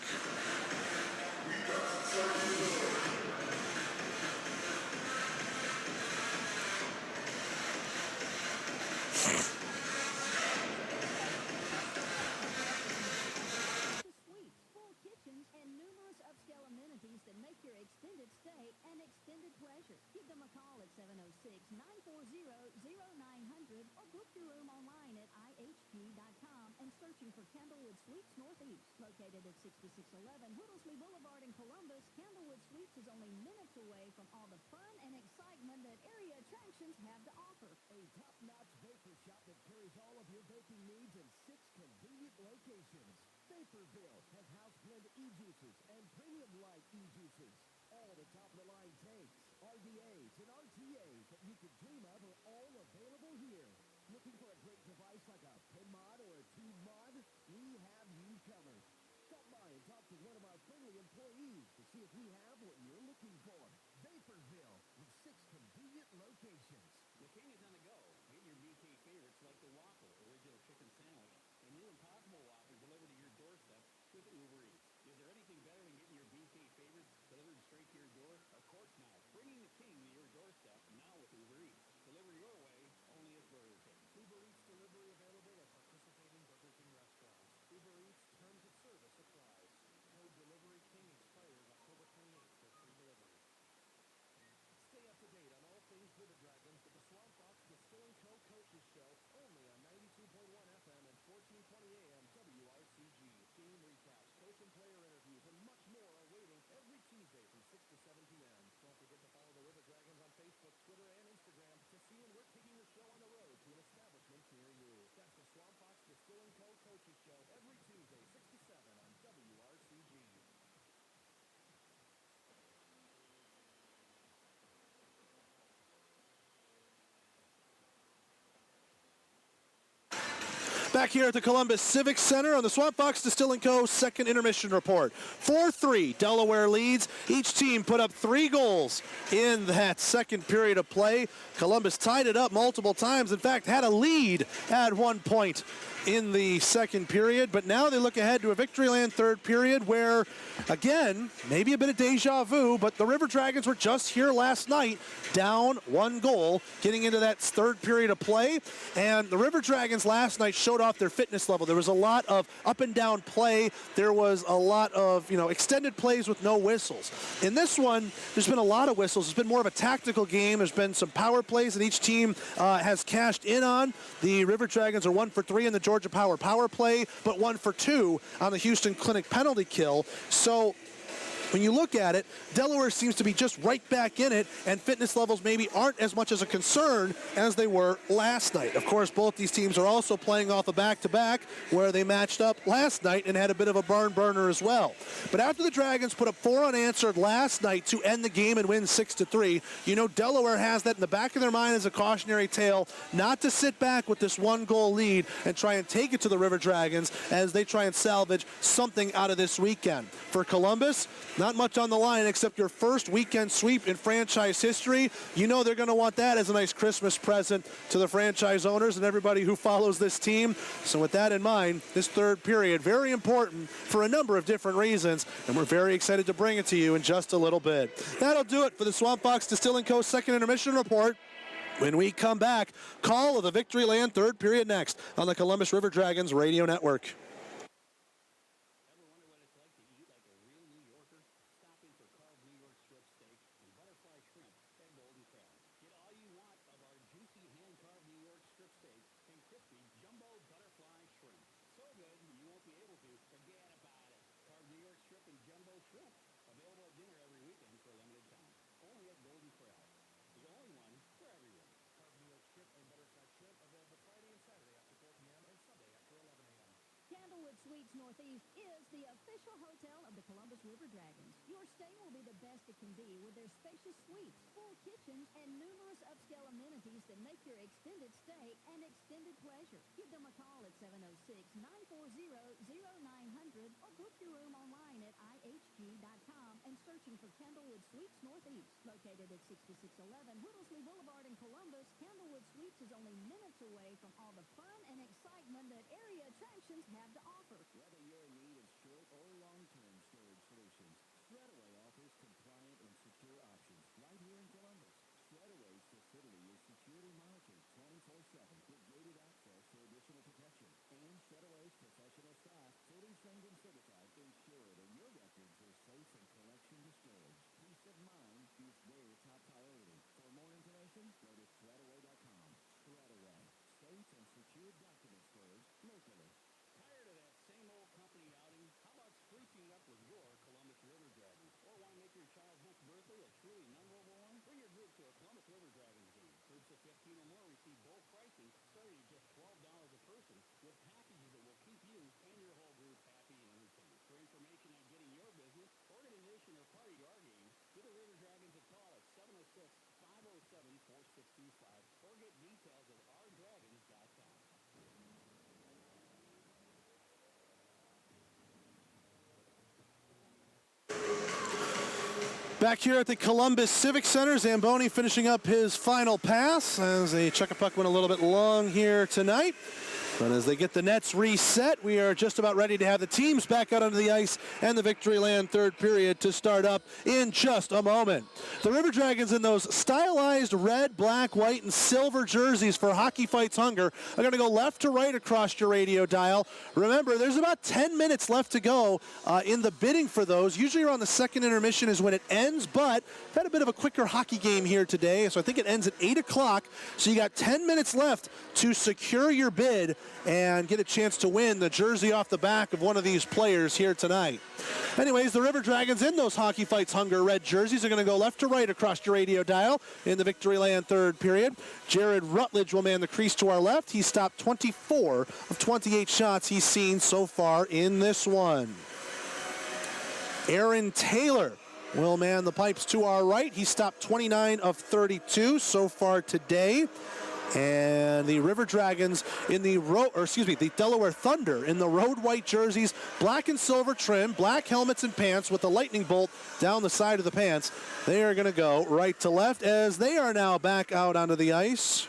Suites, full kitchens, and numerous upscale amenities that make your extended stay an extended pleasure. Give them a call at 706-940-0900 or book your room online at ihg.com and searching for Candlewood Suites Northeast. Located at 6611 Whittlesey Boulevard in Columbus, Candlewood Suites is only minutes away from all the fun and excitement that area attractions have to offer. A top-notch vapor shop that carries all of your vaping needs in 6 convenient locations. Vaporville has house blend e-juices and premium light e-juices. All the top-of-the-line tanks, RDAs, and RTAs that you could dream of are all available here. Looking for a great device like a PinMod or a TubeMod? We have you covered. Stop by and talk to one of our friendly employees to see if we have what you're looking for. Vaporville with 6 convenient locations. The king is on the go. Get your BK favorites like the Waffle Original Chicken Sandwich and new Impossible Whopper delivered to your doorstep with Uber Eats. Is there anything better than getting your BK favorites delivered straight to your door? Of course not. Bringing the king to your doorstep now with Uber Eats. Deliver your way only at Burger King. Uber Eats delivery available at participating Burger King restaurants. Uber Eats terms of service applies. Code Delivery King expires October 28th for free delivery. Stay up to date on all things River Dragons with the Swamp Fox Distilling Co. Coaches Show only on 92.1 FM and 1420 AM WRCG. Game recaps, coach and player interviews, and much more are waiting every Tuesday from 6 to 7 p.m. Don't forget to follow the River Dragons on Facebook, Twitter, and Instagram to see when we're taking the show on the road to an establishment near you. That's the Swamp Fox Distilling Co. Coaches Show every Tuesday, 6 to 7 on WRCG. Back here at the Columbus Civic Center on the Swamp Fox Distilling Co. second intermission report. 4-3 Delaware leads. Each team put up 3 goals in that second period of play. Columbus tied it up multiple times. In fact, had a lead at one point in the second period, but now they look ahead to a Victoryland third period where, again, maybe a bit of deja vu, but the River Dragons were just here last night, down 1 goal, getting into that third period of play, and the River Dragons last night showed off their fitness level. There was a lot of up and down play. There was a lot of, extended plays with no whistles. In this one, there's been a lot of whistles. It's been more of a tactical game. There's been some power plays that each team has cashed in on. The River Dragons are 1 for 3 in the Georgia power play, but 1 for 2 on the Houston Clinic penalty kill. So when you look at it, Delaware seems to be just right back in it, and fitness levels maybe aren't as much as a concern as they were last night. Of course, both these teams are also playing off a back-to-back where they matched up last night and had a bit of a barn burner as well. But after the Dragons put up 4 unanswered last night to end the game and win 6-3, Delaware has that in the back of their mind as a cautionary tale not to sit back with this 1-goal lead and try and take it to the River Dragons as they try and salvage something out of this weekend. For Columbus, not much on the line except your first weekend sweep in franchise history. They're going to want that as a nice Christmas present to the franchise owners and everybody who follows this team. So with that in mind, this third period, very important for a number of different reasons, and we're very excited to bring it to you in just a little bit. That'll do it for the Swamp Fox Distilling Co. second intermission report. When we come back, call of the Victoryland third period next on the Columbus River Dragons radio network. Candlewood Suites Northeast is the official hotel of the Columbus River Dragons. Your stay will be the best it can be with their spacious suites, full kitchens, and numerous upscale amenities that make your extended stay an extended pleasure. Give them a call at 706-940-0900 or book your room online at ihg.com and searching for Candlewood Suites Northeast. Located at 6611 Whittlesey Boulevard in Columbus, Candlewood Suites is only minutes away from all the fun and excitement that area attractions have to offer. Whether you're in need of short or long-term storage solutions, Shredaway offers compliant and secure options right here in Columbus. Shredaway's facility is security monitored 24/7 with gated access for additional protection. And Shredaway's professional staff, fully trained and certified, ensure that your records are safe from collection to storage. Peace of mind is their top priority. For more information, go to shredaway.com. Shredaway, safe and secure document storage locally. your child's next birthday a truly memorable one? Bring your group to a Columbus River Dragons game. Groups of 15 or more receive bowl pricing starting at just $12 a person with packages that will keep you and your whole group happy and entertained. For information on getting your business, organization, or party to our game, give the River Dragons a call at 706-507-4625 or get details at ourdragons.com. Back here at the Columbus Civic Center, Zamboni finishing up his final pass as the check-a-puck went a little bit long here tonight. But as they get the nets reset, we are just about ready to have the teams back out onto the ice and the Victoryland third period to start up in just a moment. The River Dragons in those stylized red, black, white, and silver jerseys for Hockey Fights Hunger are going to go left to right across your radio dial. Remember, there's about 10 minutes left to go in the bidding for those. Usually around the second intermission is when it ends, but we've had a bit of a quicker hockey game here today, so I think it ends at 8 o'clock. So you got 10 minutes left to secure your bid and get a chance to win the jersey off the back of one of these players here tonight. Anyways, the River Dragons in those Hockey Fights Hunger red jerseys are going to go left to right across your radio dial in the Victoryland third period. Jared Rutledge will man the crease to our left. He stopped 24 of 28 shots he's seen so far in this one. Aaron Taylor will man the pipes to our right. He stopped 29 of 32 so far today. And the River Dragons in the the Delaware Thunder in the road white jerseys, black and silver trim, black helmets and pants with the lightning bolt down the side of the pants. They are going to go right to left as they are now back out onto the ice.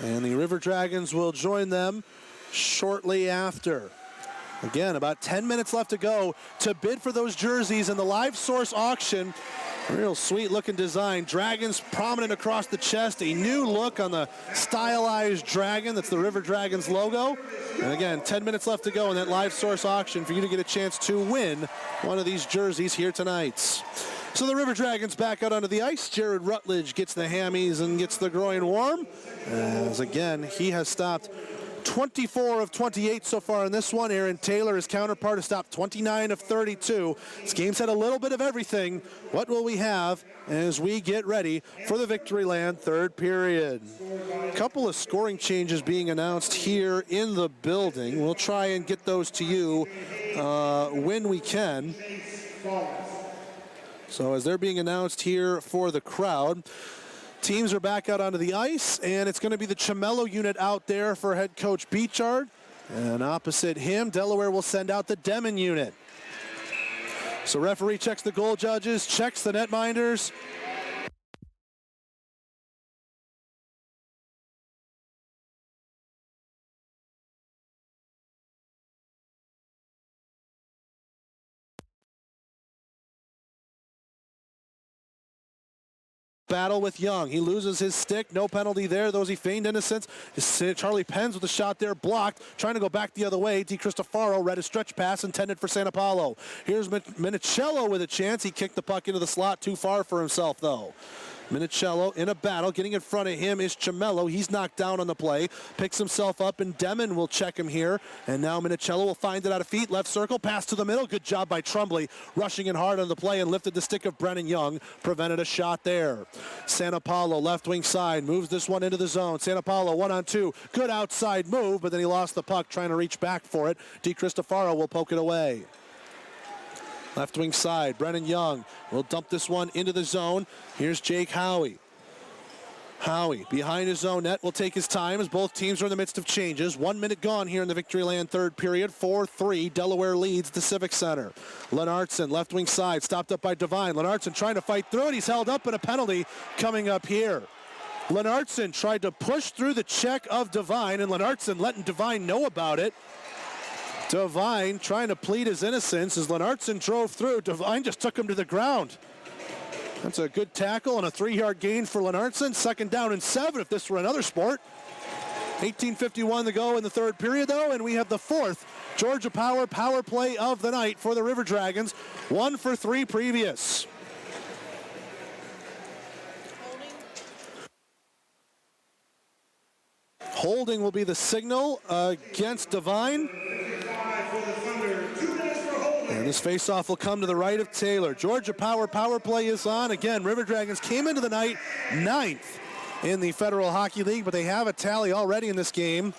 And the River Dragons will join them shortly after. Again, about 10 minutes left to go to bid for those jerseys in the Live Source auction. Real sweet looking design. Dragons prominent across the chest. A new look on the stylized dragon. That's the River Dragons logo. And again, 10 minutes left to go in that Live Source auction for you to get a chance to win one of these jerseys here tonight. So the River Dragons back out onto the ice. Jared Rutledge gets the hammies and gets the groin warm. As again, he has stopped 24 of 28 so far in this one. Aaron Taylor, his counterpart, has stopped 29 of 32. This game's had a little bit of everything. What will we have as we get ready for the Victoryland third period? A couple of scoring changes being announced here in the building. We'll try and get those to you when we can. So as they're being announced here for the crowd, teams are back out onto the ice, and it's going to be the Chamello unit out there for head coach Beachard. And opposite him, Delaware will send out the Demon unit. So referee checks the goal judges, checks the netminders. Battle with Young. He loses his stick. No penalty there. Those he feigned innocence. Charlie Pens with a shot there blocked. Trying to go back the other way. Di Cristofaro read a stretch pass intended for Santa Paulo. Here's Minicello with a chance. He kicked the puck into the slot too far for himself though. Minicello in a battle. Getting in front of him is Chamello. He's knocked down on the play. Picks himself up, and Demon will check him here. And now Minicello will find it out of feet. Left circle. Pass to the middle. Good job by Trumbley. Rushing in hard on the play and lifted the stick of Brennan Young. Prevented a shot there. Santa Paulo, left wing side. Moves this one into the zone. Santa Paulo 1-on-2. Good outside move, but then he lost the puck trying to reach back for it. Di Cristofaro will poke it away. Left wing side, Brennan Young will dump this one into the zone. Here's Jake Howie. Howie behind his own net will take his time as both teams are in the midst of changes. 1 minute gone here in the Victoryland third period. 4-3, Delaware leads the Civic Center. Lennartson, left wing side, stopped up by Devine. Lennartson trying to fight through it. He's held up, and a penalty coming up here. Lennartson tried to push through the check of Devine, and Lennartson letting Devine know about it. Devine trying to plead his innocence as Lennartson drove through. Devine just took him to the ground. That's a good tackle and a 3-yard gain for Lennartson. Second down and 7 if this were another sport. 18:51 to go in the third period though, and we have the fourth Georgia Power power play of the night for the River Dragons. 1 for 3 previous. Holding will be the signal against Devine. And this faceoff will come to the right of Taylor. Georgia power play is on. Again, River Dragons came into the night 9th in the Federal Hockey League, but they have a tally already in this game.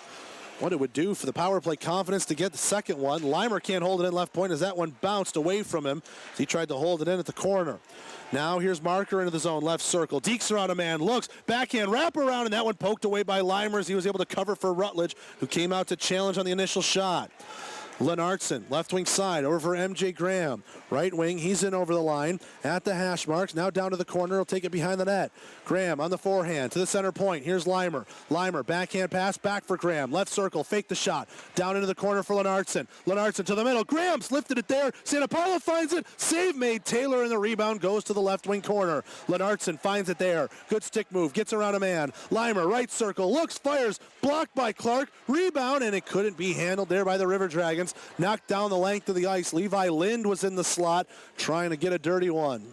What it would do for the power play confidence to get the second one. Leimer can't hold it in left point as that one bounced away from him. He tried to hold it in at the corner. Now here's Marker into the zone, left circle. Deeks around a man, looks, backhand, wrap around, and that one poked away by Leimer as he was able to cover for Rutledge, who came out to challenge on the initial shot. Lennartson, left wing side, over for MJ Graham. Right wing, he's in over the line at the hash marks. Now down to the corner, he'll take it behind the net. Graham on the forehand to the center point. Here's Leimer. Leimer, backhand pass, back for Graham. Left circle, fake the shot. Down into the corner for Lennartson. Lennartson to the middle. Graham's lifted it there. Santa Paula finds it. Save made. Taylor in the rebound goes to the left wing corner. Lennartson finds it there. Good stick move, gets around a man. Leimer, right circle, looks, fires, blocked by Clark. Rebound, and it couldn't be handled there by the River Dragons. Knocked down the length of the ice. Levi Lind was in the slot trying to get a dirty one.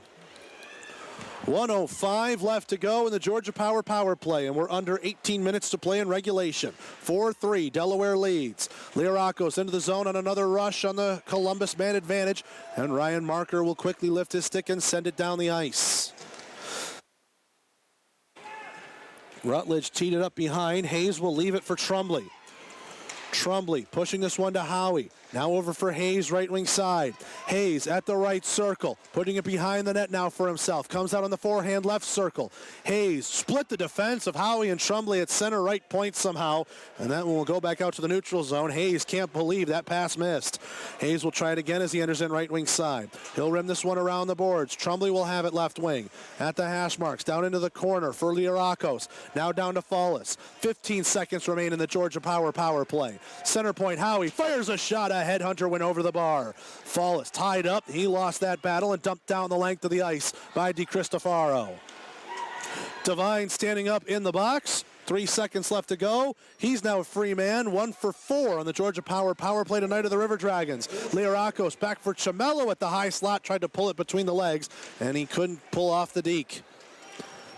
1:05 left to go in the Georgia power play, and we're under 18 minutes to play in regulation. 4-3, Delaware leads. Lirakos into the zone on another rush on the Columbus man advantage, and Ryan Marker will quickly lift his stick and send it down the ice. Rutledge teed it up behind. Hayes will leave it for Trumbley. Trumbley pushing this one to Howie. Now over for Hayes, right wing side. Hayes at the right circle, putting it behind the net now for himself. Comes out on the forehand left circle. Hayes split the defense of Howie and Trumbley at center right point somehow. And that one will go back out to the neutral zone. Hayes can't believe that pass missed. Hayes will try it again as he enters in right wing side. He'll rim this one around the boards. Trumbley will have it left wing. At the hash marks, down into the corner for Lirakos. Now down to Fallis. 15 seconds remain in the Georgia power play. Center point, Howie fires a shot. A headhunter went over the bar. Fallis tied up. He lost that battle and dumped down the length of the ice by DiCristofaro. Devine standing up in the box. 3 seconds left to go. He's now a free man. 1 for 4 on the Georgia power play tonight of the River Dragons. Lirakos back for Chamello at the high slot. Tried to pull it between the legs, and he couldn't pull off the deke.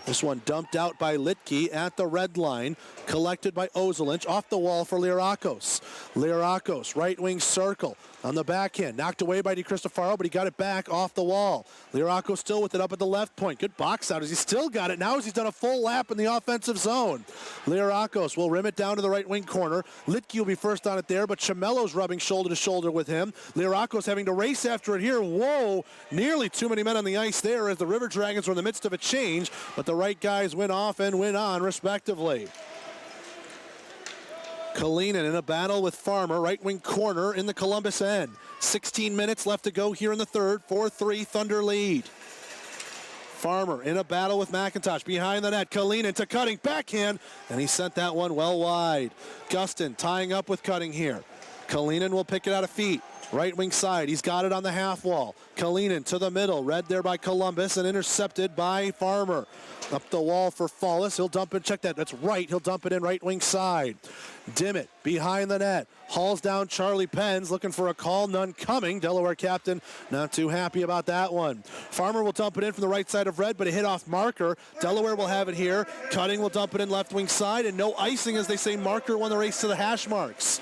This one dumped out by Litke at the red line, collected by Ozelinch, off the wall for Lirakos. Lirakos, right wing circle on the backhand, knocked away by DiCristofaro, but he got it back off the wall. Lirakos still with it up at the left point. Good box out as he still got it now as he's done a full lap in the offensive zone. Lirakos will rim it down to the right wing corner. Litke will be first on it there, but Chamello's rubbing shoulder to shoulder with him. Lirakos having to race after it here. Whoa, nearly too many men on the ice there as the River Dragons were in the midst of a change, but the right guys win off and win on respectively. Kalinin in a battle with Farmer, right wing corner in the Columbus end. 16 minutes left to go here in the third. 4-3 Thunder lead. Farmer in a battle with McIntosh behind the net. Kalinin to Cutting, backhand, and he sent that one well wide. Gustin tying up with Cutting here. Kalinin will pick it out of feet. Right wing side, he's got it on the half wall. Kalinin to the middle, read there by Columbus and intercepted by Farmer. Up the wall for Fallis, he'll dump it, check that, that's right, he'll dump it in right wing side. Dimmitt behind the net, hauls down Charlie Penns, looking for a call, none coming. Delaware captain not too happy about that one. Farmer will dump it in from the right side of red, but a hit off Marker. Delaware will have it here. Cutting will dump it in left wing side, and no icing as they say Marker won the race to the hash marks.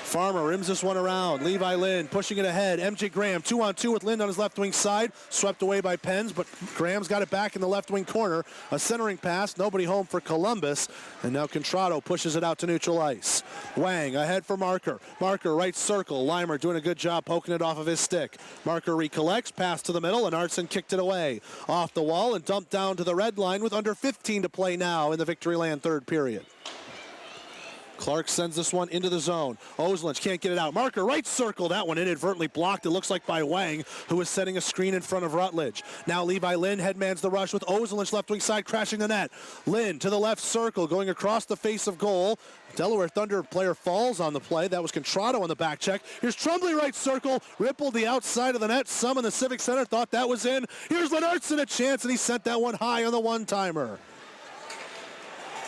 Farmer rims this one around. Levi Lind pushing it ahead. MJ Graham 2-on-2 with Lind on his left wing side. Swept away by Penns, but Graham's got it back in the left wing corner. A centering pass, nobody home for Columbus. And now Contrado pushes it out to neutral ice. Wang ahead for Marker. Marker right circle. Leimer doing a good job poking it off of his stick. Marker recollects, pass to the middle, and Artson kicked it away. Off the wall and dumped down to the red line with under 15 to play now in the Victoryland third period. Clark sends this one into the zone. Ozelinch can't get it out. Marker right circle. That one inadvertently blocked, it looks like by Wang, who was setting a screen in front of Rutledge. Now Levi Lind headmans the rush with Ozelinch left wing side crashing the net. Lind to the left circle going across the face of goal. Delaware Thunder player falls on the play. That was Contrado on the back check. Here's Trumbley right circle. Rippled the outside of the net. Some in the Civic Center thought that was in. Here's Lennartson a chance, and he sent that one high on the one-timer.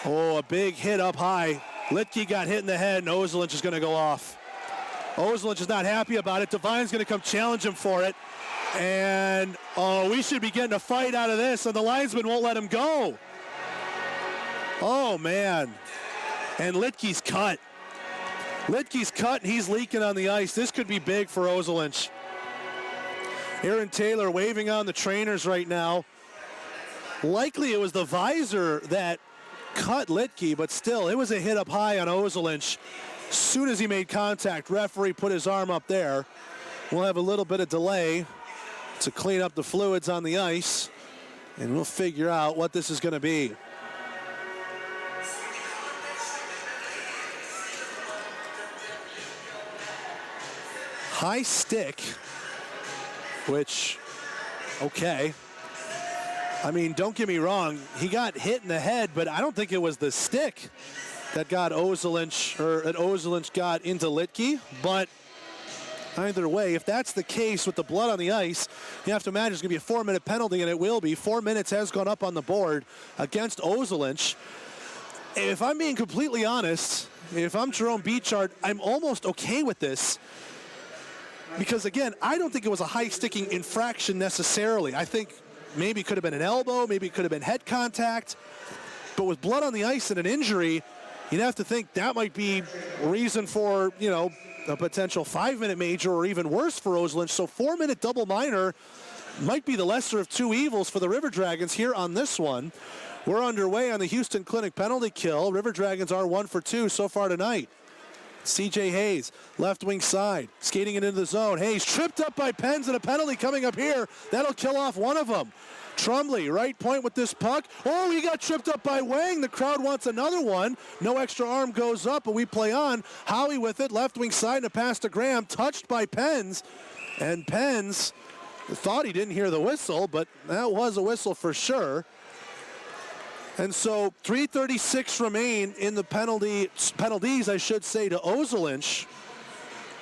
Oh, a big hit up high. Litke got hit in the head, and Ozelinch is going to go off. Ozelinch is not happy about it. Devine's going to come challenge him for it. And, oh, we should be getting a fight out of this, and the linesman won't let him go. Oh, man. And Litke's cut. Litke's cut, and he's leaking on the ice. This could be big for Ozelinch. Aaron Taylor waving on the trainers right now. Likely it was the visor that cut Litke, but still, it was a hit up high on Ozolinsh. As soon as he made contact, referee put his arm up there. We'll have a little bit of delay to clean up the fluids on the ice, and we'll figure out what this is going to be. High stick, which, okay. I mean, don't get me wrong, he got hit in the head, but I don't think it was the stick that got Ozolinsh, or that Ozolinsh got into Litke. But either way, if that's the case with the blood on the ice, you have to imagine it's going to be a 4-minute penalty, and it will be. 4 minutes has gone up on the board against Ozolinsh. If I'm being completely honest, if I'm Jerome Beechart, I'm almost okay with this. Because, again, I don't think it was a high-sticking infraction necessarily. I think maybe it could have been an elbow, maybe it could have been head contact. But with blood on the ice and an injury, you'd have to think that might be reason for, you know, a potential 5-minute major or even worse for Ozolinsh. So 4-minute double minor might be the lesser of two evils for the River Dragons here on this one. We're underway on the Houston Clinic penalty kill. River Dragons are 1 for 2 so far tonight. C.J. Hayes, left wing side, skating it into the zone. Hayes tripped up by Pens, and a penalty coming up here. That'll kill off one of them. Trumley, right point with this puck. Oh, he got tripped up by Wang. The crowd wants another one. No extra arm goes up, but we play on. Howie with it, left wing side, and a pass to Graham, touched by Pens. And Pens thought he didn't hear the whistle, but that was a whistle for sure. And so 3:36 remain in the penalties, I should say, to Ozolinsh.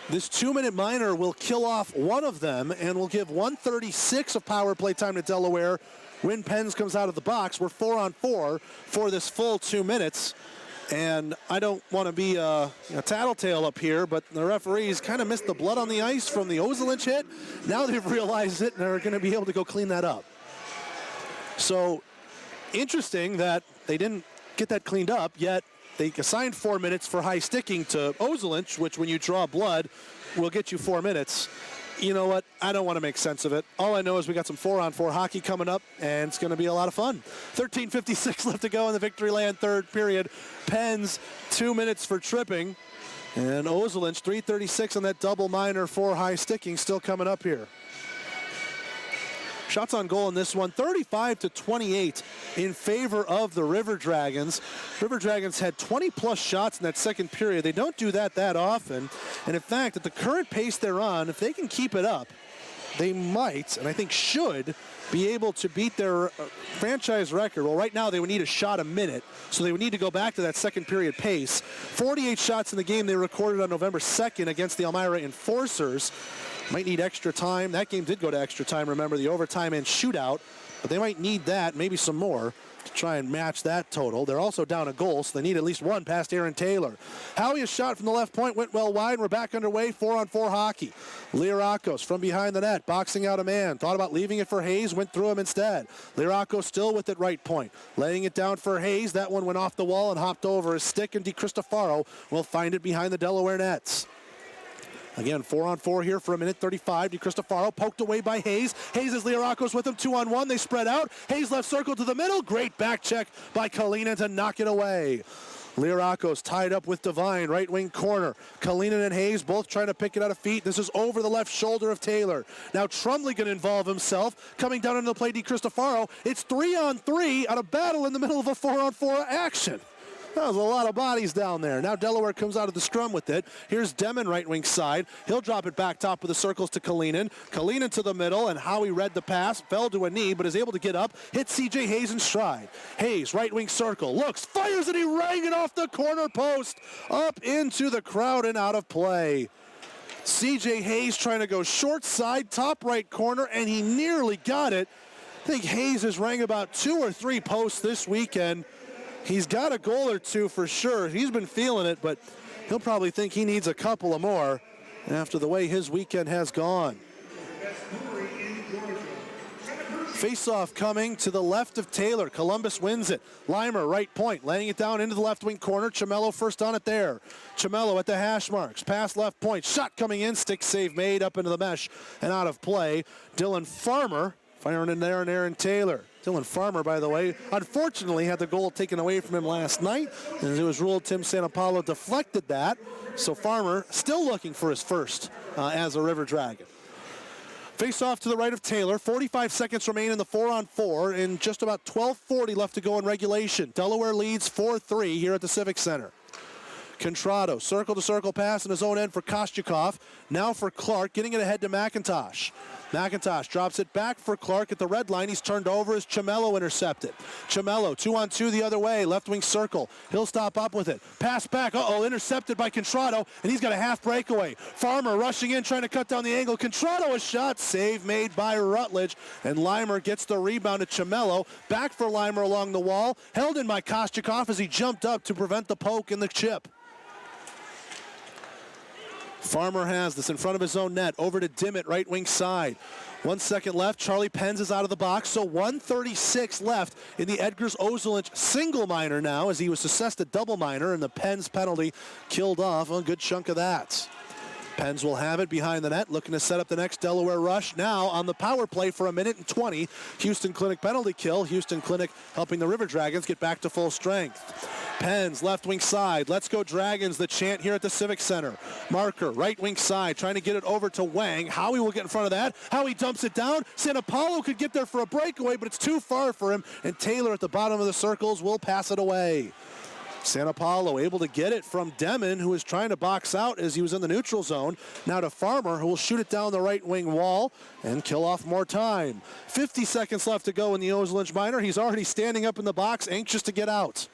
This 2-minute minor will kill off one of them and will give 1:36 of power play time to Delaware when Pens comes out of the box. We're 4-on-4 for this full 2 minutes. And I don't want to be a tattletale up here, but the referees kind of missed the blood on the ice from the Ozolinsh hit. Now they've realized it and are going to be able to go clean that up. So interesting that they didn't get that cleaned up, yet they assigned 4 minutes for high sticking to Ozolinsh, which when you draw blood will get you 4 minutes. You know what? I don't want to make sense of it. All I know is we got some 4-on-4 hockey coming up, and it's going to be a lot of fun. 13:56 left to go in the Victoryland third period. Pens 2 minutes for tripping, and Ozolinsh 3:36 on that double minor for high sticking still coming up here. Shots on goal in this one, 35-28 in favor of the River Dragons. River Dragons had 20-plus shots in that second period. They don't do that often. And in fact, at the current pace they're on, if they can keep it up, they might, and I think should, be able to beat their franchise record. Well, right now they would need a shot a minute, so they would need to go back to that second period pace. 48 shots in the game they recorded on November 2nd against the Elmira Enforcers. Might need extra time. That game did go to extra time, remember, the overtime and shootout. But they might need that, maybe some more, to try and match that total. They're also down a goal, so they need at least one past Aaron Taylor. Howie's shot from the left point went well wide, and we're back underway, 4-on-4 hockey. Lirakos from behind the net, boxing out a man. Thought about leaving it for Hayes, went through him instead. Lirakos still with it right point. Laying it down for Hayes. That one went off the wall and hopped over his stick, and DiCristofaro will find it behind the Delaware nets. Again, 4-on-4 here for 1:35. DiCristofaro poked away by Hayes. Hayes has Lirakos with him, 2-on-1. They spread out. Hayes left circle to the middle. Great back check by Kalina to knock it away. Lirakos tied up with Devine, right wing corner. Kalina and Hayes both trying to pick it out of feet. This is over the left shoulder of Taylor. Now Trumley going to involve himself. Coming down into the play, DiCristofaro. It's 3-on-3 on a battle in the middle of a 4-on-4 action. That was a lot of bodies down there. Now Delaware comes out of the scrum with it. Here's Demon right wing side. He'll drop it back top of the circles to Kalinin. Kalinin to the middle, and Howie read the pass. Fell to a knee, but is able to get up. Hit C.J. Hayes in stride. Hayes, right wing circle. Looks, fires, and he rang it off the corner post. Up into the crowd and out of play. C.J. Hayes trying to go short side, top right corner, and he nearly got it. I think Hayes has rang about 2 or 3 posts this weekend. He's got a goal or two for sure. He's been feeling it, but he'll probably think he needs a couple of more after the way his weekend has gone. Face-off coming to the left of Taylor. Columbus wins it. Limer, right point, laying it down into the left wing corner. Chamello first on it there. Chamello at the hash marks. Pass left point. Shot coming in. Stick save made up into the mesh and out of play. Dylan Farmer firing in there and Aaron Taylor. Dylan Farmer, by the way, unfortunately had the goal taken away from him last night. As it was ruled, Tim Santapalo deflected that. So Farmer still looking for his first as a River Dragon. Face off to the right of Taylor. 45 seconds remain in the 4-on-4 and just about 12:40 left to go in regulation. Delaware leads 4-3 here at the Civic Center. Contrado, circle-to-circle pass in his own end for Kostyakov. Now for Clark, getting it ahead to McIntosh. McIntosh drops it back for Clark at the red line. He's turned over as Chamello intercepted. Chamello, 2-on-2 the other way, left wing circle. He'll stop up with it. Pass back, intercepted by Contrado, and he's got a half breakaway. Farmer rushing in, trying to cut down the angle. Contrado, a shot, save made by Rutledge, and Limer gets the rebound to Chamello. Back for Limer along the wall, held in by Kostyakov as he jumped up to prevent the poke and the chip. Farmer has this in front of his own net. Over to Dimmitt, right wing side. 1 second left. Charlie Penz is out of the box. So 1:36 left in the Edgars Ozolinsh single minor now, as he was assessed a double minor, and the Penz penalty killed off a good chunk of that. Penz will have it behind the net, looking to set up the next Delaware rush. Now on the power play for 1:20. Houston Clinic penalty kill. Houston Clinic helping the River Dragons get back to full strength. Penz, left wing side. Let's go Dragons, the chant here at the Civic Center. Marker, right wing side, trying to get it over to Wang. Howie will get in front of that. Howie dumps it down. Santapalo could get there for a breakaway, but it's too far for him. And Taylor at the bottom of the circles will pass it away. Santapalo able to get it from Demon, who was trying to box out as he was in the neutral zone. Now to Farmer, who will shoot it down the right wing wall and kill off more time. 50 seconds left to go in the Ozolinsh minor. He's already standing up in the box, anxious to get out.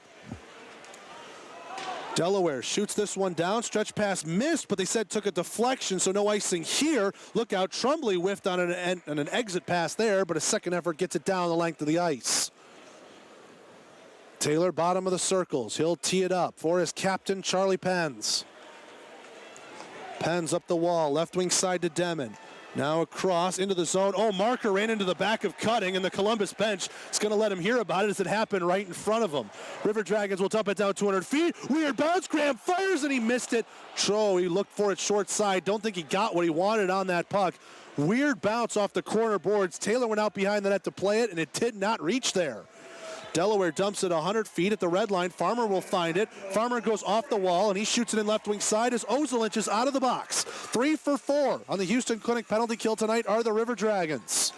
Delaware shoots this one down. Stretch pass missed, but they said took a deflection, so no icing here. Look out, Trumbley whiffed on an exit pass there, but a second effort gets it down the length of the ice. Taylor, bottom of the circles. He'll tee it up for his captain, Charlie Penz. Penz up the wall, left wing side to Demon. Now across into the zone. Marker ran into the back of Cutting, and the Columbus bench is going to let him hear about it as it happened right in front of him. River Dragons will dump it down 200 feet. Weird bounce. Graham fires, and he missed it. He looked for it short side. Don't think he got what he wanted on that puck. Weird bounce off the corner boards. Taylor went out behind the net to play it, and it did not reach there. Delaware dumps it 100 feet at the red line. Farmer will find it. Farmer goes off the wall, and he shoots it in left wing side as Ozolinsh is out of the box. 3 for 4 on the Houston Clinic penalty kill tonight are the River Dragons.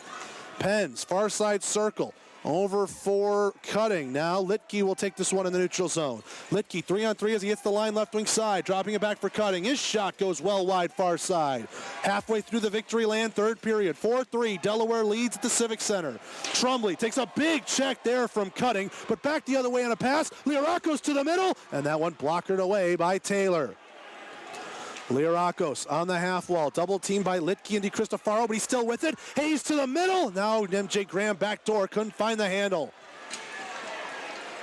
Penz, far side circle. Over for Cutting. Now Litke will take this one in the neutral zone. Litke 3-on-3 as he hits the line left wing side. Dropping it back for Cutting. His shot goes well wide far side. Halfway through the victory land, third period. 4-3. Delaware leads at the Civic Center. Trumbley takes a big check there from Cutting, but back the other way on a pass. Liarakos to the middle, and that one blockered away by Taylor. Liarakos on the half wall, double teamed by Litke and DiCristofaro, but he's still with it. Hayes to the middle. Now MJ Graham back door, couldn't find the handle.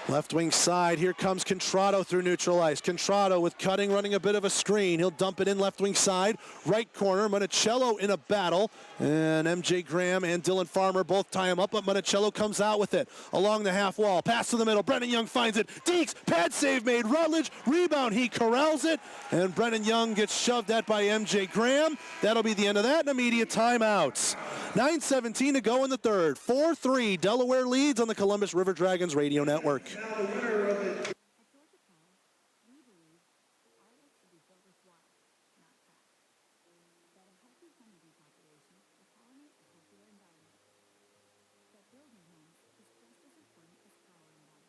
Left wing side, here comes Contrado through neutral ice. Contrado with Cutting running a bit of a screen. He'll dump it in left wing side. Right corner, Monticello in a battle. And MJ Graham and Dylan Farmer both tie him up, but Monticello comes out with it. Along the half wall, pass to the middle. Brennan Young finds it. Deeks, pad save made. Rutledge, rebound, he corrals it. And Brennan Young gets shoved at by MJ Graham. That'll be the end of that, and immediate timeouts. 9:17 to go in the third. 4-3, Delaware leads on the Columbus River Dragons radio network. At Georgia Power, we believe that our work should be built with water, not trash. That a healthy honeybee population will pollinate a healthier environment. That building homes is just as important as powering them.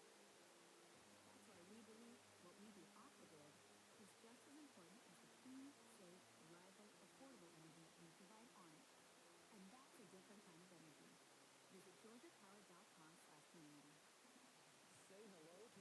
That's why we believe what we do off the grid is just as important as the clean, safe, reliable, affordable energy we provide on it. And that's a different kind of energy. Visit GeorgiaPower.com/community. Say hello to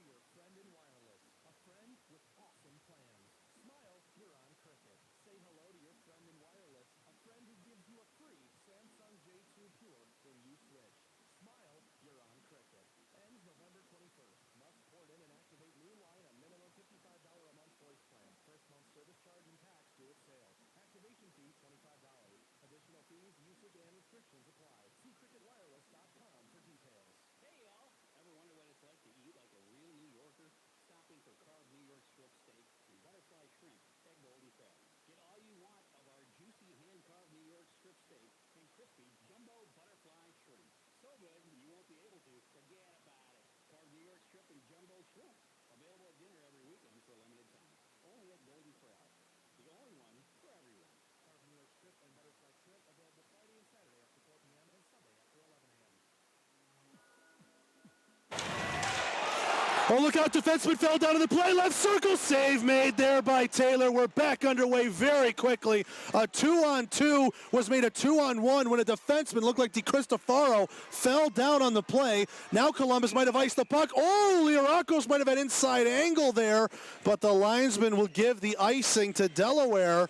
Oh, look out, defenseman fell down in the play. Left circle save made there by Taylor. We're back underway very quickly. A 2-on-2 was made a 2-on-1 when a defenseman looked like DiCristofaro fell down on the play. Now Columbus might have iced the puck. Oh, Lirakos might have had inside angle there, but the linesman will give the icing to Delaware.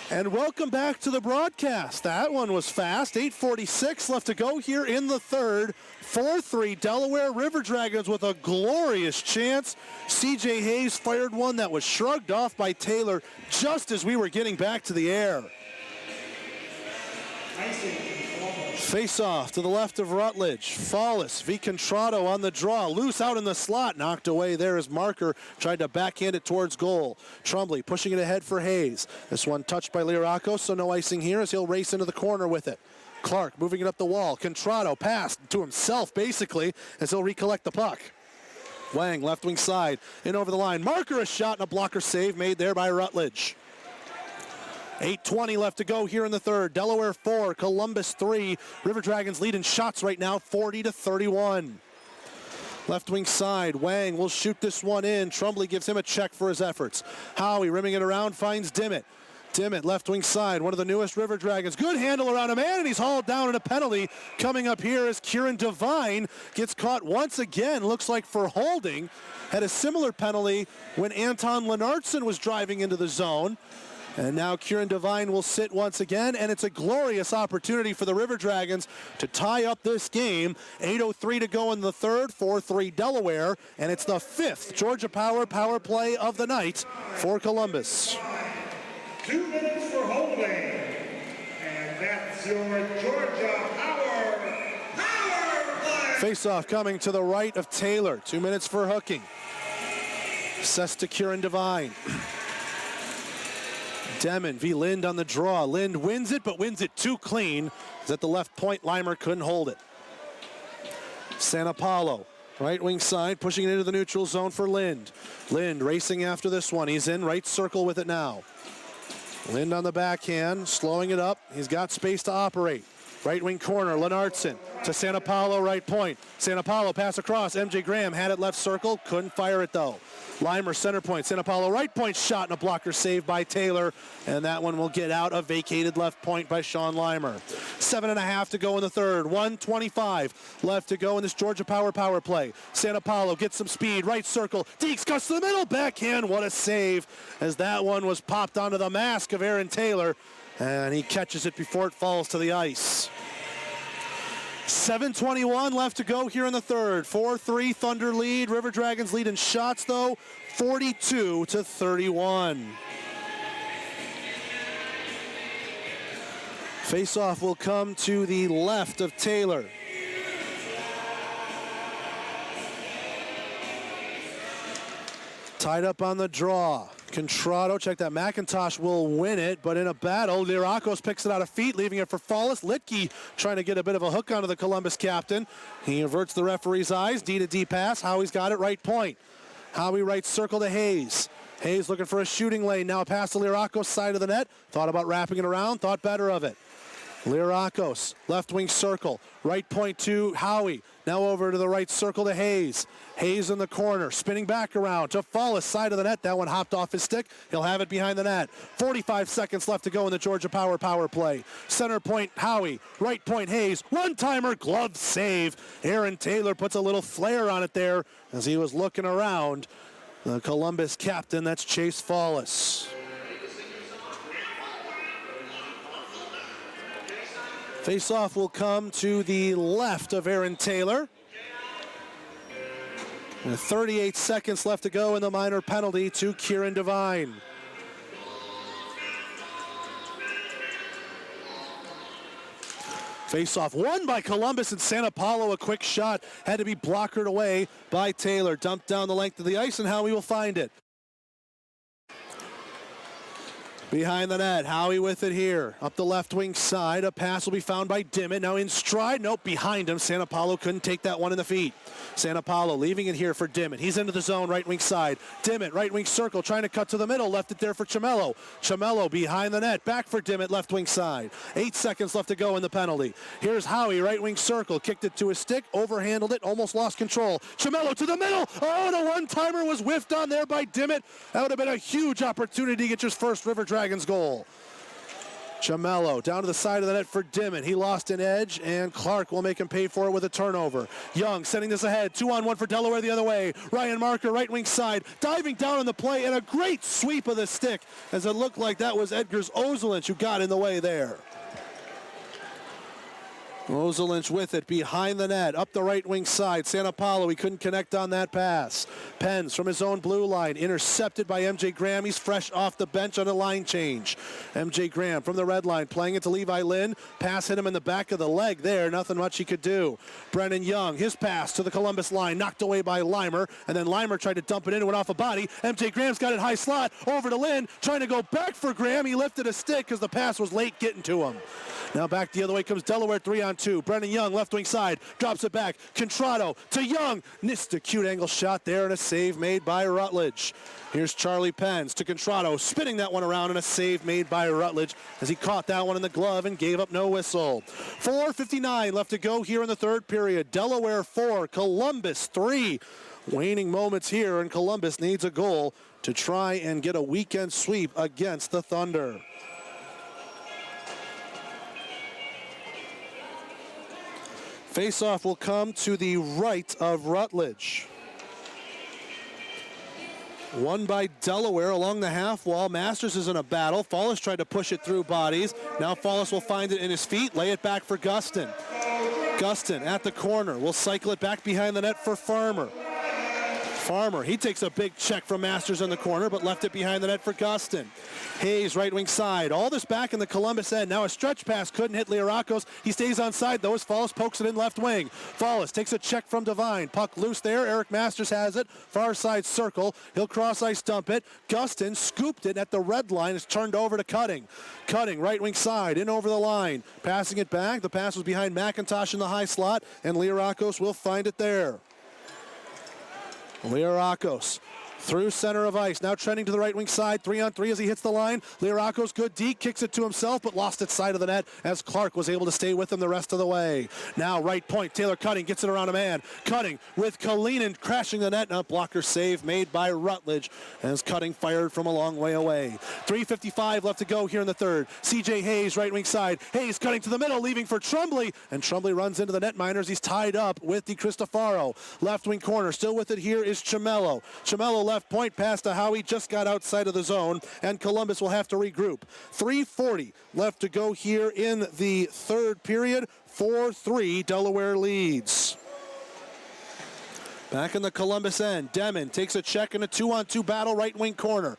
And welcome back to the broadcast. That one was fast. 8:46 left to go here in the third. 4-3 Delaware. River Dragons with a glorious chance. CJ Hayes fired one that was shrugged off by Taylor just as we were getting back to the air. Face off to the left of Rutledge. Fallis, V. Contrato on the draw. Loose out in the slot. Knocked away there as Marker tried to backhand it towards goal. Trombley pushing it ahead for Hayes. This one touched by Lirakos, so no icing here as he'll race into the corner with it. Clark moving it up the wall. Contrato passed to himself basically as he'll recollect the puck. Wang left wing side in over the line. Marker a shot and a blocker save made there by Rutledge. 8:20 left to go here in the third. Delaware 4, Columbus 3. River Dragons lead in shots right now, 40-31. Left wing side, Wang will shoot this one in. Trombley gives him a check for his efforts. Howie rimming it around, finds Dimmitt. Dimmitt, left wing side, one of the newest River Dragons. Good handle around a man, and he's hauled down in a penalty. Coming up here as Kieran Devine gets caught once again, looks like for holding. Had a similar penalty when Anton Lennartson was driving into the zone. And now Kieran Devine will sit once again, and it's a glorious opportunity for the River Dragons to tie up this game. 8:03 to go in the third, 4-3 Delaware, and it's the fifth Georgia Power power play of the night for Columbus. 2 minutes for holding, and that's your Georgia Power play. Face-off coming to the right of Taylor. 2 minutes for hooking. Sess to Kieran Devine. Demon v. Lind on the draw. Lind wins it, but wins it too clean. Is at the left point. Limer couldn't hold it. San Apollo, right wing side, pushing it into the neutral zone for Lind. Lind racing after this one. He's in right circle with it now. Lind on the backhand, slowing it up. He's got space to operate. Right wing corner, Lennartson to San Apollo, right point. San Apollo pass across. MJ Graham had it left circle, couldn't fire it though. Limer center point, San Apollo right point shot and a blocker saved by Taylor, and that one will get out. A vacated left point by Sean Limer. 7.5 to go in the third. 1:25 left to go in this Georgia Power play. San Apollo gets some speed, right circle. Deeks cuts to the middle, backhand. What a save as that one was popped onto the mask of Aaron Taylor, and he catches it before it falls to the ice. 7:21 left to go here in the third. 4-3 Thunder lead. River Dragons lead in shots though, 42-31. Face-off will come to the left of Taylor. Tied up on the draw. Contrato, check that. McIntosh will win it, but in a battle, Lirakos picks it out of feet, leaving it for Fallis. Litke trying to get a bit of a hook onto the Columbus captain. He averts the referee's eyes. D-to-D pass. Howie's got it, right point. Howie right circle to Hayes. Hayes looking for a shooting lane. Now a pass to Lirakos, side of the net. Thought about wrapping it around, thought better of it. Lirakos, left wing circle. Right point to Howie. Now over to the right circle to Hayes. Hayes in the corner, spinning back around to Fallis, side of the net. That one hopped off his stick. He'll have it behind the net. 45 seconds left to go in the Georgia Power play. Center point, Howie. Right point, Hayes. One-timer, glove save. Aaron Taylor puts a little flair on it there as he was looking around. The Columbus captain, that's Chase Fallis. Face-off will come to the left of Aaron Taylor. And 38 seconds left to go in the minor penalty to Kieran Devine. Face-off won by Columbus, and San Apollo, a quick shot, had to be blockered away by Taylor. Dumped down the length of the ice, and Howie will find it. Behind the net, Howie with it here. Up the left wing side, a pass will be found by Dimmitt. Now in stride, nope, behind him. Santa Paulo couldn't take that one in the feet. Santa Paulo leaving it here for Dimmitt. He's into the zone, right wing side. Dimmitt, right wing circle, trying to cut to the middle. Left it there for Chamello. Chamello behind the net, back for Dimmitt, left wing side. 8 seconds left to go in the penalty. Here's Howie, right wing circle, kicked it to his stick, overhandled it, almost lost control. Chamello to the middle. Oh, the one-timer was whiffed on there by Dimmitt. That would have been a huge opportunity to get your first River Dragons goal. Chamello down to the side of the net for Dimmitt. He lost an edge, and Clark will make him pay for it with a turnover. Young sending this ahead. 2-on-1 for Delaware the other way. Ryan Marker, right wing side, diving down on the play, and a great sweep of the stick, as it looked like that was Edgars Ozolinsh who got in the way there. Ozolinsh with it behind the net, up the right wing side. Santa Paulo, he couldn't connect on that pass. Pens from his own blue line, intercepted by MJ Graham. He's fresh off the bench on a line change. MJ Graham from the red line, playing it to Levi Lynn. Pass hit him in the back of the leg there, nothing much he could do. Brennan Young, his pass to the Columbus line, knocked away by Limer, and then Limer tried to dump it in and went off a body. MJ Graham's got it high slot, over to Lynn, trying to go back for Graham. He lifted a stick because the pass was late getting to him. Now back the other way comes Delaware, 3-on-2. Brennan Young, left wing side, drops it back. Contrado to Young. Missed a cute angle shot there and a save made by Rutledge. Here's Charlie Pens to Contrado, spinning that one around, and a save made by Rutledge as he caught that one in the glove and gave up no whistle. 4:59 left to go here in the third period. Delaware 4, Columbus 3. Waning moments here, and Columbus needs a goal to try and get a weekend sweep against the Thunder. Faceoff will come to the right of Rutledge. Won by Delaware along the half wall. Masters is in a battle. Fallis tried to push it through bodies. Now Fallis will find it in his feet, lay it back for Gustin. Gustin at the corner. Will cycle it back behind the net for Farmer. Farmer, he takes a big check from Masters in the corner, but left it behind the net for Gustin. Hayes, right wing side. All this back in the Columbus end. Now a stretch pass couldn't hit Liarakos. He stays on side, though, as Fallis pokes it in left wing. Fallis takes a check from Devine. Puck loose there. Eric Masters has it. Far side circle. He'll cross ice dump it. Gustin scooped it at the red line. It's turned over to Cutting. Cutting, right wing side, in over the line. Passing it back. The pass was behind McIntosh in the high slot, and Liarakos will find it there. Liarakos through center of ice, now trending to the right wing side, 3-on-3 as he hits the line. Liarakos, good D, kicks it to himself, but lost its side of the net as Clark was able to stay with him the rest of the way. Now right point, Taylor Cutting gets it around a man. Cutting with Kalinin crashing the net, and a blocker save made by Rutledge as Cutting fired from a long way away. 3:55 left to go here in the third. CJ Hayes, right wing side. Hayes cutting to the middle, leaving for Trumbley, and Trumbley runs into the netminders. He's tied up with Di Cristofaro. Left wing corner, still with it here is Chamello. Chamello left point pass to Howie, just got outside of the zone, and Columbus will have to regroup. 3:40 left to go here in the third period. 4-3 Delaware leads. Back in the Columbus end, Demon takes a check in a 2-on-2 battle, right wing corner.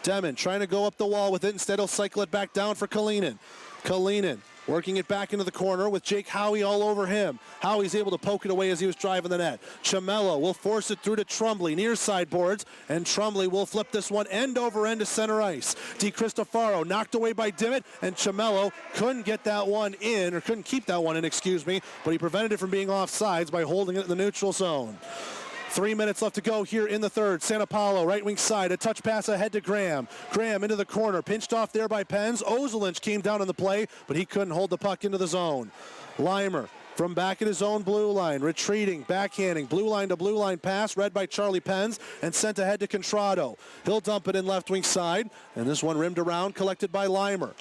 Demon trying to go up the wall with it. Instead, he'll cycle it back down for Kalinin. Kalinin working it back into the corner with Jake Howie all over him. Howie's able to poke it away as he was driving the net. Chamello will force it through to Trumbley near sideboards, and Trumbley will flip this one end over end to center ice. Di Cristofaro knocked away by Dimmitt, and Chamello couldn't get that one in, or couldn't keep that one in, excuse me, but he prevented it from being offsides by holding it in the neutral zone. 3 minutes left to go here in the third. Santa Paulo, right wing side, a touch pass ahead to Graham. Graham into the corner, pinched off there by Pens. Ozolinsh came down on the play, but he couldn't hold the puck into the zone. Limer from back at his own blue line, retreating, backhanding, blue line pass, read by Charlie Pens, and sent ahead to Contrado. He'll dump it in left wing side, and this one rimmed around, collected by Limer.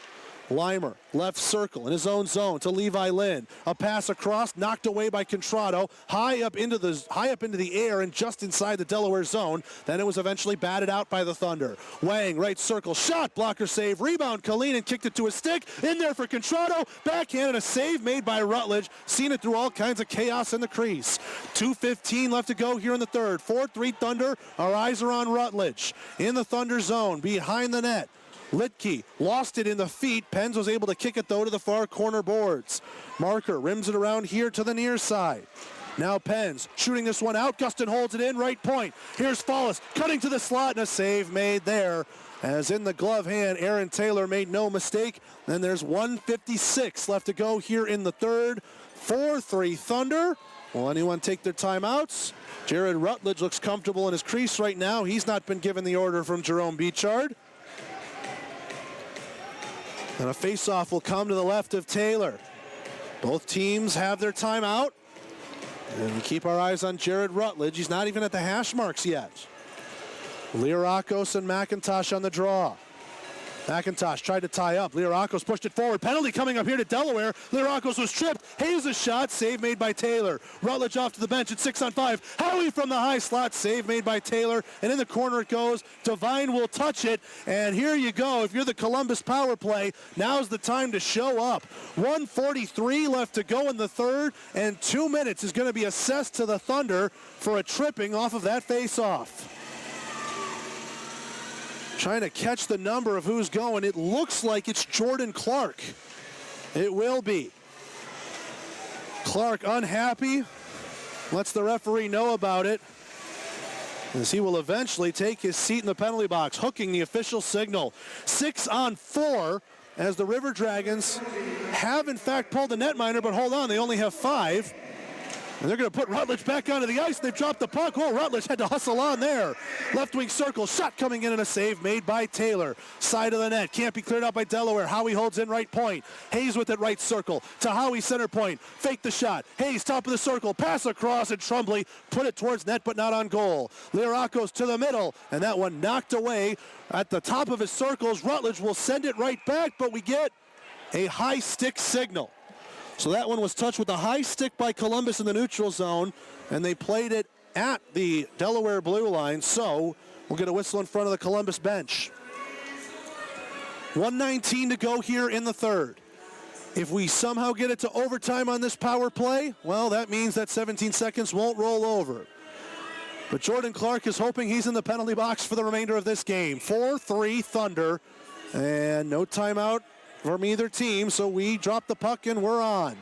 Limer, left circle in his own zone to Levi Lynn. A pass across, knocked away by Contrado, high up into the air and just inside the Delaware zone. Then it was eventually batted out by the Thunder. Wang, right circle, shot, blocker save, rebound, Kalinin kicked it to a stick, in there for Contrado, backhand, and a save made by Rutledge. Seen it through all kinds of chaos in the crease. 2:15 left to go here in the third. 4-3 Thunder, our eyes are on Rutledge. In the Thunder zone, behind the net. Litke lost it in the feet. Pens was able to kick it, though, to the far corner boards. Marker rims it around here to the near side. Now Pens shooting this one out. Gustin holds it in, right point. Here's Fallis cutting to the slot, and a save made there as in the glove hand, Aaron Taylor made no mistake. Then there's 1:56 left to go here in the third. 4-3 Thunder. Will anyone take their timeouts? Jared Rutledge looks comfortable in his crease right now. He's not been given the order from Jerome Beechard. And a face-off will come to the left of Taylor. Both teams have their timeout. And we keep our eyes on Jared Rutledge. He's not even at the hash marks yet. Liarakos and McIntosh on the draw. McIntosh tried to tie up. Liarakos pushed it forward. Penalty coming up here to Delaware. Liarakos was tripped. Hayes' shot. Save made by Taylor. Rutledge off to the bench at 6-on-5. Howie from the high slot. Save made by Taylor. And in the corner it goes. Devine will touch it. And here you go. If you're the Columbus power play, now's the time to show up. 1:43 left to go in the third. And 2 minutes is going to be assessed to the Thunder for a tripping off of that face-off. Trying to catch the number of who's going. It looks like it's Jordan Clark. It will be. Clark unhappy. Lets the referee know about it, as he will eventually take his seat in the penalty box, hooking the official signal. 6-on-4 as the River Dragons have in fact pulled the netminder, but hold on, they only have 5. And they're going to put Rutledge back onto the ice. They've dropped the puck. Oh, Rutledge had to hustle on there. Left wing circle. Shot coming in and a save made by Taylor. Side of the net. Can't be cleared out by Delaware. Howie holds in right point. Hayes with it right circle. To Howie center point. Fake the shot. Hayes top of the circle. Pass across and Trumbley put it towards net but not on goal. Liarakos to the middle. And that one knocked away at the top of his circles. Rutledge will send it right back, but we get a high stick signal. So that one was touched with a high stick by Columbus in the neutral zone, and they played it at the Delaware blue line, so we'll get a whistle in front of the Columbus bench. 1:19 to go here in the third. If we somehow get it to overtime on this power play, well, that means that 17 seconds won't roll over. But Jordan Clark is hoping he's in the penalty box for the remainder of this game. 4-3 Thunder, and no timeout from either team, so we drop the puck and we're on.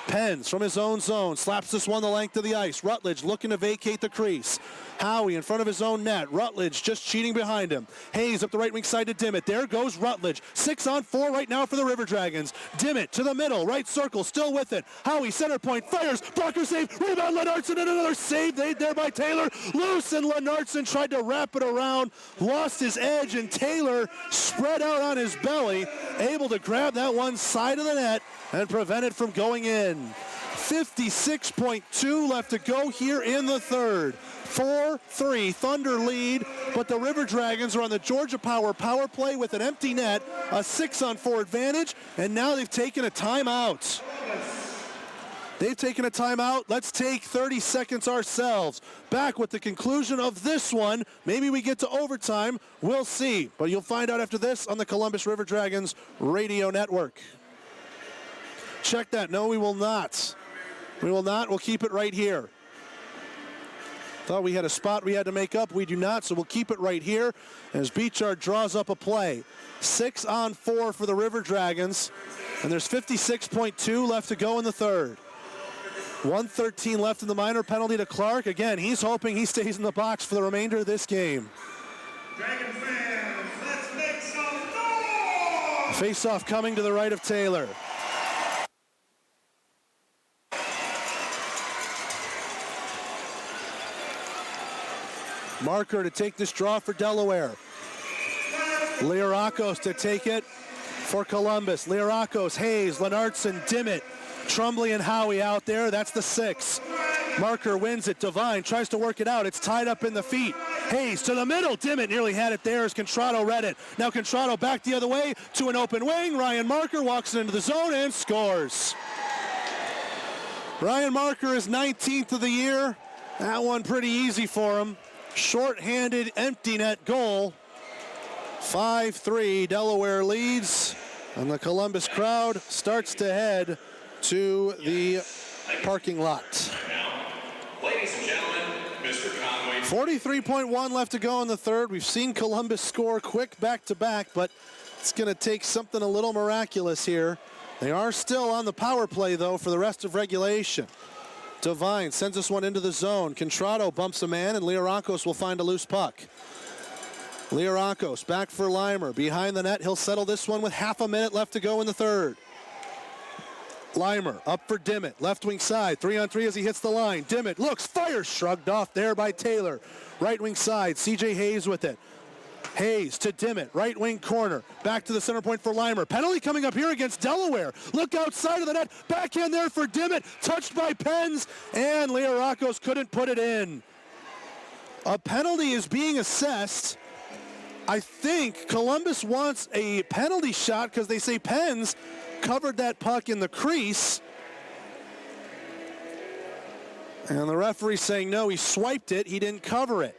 Pens from his own zone, slaps this one the length of the ice. Rutledge looking to vacate the crease. Howie in front of his own net. Rutledge just cheating behind him. Hayes up the right wing side to Dimmitt. There goes Rutledge. 6-on-4 right now for the River Dragons. Dimmitt to the middle, right circle, still with it. Howie center point, fires, blocker save, rebound Lennartson, and another save made there by Taylor. Loose, and Lennartson tried to wrap it around, lost his edge, and Taylor spread out on his belly, able to grab that one side of the net and prevent it from going in. 56.2 left to go here in the third. 4-3 Thunder lead, but the River Dragons are on the Georgia Power power play with an empty net, a 6-on-4 advantage, and now they've taken a timeout. They've taken a timeout. Let's take 30 seconds ourselves. Back with the conclusion of this one. Maybe we get to overtime. We'll see, but you'll find out after this on the Columbus River Dragons radio network. Check that. No, we will not. We will not. We'll keep it right here. Thought we had a spot we had to make up. We do not, so we'll keep it right here as Beechard draws up a play. 6-on-4 for the River Dragons, and there's 56.2 left to go in the third. 1:13 left in the minor. Penalty to Clark. Again, he's hoping he stays in the box for the remainder of this game. Dragon fans, let's make some noise! Face-off coming to the right of Taylor. Marker to take this draw for Delaware. Liarakos to take it for Columbus. Liarakos, Hayes, Lennartson, Dimmitt, Trumbley and Howie out there. That's the 6. Marker wins it. Devine tries to work it out. It's tied up in the feet. Hayes to the middle. Dimmitt nearly had it there as Contrado read it. Now Contrado back the other way to an open wing. Ryan Marker walks into the zone and scores. Ryan Marker is 19th of the year. That one pretty easy for him. Short-handed empty net goal. 5-3 Delaware leads, and the Columbus crowd starts to head to the parking lot. Ladies and gentlemen, Mr. Conway. 43.1 left to go in the third. We've seen Columbus score quick back-to-back, but it's going to take something a little miraculous here. They are still on the power play, though, for the rest of regulation. Devine sends this one into the zone. Contrado bumps a man, and Liarakos will find a loose puck. Liarakos back for Leimer. Behind the net, he'll settle this one with half a minute left to go in the third. Leimer up for Dimmitt, left wing side, 3-on-3 as he hits the line. Dimmitt looks, fires, shrugged off there by Taylor. Right wing side, CJ Hayes with it. Hayes to Dimmitt, right wing corner, back to the center point for Leimer. Penalty coming up here against Delaware. Look outside of the net, backhand there for Dimmitt, touched by Pens, and Liarakos couldn't put it in. A penalty is being assessed. I think Columbus wants a penalty shot because they say Pens covered that puck in the crease. And the referee saying no, he swiped it, he didn't cover it.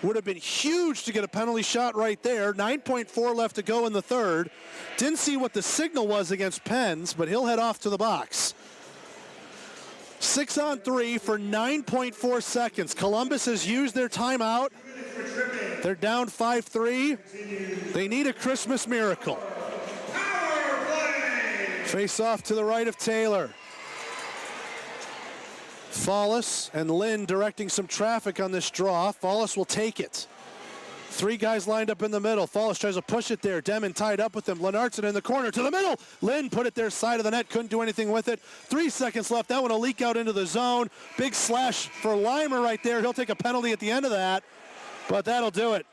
Would have been huge to get a penalty shot right there. 9.4 left to go in the third. Didn't see what the signal was against Pens, but he'll head off to the box. 6-on-3 for 9.4 seconds. Columbus has used their timeout. They're down 5-3. They need a Christmas miracle. Face off to the right of Taylor. Fallis and Lynn directing some traffic on this draw. Fallis will take it. Three guys lined up in the middle. Fallis tries to push it there. Demon tied up with him. Lennartson in the corner to the middle. Lynn put it there, side of the net. Couldn't do anything with it. 3 seconds left. That one will leak out into the zone. Big slash for Leimer right there. He'll take a penalty at the end of that. But that'll do it.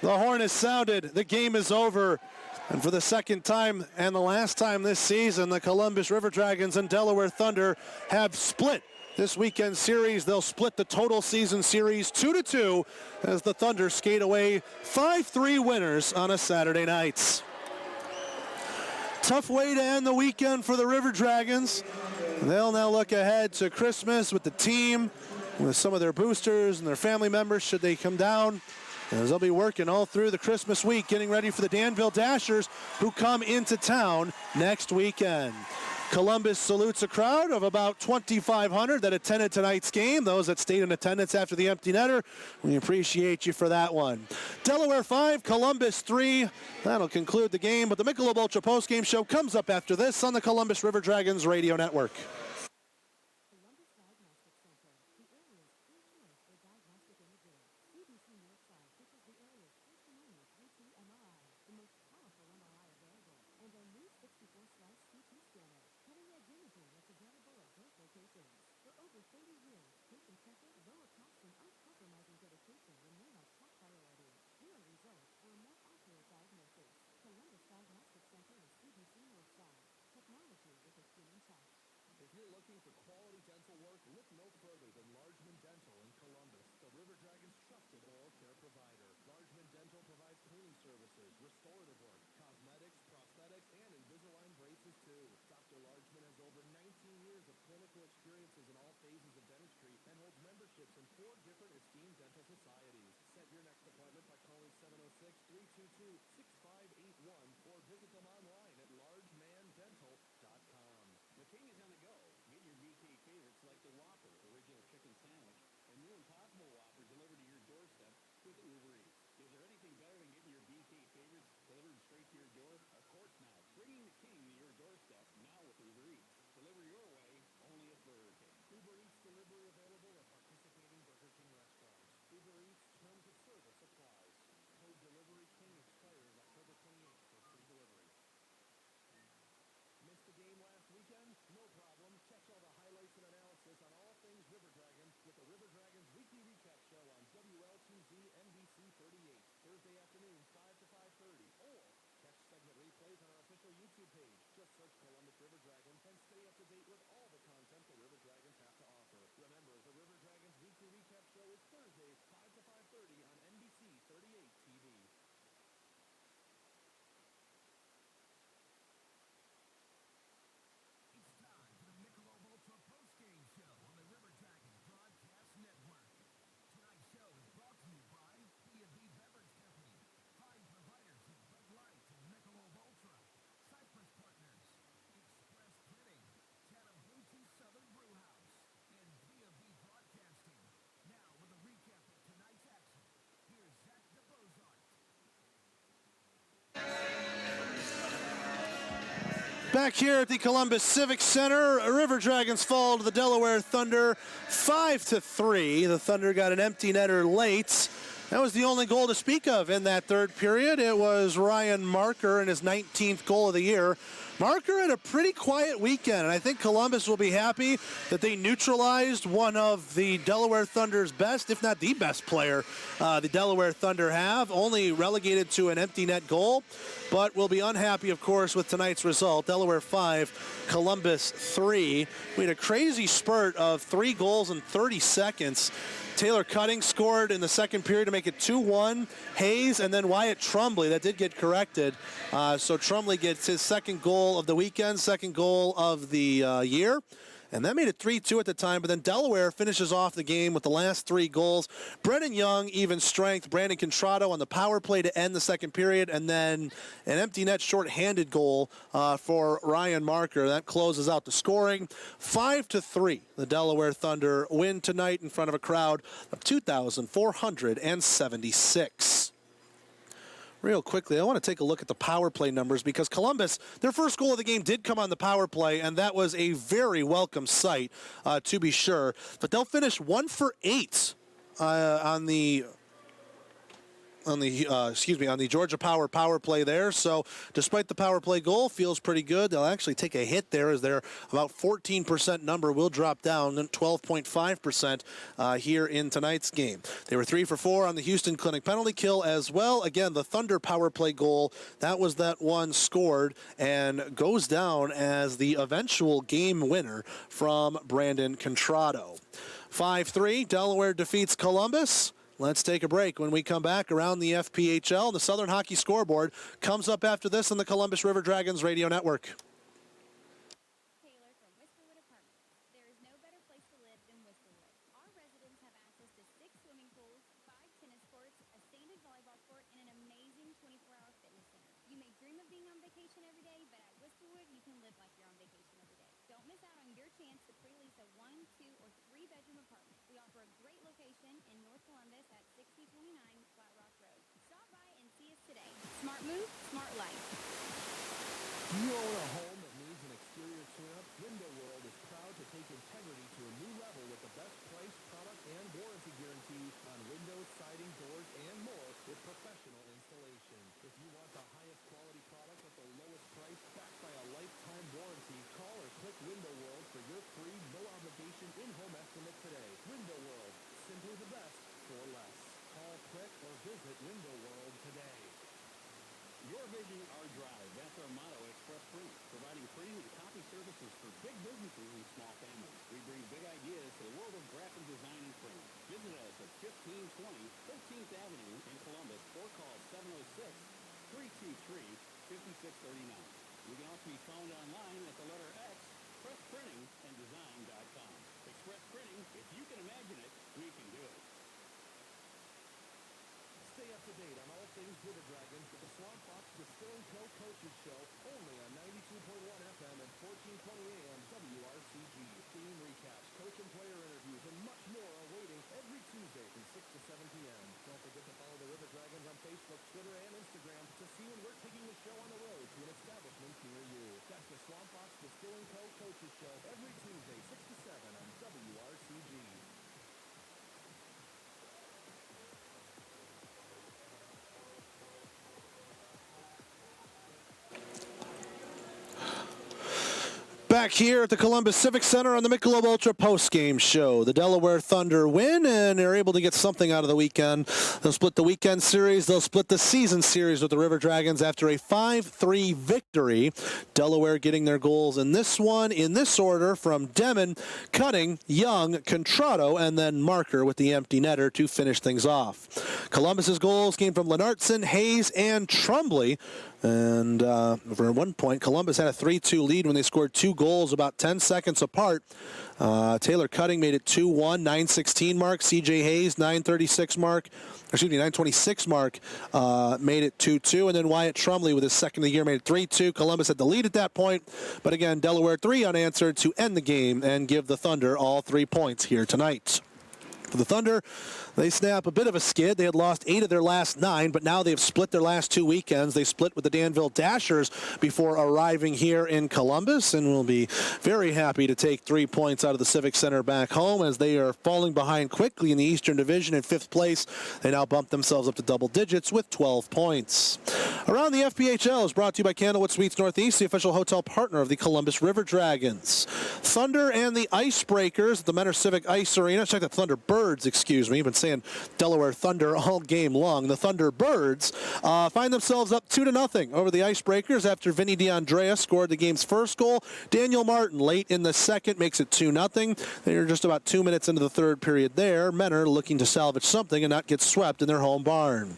The horn is sounded. The game is over. And for the second time and the last time this season, the Columbus River Dragons and Delaware Thunder have split this weekend series. They'll split the total season series 2-2 as the Thunder skate away 5-3 winners on a Saturday night. Tough way to end the weekend for the River Dragons. They'll now look ahead to Christmas with the team, with some of their boosters and their family members should they come down, as they'll be working all through the Christmas week, getting ready for the Danville Dashers, who come into town next weekend. Columbus salutes a crowd of about 2,500 that attended tonight's game. Those that stayed in attendance after the empty netter, we appreciate you for that one. Delaware 5, Columbus 3. That'll conclude the game, but the Michelob Ultra postgame show comes up after this on the Columbus River Dragons radio network. Columbus Diagnostic Center, the area's free choice for diagnostic imaging. CBC Northside features the area's first and only 3T MRI, the most powerful MRI available, and our new 64-slice CT scanner, cutting-edge imaging that's available at both locations. For over 30 years, patient comfort, lower cost, and uncompromising dedication remain our top priority. Real results for a more accurate diagnosis. Columbus Diagnostic Center and CBC Northside. Technology with a human touch. If you're looking for quality dental work, look no further than Largeman Dental in Columbus, the River Dragons' trusted oral care provider. Largeman Dental provides cleaning services, restorative work, cosmetics, prosthetics, and Invisalign braces too. Dr. Largeman has over 19 years of clinical experiences in all phases of dentistry and holds memberships in 4 different esteemed dental societies. Set your next appointment by calling 706-322-6581 or visit them online at largemandental.com. McCain is on the go. Get your BK favorites like the Whopper, original chicken sandwich, and new Impossible Whopper delivered to your doorstep with Uber Eats. Is there anything better than getting your BK favorites delivered straight to your door? Of course not. Bringing the king to your doorstep now with Uber Eats. Deliver your way only at Burger King. Uber Eats delivery available at participating Burger King restaurants. Uber Eats terms of service applies. Code Delivery King expires October 28th for free delivery. Missed the game last weekend? No problem. Catch all the highlights and analysis on all things River Dragons with the River Dragons Weekly Recap Show on WLTZ NBC 38, Thursday afternoons 5 to 5:30. Or catch segment replays on our official YouTube page. Just search Columbus River Dragons and stay up to date with all the content the River Dragons have to offer. Remember, the River Dragons Weekly Recap Show is Thursdays 5 to 5:30 on NBC 38 TV. It's time for the Michelob Ultra postgame show on the River Dragons Broadcast Network. Tonight's show is brought to you by B&B Beverage Company, fine providers of Bud Light and Michelob Ultra, Cypress Partners, Express Printing, Chattahoochee Southern Brew House, and B&B Broadcasting. Now with a recap of tonight's action, here's Zach DeBozart. Back here at the Columbus Civic Center, River Dragons fall to the Delaware Thunder 5-3. The Thunder got an empty netter late. That was the only goal to speak of in that third period. It was Ryan Marker in his 19th goal of the year. Marker had a pretty quiet weekend, and I think Columbus will be happy that they neutralized one of the Delaware Thunder's best, if not the best player the Delaware Thunder have, only relegated to an empty net goal, but will be unhappy, of course, with tonight's result. Delaware 5, Columbus 3. We had a crazy spurt of 3 goals in 30 seconds. Taylor Cutting scored in the second period to make it 2-1. Hayes and then Wyatt Trumbley. That did get corrected. So Trumbley gets his second goal of the weekend, second goal of the year. And that made it 3-2 at the time, but then Delaware finishes off the game with the last 3 goals. Brennan Young, even strength. Brandon Contrado on the power play to end the second period, and then an empty net short-handed goal for Ryan Marker. That closes out the scoring. 5-3, the Delaware Thunder win tonight in front of a crowd of 2,476. Real quickly, I want to take a look at the power play numbers because Columbus, their first goal of the game did come on the power play, and that was a very welcome sight, to be sure. But they'll finish 1 for 8 on the Georgia power play there. So despite the power play goal, feels pretty good. They'll actually take a hit there as their about 14% number will drop down, 12.5% here in tonight's game. They were 3 for 4 on the Houston Clinic penalty kill as well. Again, the Thunder power play goal, that was that one scored and goes down as the eventual game winner from Brandon Contrado. 5-3, Delaware defeats Columbus. Let's take a break. When we come back around the FPHL, the Southern Hockey Scoreboard comes up after this on the Columbus River Dragons radio network. Taylor from Whisperwood Apartments. There is no better place to live than Whisperwood. Our residents have access to 6 swimming pools, 5 tennis courts, a standard volleyball court, and an amazing 24-hour fitness center. You may dream of being on vacation every day, but at Whisperwood, you can live like you're on vacation every day. Don't miss out on your chance to pre-lease a 1, 2, or 3-bedroom apartment. We offer a great location in North Columbus at 6029 Flat Rock Road. Stop by and see us today. Smart move, smart life. Do you own a home that needs an exterior tune-up? Window World is proud to take integrity to a new level with the best price, product, and warranty guarantees on windows, siding, doors, and more with professional installation. If you want the highest quality product at the lowest price, backed by a lifetime warranty, call or click Window World for your free, no-obligation in-home estimate today. Window World, simply the best for less. Call, click, or visit Window World today. Your vision, our drive. That's our motto at Express Print, providing printing and copy services for big businesses and small families. We bring big ideas to the world of graphic design and print. Visit us at 1520 13th Avenue in Columbus or call 706-323-5639. We can also be found online at the letter X, PressPrintingandDesign.com. Express Printing, if you can imagine it, we can do it. Stay up to date on all things River Dragons with the Swamp Fox Distilling Co. Coaches Show, only on 92.1 FM and 1420 AM WRCG. Team recaps, coach and player interviews, and much more awaiting every Tuesday from 6 to 7 p.m. Don't forget to follow the River Dragons on Facebook, Twitter, and Instagram to see when we're taking the show on the road to an establishment near you. That's the Swamp Fox Distilling Co. Coaches Show every Tuesday, 6 to 7 on WRCG. Back here at the Columbus Civic Center on the Michelob Ultra post-game show. The Delaware Thunder win, and they're able to get something out of the weekend. They'll split the weekend series. They'll split the season series with the River Dragons after a 5-3 victory. Delaware getting their goals in this one, in this order, from Demon, Cutting, Young, Contrado, and then Marker with the empty netter to finish things off. Columbus's goals came from Lenartson, Hayes, and Trumbley. And for one point, Columbus had a 3-2 lead when they scored 2 goals about 10 seconds apart. Taylor Cutting made it 2-1, 9:16 mark. C.J. Hayes, 9:26 mark. 9:26 mark, made it 2-2. And then Wyatt Trumbley with his second of the year made it 3-2. Columbus had the lead at that point. But again, Delaware 3 unanswered to end the game and give the Thunder all 3 points here tonight. For the Thunder, they snap a bit of a skid. They had lost 8 of their last 9, but now they've split their last 2 weekends. They split with the Danville Dashers before arriving here in Columbus, and will be very happy to take 3 points out of the Civic Center back home as they are falling behind quickly in the Eastern Division in 5th place. They now bump themselves up to double digits with 12 points. Around the FPHL is brought to you by Candlewood Suites Northeast, the official hotel partner of the Columbus River Dragons. Thunder and the Icebreakers at the Mentor Civic Ice Arena. Check the Thunderbirds, excuse me. I've been saying Delaware Thunder all game long. The Thunderbirds find themselves up 2-0 over the Icebreakers after Vinny DeAndrea scored the game's first goal. Daniel Martin late in the second makes it 2-0. They're just about 2 minutes into the third period there. Mentor looking to salvage something and not get swept in their home barn.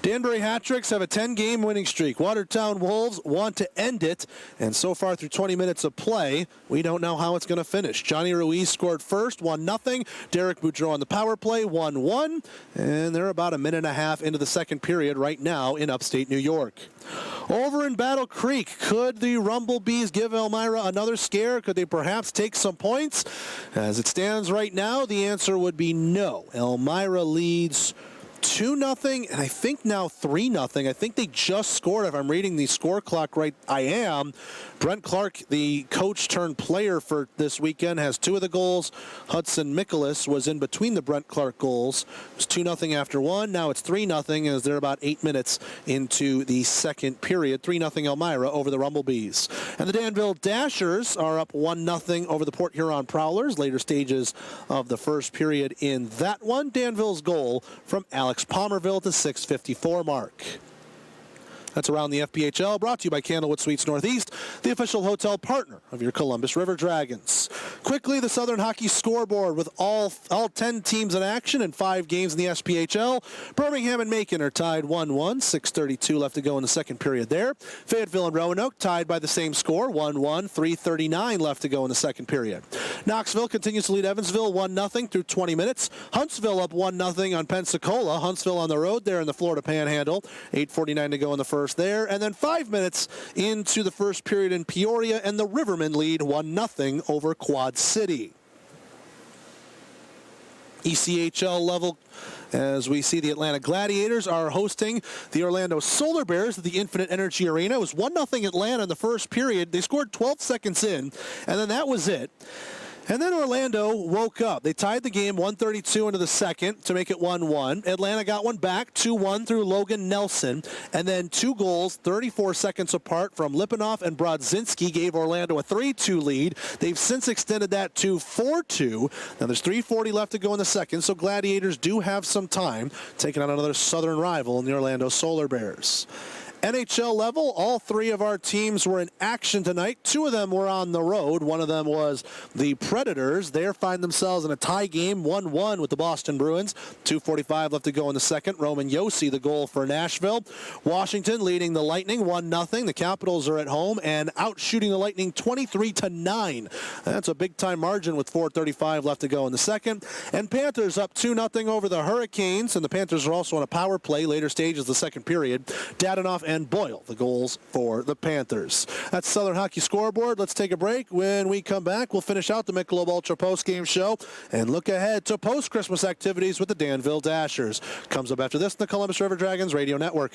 Danbury Hat-Tricks have a 10-game winning streak. Watertown Wolves want to end it, and so far through 20 minutes of play, we don't know how it's going to finish. Johnny Ruiz scored first, 1-0. Derek Boudreau on the power play, 1-1. And they're about a minute and a half into the second period right now in upstate New York. Over in Battle Creek, could the Rumblebees give Elmira another scare? Could they perhaps take some points? As it stands right now, the answer would be no. Elmira leads 2-0, and I think now 3-0. I think they just scored. If I'm reading the score clock right, I am. Brent Clark, the coach turned player for this weekend, has 2 of the goals. Hudson Mikolas was in between the Brent Clark goals. It was 2-0 after 1. Now it's 3-0 as they're about 8 minutes into the second period. 3-0 Elmira over the Rumblebees. And the Danville Dashers are up 1-0 over the Port Huron Prowlers. Later stages of the first period in that one. Danville's goal from Alex Palmerville at the 6:54 mark. That's around the FPHL, brought to you by Candlewood Suites Northeast, the official hotel partner of your Columbus River Dragons. Quickly, the Southern Hockey scoreboard with all 10 teams in action and 5 games in the SPHL. Birmingham and Macon are tied 1-1, 6:32 left to go in the second period there. Fayetteville and Roanoke tied by the same score, 1-1, 3:39 left to go in the second period. Knoxville continues to lead Evansville 1-0 through 20 minutes. Huntsville up 1-0 on Pensacola. Huntsville on the road there in the Florida Panhandle. 8:49 to go in the first there, and then 5 minutes into the first period in Peoria, and the Rivermen lead 1-0 over Quad City. ECHL level, as we see the Atlanta Gladiators are hosting the Orlando Solar Bears at the Infinite Energy Arena. It was 1-0 Atlanta in the first period. They scored 12 seconds in, and then that was it. And then Orlando woke up. They tied the game 1:32 into the second to make it 1-1. Atlanta got one back, 2-1 through Logan Nelson. And then 2 goals, 34 seconds apart from Lipinoff and Brodzinski gave Orlando a 3-2 lead. They've since extended that to 4-2. Now there's 3:40 left to go in the second, so Gladiators do have some time, taking on another Southern rival in the Orlando Solar Bears. NHL level, all 3 of our teams were in action tonight. 2 of them were on the road. One of them was the Predators. They find themselves in a tie game, 1-1 with the Boston Bruins. 2:45 left to go in the second. Roman Josi, the goal for Nashville. Washington leading the Lightning 1-0. The Capitals are at home and out shooting the Lightning 23-9. That's a big-time margin with 4:35 left to go in the second. And Panthers up 2-0 over the Hurricanes. And the Panthers are also on a power play later stages of the second period. Dadonov and Boyle, the goals for the Panthers. That's Southern Hockey scoreboard. Let's take a break. When we come back, we'll finish out the Michelob Ultra post-game show and look ahead to post-Christmas activities with the Danville Dashers. Comes up after this in the Columbus River Dragons Radio Network.